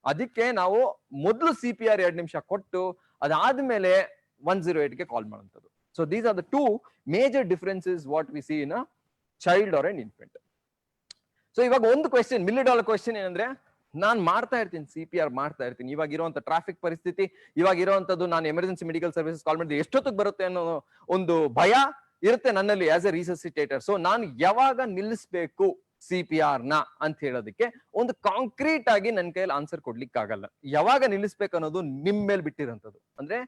ಅದಕ್ಕೆ ನಾವು ಮೊದಲು CPR 2 ನಿಮಿಷ ಕೊಟ್ಟು ಅದಾದ್ಮೇಲೆ 108 ಗೆ ಕಾಲ್ ಮಾಡುವಂಥದ್ದು. So these are the 2 major differences what we see in a child or an infant. So ಇವಾಗ ಒಂದು ಕ್ವೆಶ್ಚನ್, $1 million ಕ್ವೆಶ್ಚನ್ ಏನಂದ್ರೆ, ನಾನ್ ಮಾಡ್ತಾ ಇರ್ತೀನಿ CPR ಮಾಡ್ತಾ ಇರ್ತೀನಿ, ಇವಾಗ ಇರುವಂತ ಟ್ರಾಫಿಕ್ ಪರಿಸ್ಥಿತಿ, ಇವಾಗ ಇರುವಂತದ್ದು ನಾನು ಎಮರ್ಜೆನ್ಸಿ ಮೆಡಿಕಲ್ ಸರ್ವಿಸಸ್ ಕಾಲ್ ಮಾಡಿದ್ರೆ ಎಷ್ಟೊತ್ತಿಗೆ ಬರುತ್ತೆ ಅನ್ನೋ ಒಂದು ಭಯ ಇರುತ್ತೆ ನನ್ನಲ್ಲಿ ಆಸ್ ಎ ರಿಸಸಿಟೇಟರ್. ಸೊ ನಾನು ಯಾವಾಗ ನಿಲ್ಲಿಸ್ಬೇಕು CPR ನ ಅಂತ ಹೇಳೋದಕ್ಕೆ ಒಂದು ಕಾಂಕ್ರೀಟ್ ಆಗಿ ನನ್ನ ಕೈಯಲ್ಲಿ ಆನ್ಸರ್ ಕೊಡ್ಲಿಕ್ಕೆ ಆಗಲ್ಲ. ಯಾವಾಗ ನಿಲ್ಲಿಸ್ಬೇಕು ಅನ್ನೋದು ನಿಮ್ ಮೇಲೆ ಬಿಟ್ಟಿರೋಂಥದ್ದು. ಅಂದ್ರೆ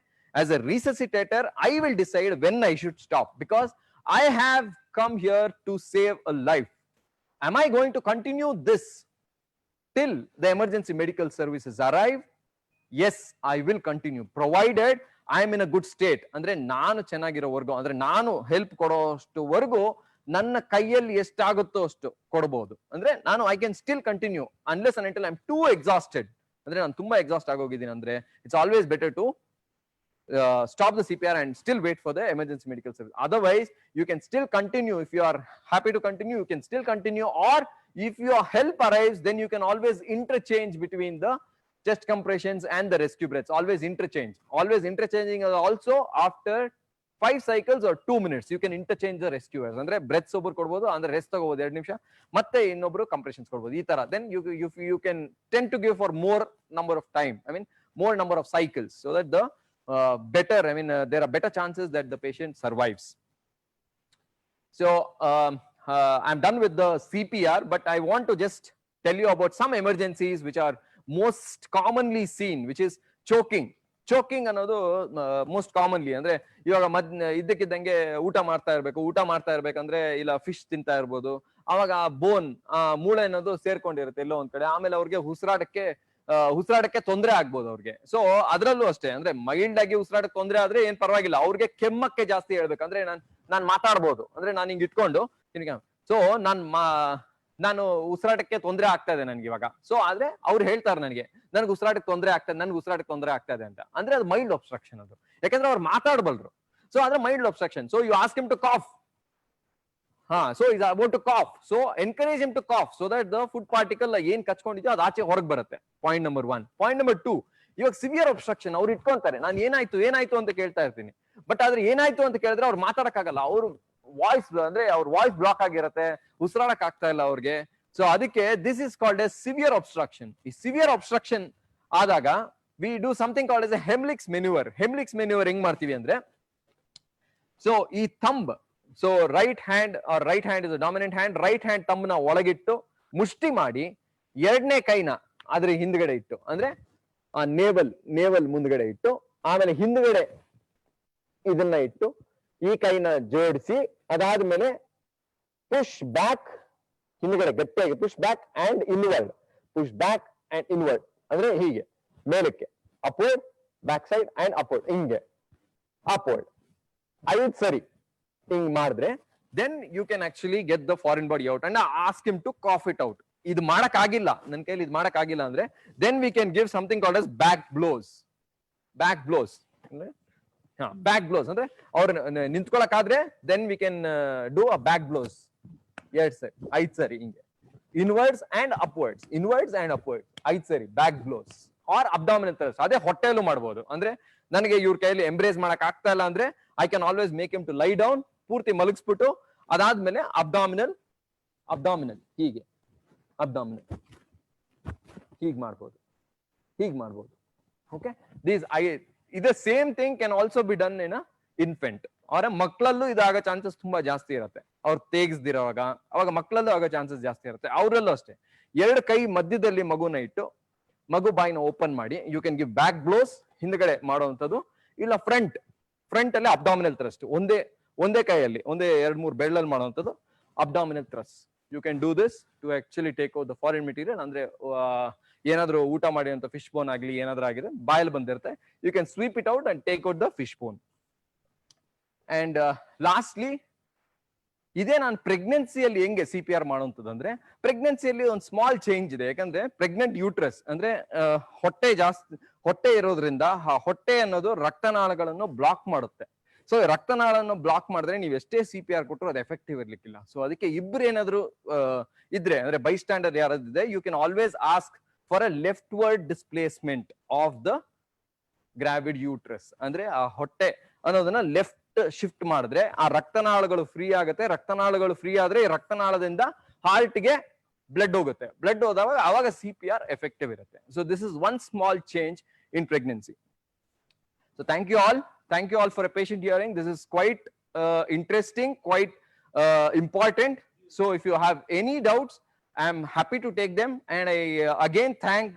as a resuscitator I will decide when I should stop, because I have come here to save a life. Am I going to continue this till the emergency medical services arrive? Yes, I will continue, provided I am in a good state. ಅಂದ್ರೆ ನಾನು ಚೆನ್ನಾಗಿರೋವರೆಗೂ, ಅಂದ್ರೆ ನಾನು help ಕೊಡೋಷ್ಟುವರೆಗೂ ನನ್ನ ಕೈಯಲ್ಲಿ ಎಷ್ಟಾಗುತ್ತೋ ಅಷ್ಟು ಕೊಡಬಹುದು. ಅಂದ್ರೆ ನಾನು I can still continue unless and until I am too exhausted. ಅಂದ್ರೆ ನಾನು ತುಂಬಾ ಎಕ್ಸಾಸ್ಟ್ ಆಗೋಗಿದ್ದೀನಿ ಅಂದ್ರೆ it's always better to stop the CPR and still wait for the emergency medical service. Otherwise, you can still continue. If you are happy to continue, you can still continue. Or if your help arrives, then you can always interchange between the chest compressions and the rescue breaths. Always interchange. Always interchanging also after 5 cycles or 2 minutes. You can interchange the rescuers. Andre breaths ಒಬ್ಬರು ಕೊಡಬಹುದು, ಅಂದ್ರೆ rest ತಗೋಬಹುದು 2 ನಿಮಿಷ, ಮತ್ತೆ ಇನ್ನೊಬ್ರು compressions ಕೊಡಬಹುದು. ಈ ತರ then you can tend to give for more number of time. More number of cycles, so that the there are better chances that the patient survives. So I'm done with the CPR, but I want to just tell you about some emergencies which are most commonly seen, which is choking ಅನ್ನೋದು most commonly. ಅಂದ್ರೆ ಇವಾಗ ಇದ್ದಕ್ಕಿದ್ದಂಗೆ ಊಟ ಮಾಡ್ತಾ ಇರ್ಬೇಕಂದ್ರೆ ಇಲ್ಲ fish ತಿಂತಾ ಇರ್ಬೋದು, ಅವಾಗ ಆ ಬೋನ್ ಮೂಳೆ ಅನ್ನೋದು ಸೇರ್ಕೊಂಡಿರುತ್ತೆ ಎಲ್ಲೋ ಒಂದ್ ಕಡೆ, ಆಮೇಲೆ ಅವ್ರಿಗೆ ಉಸಿರಾಡಕ್ಕೆ ತೊಂದರೆ ಆಗ್ಬೋದು ಅವ್ರಿಗೆ. ಸೊ ಅದ್ರಲ್ಲೂ ಅಷ್ಟೇ, ಅಂದ್ರೆ ಮೈಲ್ಡ್ ಆಗಿ ಉಸಿರಾಡಕ್ಕೆ ತೊಂದರೆ ಆದ್ರೆ ಏನ್ ಪರವಾಗಿಲ್ಲ, ಅವ್ರಿಗೆ ಕೆಮ್ಮಕ್ಕೆ ಜಾಸ್ತಿ ಹೇಳ್ಬೇಕಂದ್ರೆ ನಾನ್ ಮಾತಾಡ್ಬೋದು, ಅಂದ್ರೆ ನಾನು ಹಿಂಗ್ ಇಟ್ಕೊಂಡು ಸೊ ನಾನು ಉಸಿರಾಟಕ್ಕೆ ತೊಂದರೆ ಆಗ್ತಾ ಇದೆ ನನ್ಗೆ ಇವಾಗ. ಸೊ ಆದ್ರೆ ಅವ್ರು ಹೇಳ್ತಾರೆ ನನ್ಗೆ ಉಸಿರಾಟಕ್ಕೆ ತೊಂದರೆ ಆಗ್ತಾ ಇದೆ ಅಂತ. ಅಂದ್ರೆ ಅದು ಮೈಲ್ಡ್ ಒಬ್ಸ್ಟ್ರಕ್ಷನ್ ಅದು, ಯಾಕಂದ್ರೆ ಅವ್ರು ಮಾತಾಡ್ಬಲ್ರು. So other mindal obstruction. So you ask him to cough. So he's about to cough. So encourage him to cough so that the food particle ಏನ್ ಕಚ್ಕೊಂಡಿದ್ಯೋ ಅದು ಆಚೆ ಹೊರಗೆ ಬರುತ್ತೆ. Point number 1. Point number 2. ಇವಾಗ ಸಿವಿಯರ್ ಒಬ್ಸ್ಟ್ರಕ್ಷನ್ ಅವ್ರು ಇಟ್ಕೊಂತಾರೆ, ನಾನು ಏನಾಯ್ತು ಅಂತ ಕೇಳ್ತಾ ಇರ್ತೀನಿ. ಬಟ್ ಆದ್ರೆ ಏನಾಯ್ತು ಅಂತ ಕೇಳಿದ್ರೆ ಅವ್ರು ಮಾತಾಡಕ್ಕಾಗಲ್ಲ, ಅವ್ರು ವಾಯ್ಸ್ ಅಂದ್ರೆ ಅವ್ರ ವಾಯ್ಸ್ ಬ್ಲಾಕ್ ಆಗಿರುತ್ತೆ, ಉಸಿರಾಡಕ್ ಆಗ್ತಾ ಇಲ್ಲ ಅವ್ರಿಗೆ. ಸೊ ಅದಕ್ಕೆ this is called as severe obstruction. ಈ ಸಿವಿಯರ್ ಒಬ್ಸ್ಟ್ರಕ್ಷನ್ ಆದಾಗ we do something called as a Heimlich's manoeuvre. Heimlich's manoeuvre ಹೆಂಗ್ ಮಾಡ್ತೀವಿ ಅಂದ್ರೆ, ಸೊ ಈ thumb, so right hand is dominant hand, right hand thumb ನ ಒಳಗಿಟ್ಟು ಮುಷ್ಟಿ ಮಾಡಿ ಎರಡನೇ ಕೈನ ಅದ್ರ ಹಿಂದ್ಗಡೆ ಇಟ್ಟು, ಅಂದ್ರೆ ಆ ನೇವಲ್ ಮುಂದ್ಗಡೆ ಇಟ್ಟು, ಆಮೇಲೆ ಹಿಂದ್ಗಡೆ ಇದನ್ನ ಇಟ್ಟು ಈ ಕೈನ ಜೋಡಿಸಿ, ಅದಾದ್ಮೇಲೆ ಪುಷ್ ಬ್ಯಾಕ್, ಹಿಂದ್ಗಡೆ ಗಟ್ಟಿಯಾಗಿ push back and inward, push back and inward, ಅಂದ್ರೆ ಹೀಗೆ ಮೇಲಕ್ಕೆ, upward, back side and upward, ಹಿಂಗೆ ಅಪ್ವರ್ಡ್ 5 ಸರಿ ಹಿಂಗ್ ಮಾಡಿದ್ರೆ then you can actually get the foreign body out and ask him to cough it out. ಇದು ಮಾಡಕ್ ಆಗಿಲ್ಲ, ನನ್ನ ಕೈಲಿ ಇದು ಮಾಡಕ್ ಆಗಿಲ್ಲ ಅಂದ್ರೆ then we can give something called as back blows. Back blows ಅಂದ್ರೆ ಅವ್ರು ನಿಂತ್ಕೊಳಕ್ ಆದ್ರೆ then we can do a back blows 5 ಸರಿ ಹಿಂಗೆ, ಇನ್ವರ್ಡ್ಸ್ ಅಂಡ್ ಅಪ್ವರ್ಡ್ಸ್, 5 ಸರಿ back blows. Or abdominal thrust, ಅದೇ ಹೊಟ್ಟೆಯಲ್ಲೂ ಮಾಡ್ಬೋದು. ಅಂದ್ರೆ ನನಗೆ ಇವ್ರ ಕೈಯಲ್ಲಿ ಎಂಬ್ರೇಸ್ ಮಾಡಕ್ ಆಗ್ತಾ ಇಲ್ಲ ಅಂದ್ರೆ I can always make him to lie down, ಪೂರ್ತಿ ಮಲಗಿಸ್ಬಿಟ್ಟು ಅದಾದ್ಮೇಲೆ ಅಬ್ಡಾಮಿನಲ್ ಹೀಗೆ ಹೀಗೆ ಮಾಡ್ಬೋದು. ಓಕೆ, ಇದು same thing can also be done in infant. ಅವರ ಮಕ್ಕಳಲ್ಲೂ ಇದಾಗ ಚಾನ್ಸಸ್ ತುಂಬಾ ಜಾಸ್ತಿ ಇರುತ್ತೆ. ಅವ್ರು ತೇಗಿಸ್ದಿರೋವಾಗ ಅವಾಗ ಮಕ್ಕಳಲ್ಲೂ ಆಗೋ ಚಾನ್ಸಸ್ ಜಾಸ್ತಿ ಇರುತ್ತೆ. ಅವರಲ್ಲೂ ಅಷ್ಟೇ, 2 ಕೈ ಮಧ್ಯದಲ್ಲಿ ಮಗುನ ಇಟ್ಟು ಮಗು ಬಾಯಿನ ಓಪನ್ ಮಾಡಿ you can give back blows, ಹಿಂದ್ಗಡೆ ಮಾಡುವಂಥದ್ದು. ಇಲ್ಲ ಫ್ರಂಟ್ ಅಲ್ಲಿ ಅಬ್ಡಾಮಿನಲ್ ಥ್ರಸ್ಟ್, ಒಂದೇ ಕೈಯಲ್ಲಿ 2-3 ಬೆರಳಲ್ಲಿ ಮಾಡುವಂಥದ್ದು abdominal thrust. You can do this to actually take out the foreign material. ಅಂದ್ರೆ ಏನಾದ್ರು ಊಟ ಮಾಡಿದಂತ ಫಿಶ್ ಬೋನ್ ಆಗ್ಲಿ ಏನಾದ್ರೂ ಆಗಿದೆ ಬಾಯಲ್ಲಿ ಬಂದಿರುತ್ತೆ, you can sweep it out and take out the fish bone. And lastly ಇದೇ ನಾನು ಪ್ರೆಗ್ನೆನ್ಸಿಯಲ್ಲಿ ಹೆಂಗೆ CPR ಮಾಡುವಂಥದ್ದು ಅಂದ್ರೆ, ಪ್ರೆಗ್ನೆನ್ಸಿಯಲ್ಲಿ ಒಂದು ಸ್ಮಾಲ್ ಚೇಂಜ್ ಇದೆ. ಯಾಕಂದ್ರೆ ಪ್ರೆಗ್ನೆಂಟ್ ಯೂಟ್ರಸ್ ಅಂದ್ರೆ ಹೊಟ್ಟೆ ಇರೋದ್ರಿಂದ ಹೊಟ್ಟೆ ಅನ್ನೋದು ರಕ್ತನಾಳಗಳನ್ನು ಬ್ಲಾಕ್ ಮಾಡುತ್ತೆ. ಸೊ ರಕ್ತನಾಳನ್ನು ಬ್ಲಾಕ್ ಮಾಡಿದ್ರೆ ನೀವು ಎಷ್ಟೇ CPR ಕೊಟ್ಟರು ಅದು ಎಫೆಕ್ಟಿವ್ ಇರ್ಲಿಕ್ಕಿಲ್ಲ. ಸೊ ಅದಕ್ಕೆ ಇಬ್ರು ಏನಾದ್ರು ಇದ್ರೆ ಅಂದ್ರೆ ಬೈ ಸ್ಟ್ಯಾಂಡರ್ಡ್ ಯಾರಾದಿದೆ, you can always ask for a leftward displacement of the gravid uterus. ಅಂದ್ರೆ ಆ ಹೊಟ್ಟೆ ಅನ್ನೋದನ್ನ ಲೆಫ್ಟ್ ಶಿಫ್ಟ್ ಮಾಡಿದ್ರೆ ಆ ರಕ್ತನಾಳಗಳು ಫ್ರೀ ಆಗುತ್ತೆ. ರಕ್ತನಾಳಗಳು ಫ್ರೀ ಆದ್ರೆ ಈ ರಕ್ತನಾಳದಿಂದ ಹಾರ್ಟ್ಗೆ ಬ್ಲಡ್ ಹೋಗುತ್ತೆ. ಬ್ಲಡ್ ಹೋದಾಗ ಅವಾಗ CPR ಎಫೆಕ್ಟಿವ್ ಇರುತ್ತೆ. So this is one small change in pregnancy. So thank you all for a patient hearing. This is quite interesting, quite important. So if you have any doubts, I am happy to take them. And I again thank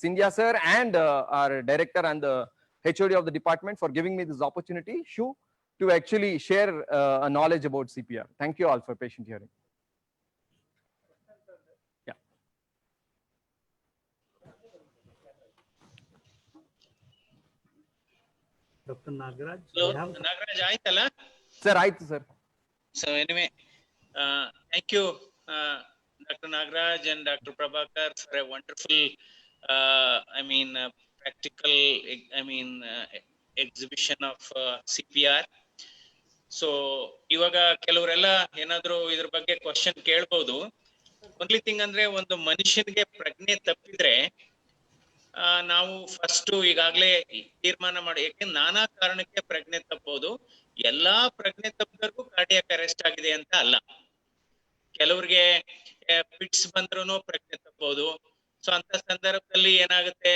Sindhya sir and our director and the HOD of the department for giving me this opportunity to actually share a knowledge about CPR. Thank you all for patient hearing. Yeah. Dr. Nagaraj. Hello, Nagaraj, ಆಯ್ತಲ್ಲ? Sir, ಆಯ್ತು sir. So anyway, thank you, Dr. Nagaraj and Dr. Prabhakar for a wonderful, practical, exhibition of CPR. So ಇವಾಗ ಕೆಲವರೆಲ್ಲ ಏನಾದ್ರು ಇದ್ರ ಬಗ್ಗೆ question ಕೇಳ್ಬಹುದು. Only thing ಅಂದ್ರೆ, ಒಂದು ಮನುಷ್ಯನಿಗೆ ಪ್ರಜ್ಞೆ ತಪ್ಪಿದ್ರೆ ನಾವು ಫಸ್ಟ್ ಈಗಾಗ್ಲೇ ತೀರ್ಮಾನ ಮಾಡಿ, ಯಾಕೆ ನಾನಾ ಕಾರಣಕ್ಕೆ ಪ್ರಜ್ಞೆ ತಪ್ಪಬಹುದು. ಎಲ್ಲಾ ಪ್ರಜ್ಞೆ ತಪ್ಪದವ್ರಿಗೂ ಕಾರ್ಡಿಯಾಕ್ ಅರೆಸ್ಟ್ ಆಗಿದೆ ಅಂತ ಅಲ್ಲ. ಕೆಲವ್ರಿಗೆ ಫಿಟ್ಸ್ ಬಂದ್ರೂ ಪ್ರಜ್ಞೆ ತಪ್ಪಬಹುದು. ಸೊ ಅಂತ ಸಂದರ್ಭದಲ್ಲಿ ಏನಾಗುತ್ತೆ,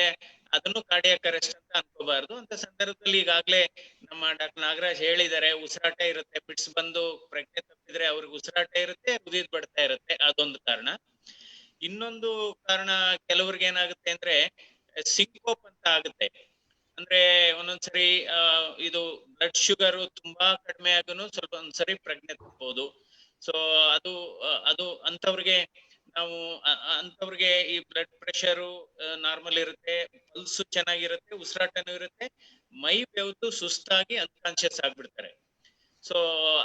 ಅದನ್ನು ಕಾರ್ಡಿಯಾಕ್ ಅರೆಸ್ಟ್ ಅಂತ ಅನ್ಕೋಬಾರ್ದು. ಅಂತ ಸಂದರ್ಭದಲ್ಲಿ ಈಗಾಗ್ಲೇ ನಮ್ಮ ಡಾಕ್ಟರ್ ನಾಗರಾಜ್ ಹೇಳಿದ್ದಾರೆ, ಉಸಿರಾಟ ಇರುತ್ತೆ. ಫಿಟ್ಸ್ ಬಂದು ಪ್ರಜ್ಞೆ ತಪ್ಪಿದ್ರೆ ಅವ್ರಿಗೆ ಉಸಿರಾಟ ಇರುತ್ತೆ, ಉದಿದ್ ಬಡ್ತಾ ಇರುತ್ತೆ, ಅದೊಂದು ಕಾರಣ. ಇನ್ನೊಂದು ಕಾರಣ, ಕೆಲವ್ರಿಗೆ ಏನಾಗುತ್ತೆ ಅಂದ್ರೆ ಸಿಂಕೋಪ್ ಅಂತ ಆಗುತ್ತೆ. ಅಂದ್ರೆ ಒಂದೊಂದ್ಸರಿ ಇದು ಬ್ಲಡ್ ಶುಗರ್ ತುಂಬಾ ಕಡಿಮೆ ಆಗೂ ಸ್ವಲ್ಪ ಒಂದ್ಸರಿ ಪ್ರಜ್ಞೆ ತಪ್ಪಬಹುದು. ಸೊ ಅದು ಅಂತವ್ರಿಗೆ ಈ ಬ್ಲಡ್ ಪ್ರೆಷರು ನಾರ್ಮಲ್ ಇರುತ್ತೆ, ಪಲ್ಸ್ ಚೆನ್ನಾಗಿರುತ್ತೆ, ಉಸಿರಾಟನೂ ಇರುತ್ತೆ, ಮೈ ಬೆವ್ದು ಸುಸ್ತಾಗಿ ಅನ್ಕಾನ್ಶಿಯಸ್ ಆಗ್ಬಿಡ್ತಾರೆ. ಸೊ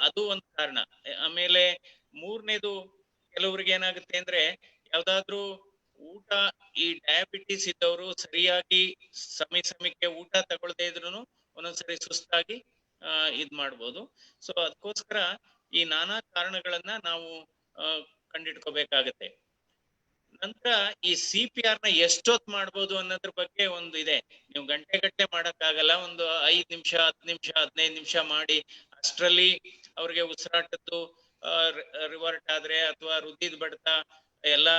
ಅದು ಒಂದ್ ಕಾರಣ. ಆಮೇಲೆ ಮೂರನೇದು, ಕೆಲವ್ರಿಗೆ ಏನಾಗುತ್ತೆ ಅಂದ್ರೆ, ಯಾವ್ದಾದ್ರು ಊಟ, ಈ ಡಯಾಬಿಟಿಸ್ ಇದ್ದವರು ಸರಿಯಾಗಿ ಸಮಯಕ್ಕೆ ಊಟ ತಗೊಳ್ದೇ ಇದ್ರು ಒಂದೊಂದ್ಸರಿ ಸುಸ್ತಾಗಿ ಇದ್ ಮಾಡ್ಬೋದು. ಸೊ ಅದಕ್ಕೋಸ್ಕರ ಈ ನಾನಾ ಕಾರಣಗಳನ್ನ ನಾವು ಕಂಡಿಡ್ಕೋಬೇಕಾಗತ್ತೆ. ನಂತರ ಈ CPR ನ ಎಷ್ಟೊತ್ ಮಾಡ್ಬೋದು ಅನ್ನೋದ್ರ ಬಗ್ಗೆ ಒಂದು ಇದೆ. ನೀವು ಗಂಟೆ ಮಾಡಕ್ಕಾಗಲ್ಲ, ಒಂದು 5 ನಿಮಿಷ 10 ನಿಮಿಷ 15 ನಿಮಿಷ ಮಾಡಿ ಅಷ್ಟ್ರಲ್ಲಿ ಅವ್ರಿಗೆ ಉಸಿರಾಟದ್ದು ರಿವರ್ಟ್ ಆದ್ರೆ ಅಥವಾ ಹೃದಯದ ಬಡಿತ ಎಲ್ಲ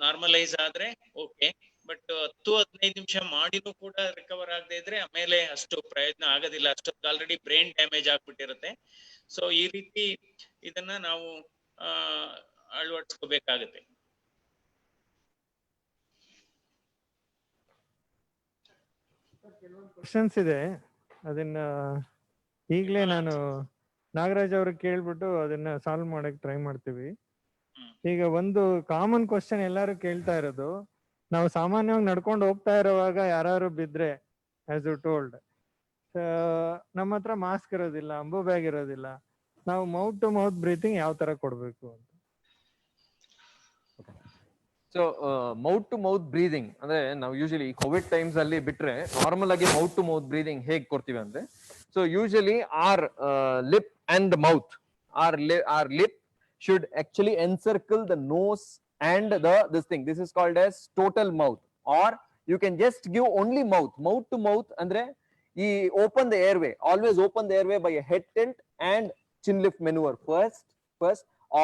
ನಾರ್ಮಲೈಸ್ ಆದ್ರೆ ಓಕೆ. ಬಟ್ 10-15 ನಿಮಿಷ ಮಾಡಿನೂ ಕೂಡ ರಿಕವರ್ ಆಗದೆ ಇದ್ರೆ ಆಮೇಲೆ ಅಷ್ಟು ಪ್ರಯೋಜನ ಆಗೋದಿಲ್ಲ, ಅಷ್ಟೊತ್ತು ಆಲ್ರೆಡಿ ಬ್ರೈನ್ ಡ್ಯಾಮೇಜ್ ಆಗ್ಬಿಟ್ಟಿರುತ್ತೆ. ಸೊ ಈ ರೀತಿ ಇದನ್ನ ನಾವು ಅಳವಡಿಸ್ಕೋಬೇಕಾಗತ್ತೆ. ಕ್ವಶನ್ಸ್ ಇದೆ, ಅದನ್ನ ಈಗಲೇ ನಾನು ನಾಗರಾಜ್ ಅವ್ರಿಗೆ ಕೇಳ್ಬಿಟ್ಟು ಅದನ್ನ ಸಾಲ್ವ್ ಮಾಡಕ್ ಟ್ರೈ ಮಾಡ್ತೀವಿ. ಈಗ ಒಂದು ಕಾಮನ್ ಕ್ವಶನ್ ಎಲ್ಲಾರು ಕೇಳ್ತಾ ಇರೋದು, ನಾವು ಸಾಮಾನ್ಯವಾಗಿ ನಡ್ಕೊಂಡು ಹೋಗ್ತಾ ಇರುವಾಗ ಯಾರು ಬಿದ್ರೆ ಆಸ್ ಯು ಟೋಲ್ಡ್ ನಮ್ಮ ಹತ್ರ ಮಾಸ್ಕ್ ಇರೋದಿಲ್ಲ, ಅಂಬು ಬ್ಯಾಗ್ ಇರೋದಿಲ್ಲ, ನಾವು ಮೌತ್ ಟು ಮೌತ್ ಬ್ರೀತಿಂಗ್ ಯಾವ ತರ ಕೊಡ್ಬೇಕು ಅಂತ. So mouth to mouth breathing ಅಂದ್ರೆ ನಾವು ಯೂಶಲಿ ಕೋವಿಡ್ ಟೈಮ್ಸ್ ಅಲ್ಲಿ ಬಿಟ್ರೆ ನಾರ್ಮಲ್ ಆಗಿ ಮೌತ್ ಟು ಮೌತ್ ಬ್ರೀದಿಂಗ್ ಹೇಗ್ ಕೊಡ್ತೀವಿ ಅಂದ್ರೆ, so usually our lip and mouth, our lip should actually encircle the nose and this thing. This is called as total mouth, or you can just give only mouth to mouth andre open the airway, always open the airway by a head tilt and chin lift maneuver first,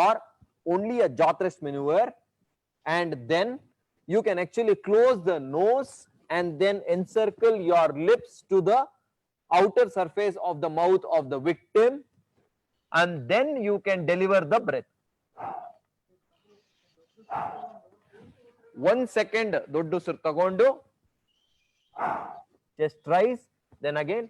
or only a jaw thrust maneuver, and then you can actually close the nose and then encircle your lips to the outer surface of the mouth of the victim, and then you can deliver the breath. 1 second doddu sir tagondu just rise, then again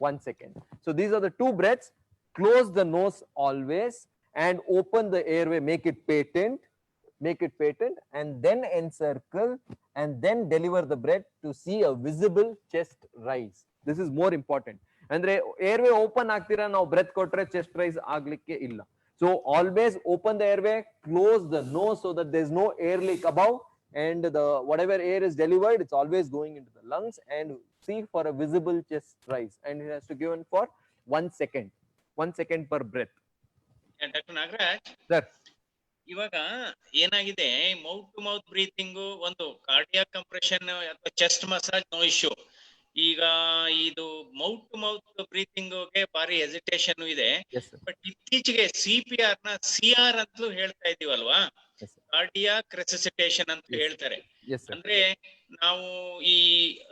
1 second. So these are the two breaths. Close the nose always and open the airway, make it patent, and then encircle and then deliver the breath to see a visible chest rise. This is more important. ಅಂದ್ರೆ airway open ಆಗ್ತೀರಾ, ನಾವು breath ಕೊಟ್ರೆ chest rise ಆಗ್ಲಿಕ್ಕೆ ಇಲ್ಲ. So always open the airway, close the nose so that there is no air leak above, and the whatever air is delivered, it's always going into the lungs, and see for a visible chest rise, and it has to given for 1 second per breath. Doctor Nagaraj sir, ಇವಾಗ ಏನಾಗಿದೆ, mouth to mouth breathing ಒಂದು cardiac compression ಅಥವಾ chest massage no issue. ಈಗ ಇದು mouth to mouth breathing ಗೆ ಬಾರಿ hesitation ಇದೆ. But ಇತ್ತೀಚೆಗೆ CPR ನ CR ಅಂತಲೂ ಹೇಳ್ತಾ ಇದೀವಲ್ವಾ, ಕಾರ್ಡಿಯಾಕ್ ರೆಸಿಸಿಟೇಷನ್ ಅಂತ ಹೇಳ್ತಾರೆ. ಅಂದ್ರೆ ನಾವು ಈ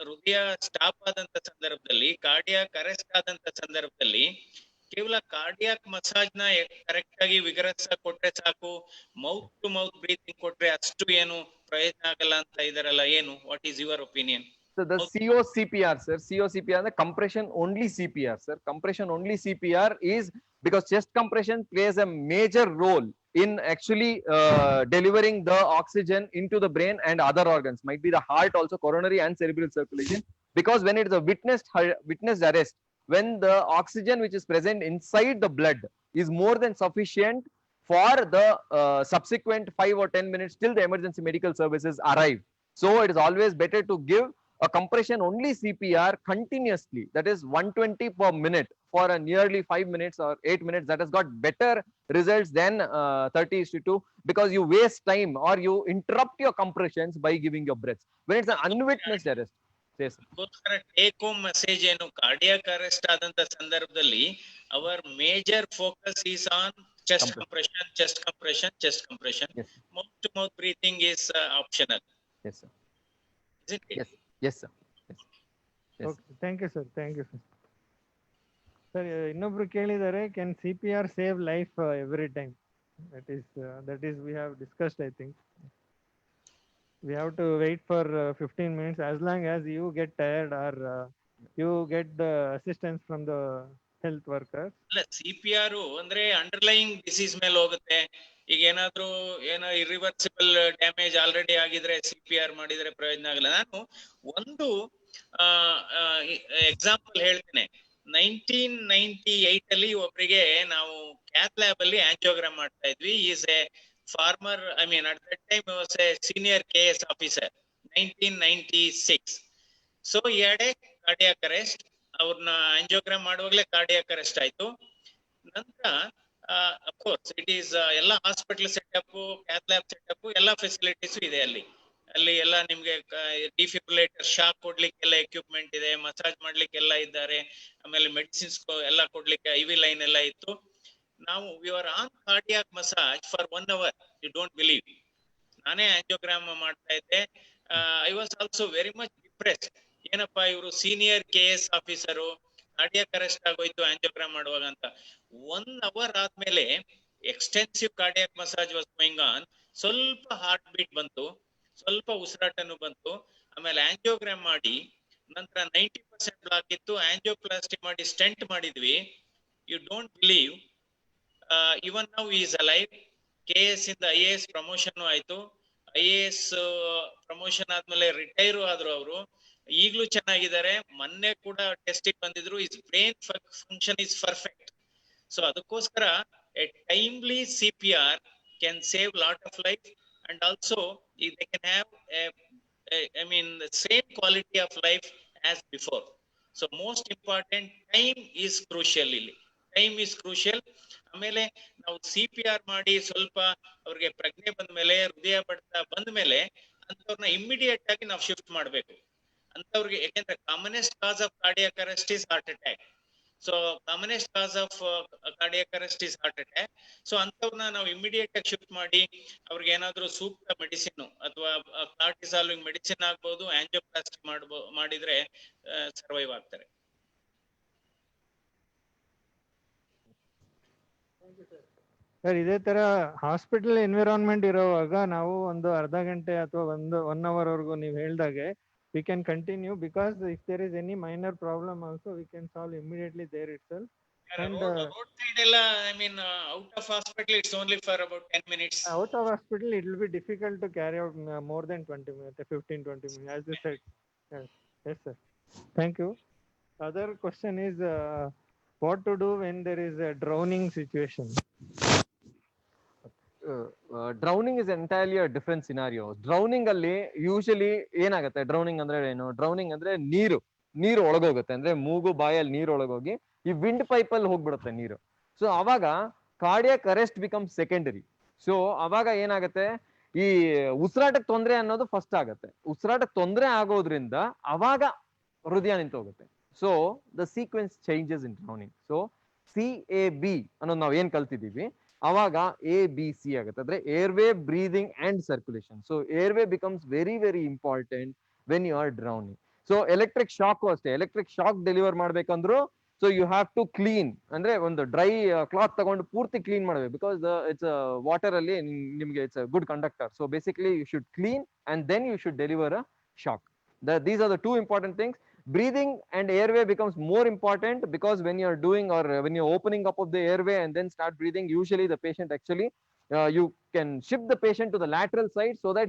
ಹೃದಯ ಸ್ಟಾಪ್ ಆದಂತ ಸಂದರ್ಭದಲ್ಲಿ, ಕಾರ್ಡಿಯಾಕ್ ಅರೆಸ್ಟ್ ಆದಂತ ಸಂದರ್ಭದಲ್ಲಿ ಕೇವಲ ಕಾರ್ಡಿಯಾಕ್ ಮಸಾಜ್ ನ ಕರೆಕ್ಟ್ ಆಗಿ ವಿಗರಸ್ ಕೊಟ್ರೆ ಸಾಕು, ಮೌತ್ ಟು ಮೌತ್ ಬ್ರೀತಿಂಗ್ ಕೊಟ್ರೆ ಅಷ್ಟು ಏನು ಪ್ರಯೋಜನ ಆಗಲ್ಲ ಅಂತ ಇದಾರಲ್ಲ, ಏನು, what is your opinion? So the COCPR, sir, COCPR, the compression only CPR, sir. Compression only CPR is because chest compression plays a major role in actually delivering the oxygen into the brain and other organs, might be the heart also, coronary and cerebral circulation. Because when it is a witnessed arrest, when the oxygen which is present inside the blood is more than sufficient for the subsequent 5 or 10 minutes till the emergency medical services arrive. So it is always better to give a compression only CPR continuously, that is 120 per minute for a nearly 5 minutes or 8 minutes. That has got better results than 30:2, because you waste time or you interrupt your compressions by giving your breaths when it's an unwitnessed arrest. Yes, take home message ಏನು, cardiac arrest ಆದಂತ ಸಂದರ್ಭದಲ್ಲಿ our major focus is on chest compression. Mouth to mouth breathing is optional. Yes, sir. Yes, sir. Okay, thank you, sir. Sir, ಇನ್ನೊಬ್ರು ಕೇಳಿದ್ದಾರೆ, can CPR save life every time? That is we have discussed. I think we have to wait for 15 minutes as long as you get tired or you get the assistance from the health worker. ಅಲ್ಲ, CPR ಅಂದ್ರೆ underlying disease ಮೇಲೆ ಹೋಗುತ್ತೆ. ಈಗ ಏನಾದ್ರೂ irreversible damage already ಆಗಿದ್ರೆ CPR ಮಾಡಿದ್ರೆ ಪ್ರಯೋಜನ ಆಗಲ್ಲ. ನಾನು ಒಂದು ಎಕ್ಸಾಂಪಲ್ ಹೇಳ್ತೇನೆ. 1998 ಅಲ್ಲಿ ಒಬ್ಬರಿಗೆ ನಾವು ಕ್ಯಾತ್ ಲ್ಯಾಬ್ ಅಲ್ಲಿ ಆಂಜಿಯೋಗ್ರಾಮ್ ಮಾಡ್ತಾ ಇದ್ವಿ. Is A farmer, I mean at that time he was a senior KS officer, 1996. So he had a cardiac arrest. ಅವ್ರನ್ನ ಆಂಜಿಯೋಗ್ರಾಮ್ ಮಾಡುವಾಗಲೇ ಕಾರ್ಡಿಯಾಕ್ ಅರೆಸ್ಟ್ ಆಯ್ತು. ನಂತರ ಅಫ್ಕೋರ್ಸ್ ಇಟ್ ಈಸ್ ಎಲ್ಲ hospital setup, cath lab setup, ಎಲ್ಲ facilities ಇದೆ ಅಲ್ಲಿ. ಅಲ್ಲಿ ಎಲ್ಲ ನಿಮ್ಗೆ ಡಿಫಿಬ್ರಿಲೇಟರ್ ಶಾಕ್ ಕೊಡ್ಲಿಕ್ಕೆಲ್ಲ ಎಕ್ವಿಪ್ಮೆಂಟ್ ಇದೆ, ಮಸಾಜ್ ಮಾಡ್ಲಿಕ್ಕೆಲ್ಲ ಇದ್ದಾರೆ, ಆಮೇಲೆ ಮೆಡಿಸಿನ್ಸ್ ಎಲ್ಲ ಕೊಡ್ಲಿಕ್ಕೆ IV ಲೈನ್ ಎಲ್ಲ ಇತ್ತು. ನಾವು we are on cardiac massage for 1 hour. You don't believe. ನಾನೇ ಆಂಜಿಯೋಗ್ರಾಮ್ ಮಾಡ್ತಾ ಇದ್ದೆ. I was also very much depressed. ಏನಪ್ಪಾ ಇವರು senior KS officer, cardiac arrest ಆಗೋಯ್ತು ಆಂಜಿಯೋಗ್ರಾಮ್ ಮಾಡುವಾಗ ಅಂತ. 1 hour ಆದ್ಮೇಲೆ extensive cardiac massage was going on. ಸ್ವಲ್ಪ ಹಾರ್ಟ್ ಬೀಟ್ ಬಂತು, ಸ್ವಲ್ಪ ಉಸಿರಾಟನು ಬಂತು. ಆಮೇಲೆ ಆಂಜಿಯೋಗ್ರಾಮ್ ಮಾಡಿ ನಂತರ 90% ಬ್ಲಾಕ್ ಇತ್ತು. ಆಂಜಿಯೋಪ್ಲಾಸ್ಟಿ ಮಾಡಿ ಸ್ಟೆಂಟ್ ಮಾಡಿದ್ವಿ. You don't believe, even now is alive. KS ಇಂದ IAS ಪ್ರಮೋಷನ್ ಆಯ್ತು. IAS ಪ್ರಮೋಷನ್ ಆದ್ಮೇಲೆ ರಿಟೈರ್ ಆದ್ರು ಅವರು. ಈಗ್ಲೂ ಚೆನ್ನಾಗಿದ್ದಾರೆ. ಮೊನ್ನೆ ಕೂಡ ಟೆಸ್ಟಿಗೆ ಬಂದಿದ್ರು. Is brain function is perfect. So ಅದಕ್ಕೋಸ್ಕರ a timely CPR can save lot of life, and also they can have the same quality of life as before. So most important, time is crucial ಇಲ್ಲಿ. Time is crucial. ಆಮೇಲೆ ನಾವು CPR ಮಾಡಿ ಸ್ವಲ್ಪ ಅವ್ರಿಗೆ ಪ್ರಜ್ಞೆ ಬಂದ ಮೇಲೆ, ಹೃದಯ ಬಡಿತ ಬಂದ ಮೇಲೆ ಅಂತವ್ರನ್ನ ಇಮ್ಮಿಡಿಯೇಟ್ ಆಗಿ ನಾವು ಶಿಫ್ಟ್ ಮಾಡ್ಬೇಕು ಅಂತವ್ರಿಗೆ. ಯಾಕೆಂದ್ರೆ commonest cause of cardiac arrest is heart attack. So commonest cause of cardiac arrest is heart attack. So ಅಂತವ್ರನ್ನ ನಾವು ಇಮಿಡಿಯೇಟ್ ಆಗಿ ಶಿಫ್ಟ್ ಮಾಡಿ ಅವ್ರಿಗೆ ಏನಾದ್ರು ಸೂಕ್ತ ಮೆಡಿಸಿನ್ ಅಥವಾ ಕಾರ್ಟಿಸಾಲ್ವಿಂಗ್ ಮೆಡಿಸಿನ್ ಆಗ್ಬಹುದು, ಆಂಜಿಯೋಪ್ಲಾಸ್ಟಿ ಮಾಡಿದ್ರೆ ಸರ್ವೈವ್ ಆಗ್ತಾರೆ. ಸರ್, ಇದೇ ತರ ಹಾಸ್ಪಿಟಲ್ ಎನ್ವಿರಾನ್ಮೆಂಟ್ ಇರೋವಾಗ ನಾವು ಒಂದು ಅರ್ಧ ಗಂಟೆ ಅಥವಾ 1 hour ವರೆಗೂ ನೀವು ಹೇಳ್ದಾಗೆ we can continue, because if there is any minor problem also we can solve immediately there itself. And road side ella, out of hospital it's only for about 10 minutes. Out of hospital it will be difficult to carry out more than 20 minutes, 15-20 minutes, as you said. Yes sir, thank you. Other question is what to do when there is a drowning situation. Drowning is entirely a different scenario. Drowning ಅಲ್ಲಿ usually ಏನಾಗುತ್ತೆ, drowning ಅಂದ್ರೆ ಏನು? Drowning ಅಂದ್ರೆ ನೀರು ಒಳಗೋಗುತ್ತೆ, ಅಂದ್ರೆ ಮೂಗು ಬಾಯಲ್ಲಿ ನೀರು ಒಳಗೋಗಿ ಈ ವಿಂಡ್ ಪೈಪ್ ಅಲ್ಲಿ ಹೋಗ್ಬಿಡುತ್ತೆ ನೀರು. ಸೊ ಅವಾಗ cardiac arrest become secondary. So ಅವಾಗ ಏನಾಗುತ್ತೆ, ಈ ಉಸಿರಾಟಕ್ಕೆ ತೊಂದರೆ ಅನ್ನೋದು ಫಸ್ಟ್ ಆಗುತ್ತೆ. ಉಸಿರಾಟಕ್ಕೆ ತೊಂದರೆ ಆಗೋದ್ರಿಂದ ಅವಾಗ ಹೃದಯ ನಿಂತು ಹೋಗುತ್ತೆ. So the sequence changes in drowning. So CAB ಅನ್ನೋದು ನಾವು ಏನ್ ಕಲ್ತಿದೀವಿ, ಅವಾಗ ABC ಆಗುತ್ತೆ, ಅಂದ್ರೆ airway, breathing and circulation. So airway becomes very very important when you are drowning. So electric shock ಅಷ್ಟೇ, ಎಲೆಕ್ಟ್ರಿಕ್ ಶಾಕ್ ಡೆಲಿವರ್ ಮಾಡ್ಬೇಕಂದ್ರು so you have to clean, ಅಂದ್ರೆ ಒಂದು ಡ್ರೈ ಕ್ಲಾತ್ ತಗೊಂಡು ಪೂರ್ತಿ ಕ್ಲೀನ್ ಮಾಡಬೇಕು, ಬಿಕಾಸ್ ಇಟ್ಸ್ ವಾಟರ್ ಅಲ್ಲಿ ನಿಮ್ಗೆ it's good conductor. So basically you should clean and then you should deliver a shock. These are the two important things. Breathing and airway becomes more important, because when you are doing, or when you're opening up of the airway and then start breathing, usually the patient actually you can shift the patient to the lateral side so that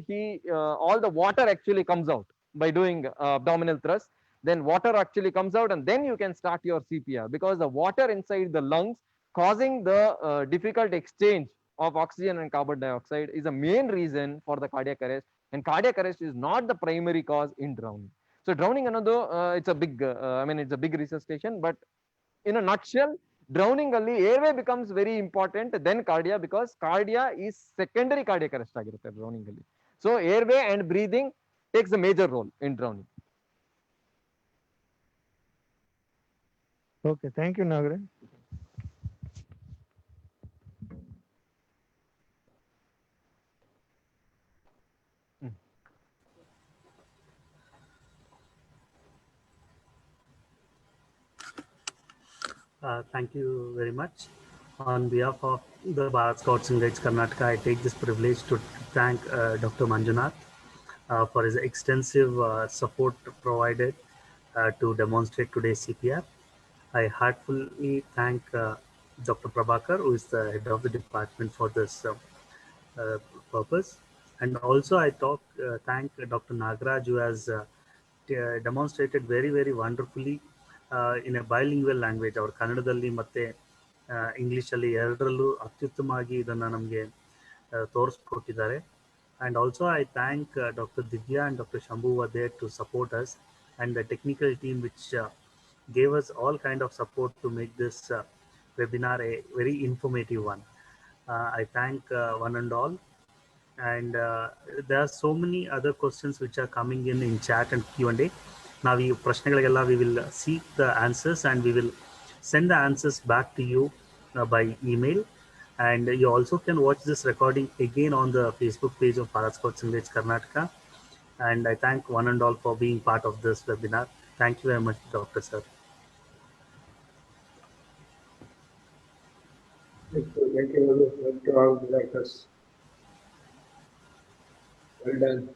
all the water actually comes out by doing abdominal thrust. Then water actually comes out, and then you can start your CPR, because the water inside the lungs causing the difficult exchange of oxygen and carbon dioxide is the main reason for the cardiac arrest, and cardiac arrest is not the primary cause in drowning. So drowning another it's a big it's a big resuscitation, but in a nutshell, drowning ಅಲ್ಲಿ airway becomes very important, then cardia, because cardia is secondary cardiac arrest ಆಗಿರುತ್ತೆ drowning ಅಲ್ಲಿ. So airway and breathing takes a major role in drowning. Okay, thank you Nagaraj. Thank you very much. On behalf of the Bharat Scouts and Guides Karnataka, I take this privilege to thank Dr. Manjunath for his extensive support provided to demonstrate today's CPR. I heartfully thank Dr. Prabhakar, who is the head of the department, for this purpose. And also I thank Dr. Nagaraj, who has demonstrated very, very wonderfully in a bilingual language. Our ಕನ್ನಡದಲ್ಲಿ ಮತ್ತೆ ಇಂಗ್ಲಿಷಲ್ಲಿ ಎರಡರಲ್ಲೂ ಅತ್ಯುತ್ತಮವಾಗಿ ಇದನ್ನು ನಮಗೆ ತೋರಿಸ್ಕೊಟ್ಟಿದ್ದಾರೆ. And also I thank Dr. Divya and Dr. Shambhu were there to support us, and the technical team which gave us all kind of support to make this webinar a very informative one. I thank one and all. And there are so many other questions which are coming in chat and Q&A. Now we will seek the answers and we will send the answers back to you by email. And you also can watch this recording again on the Facebook page of Bharat Scouts Engage Karnataka. And I thank one and all for being part of this webinar. Thank you very much, Dr. Sir. Thank you. Thank you all the directors. Well done.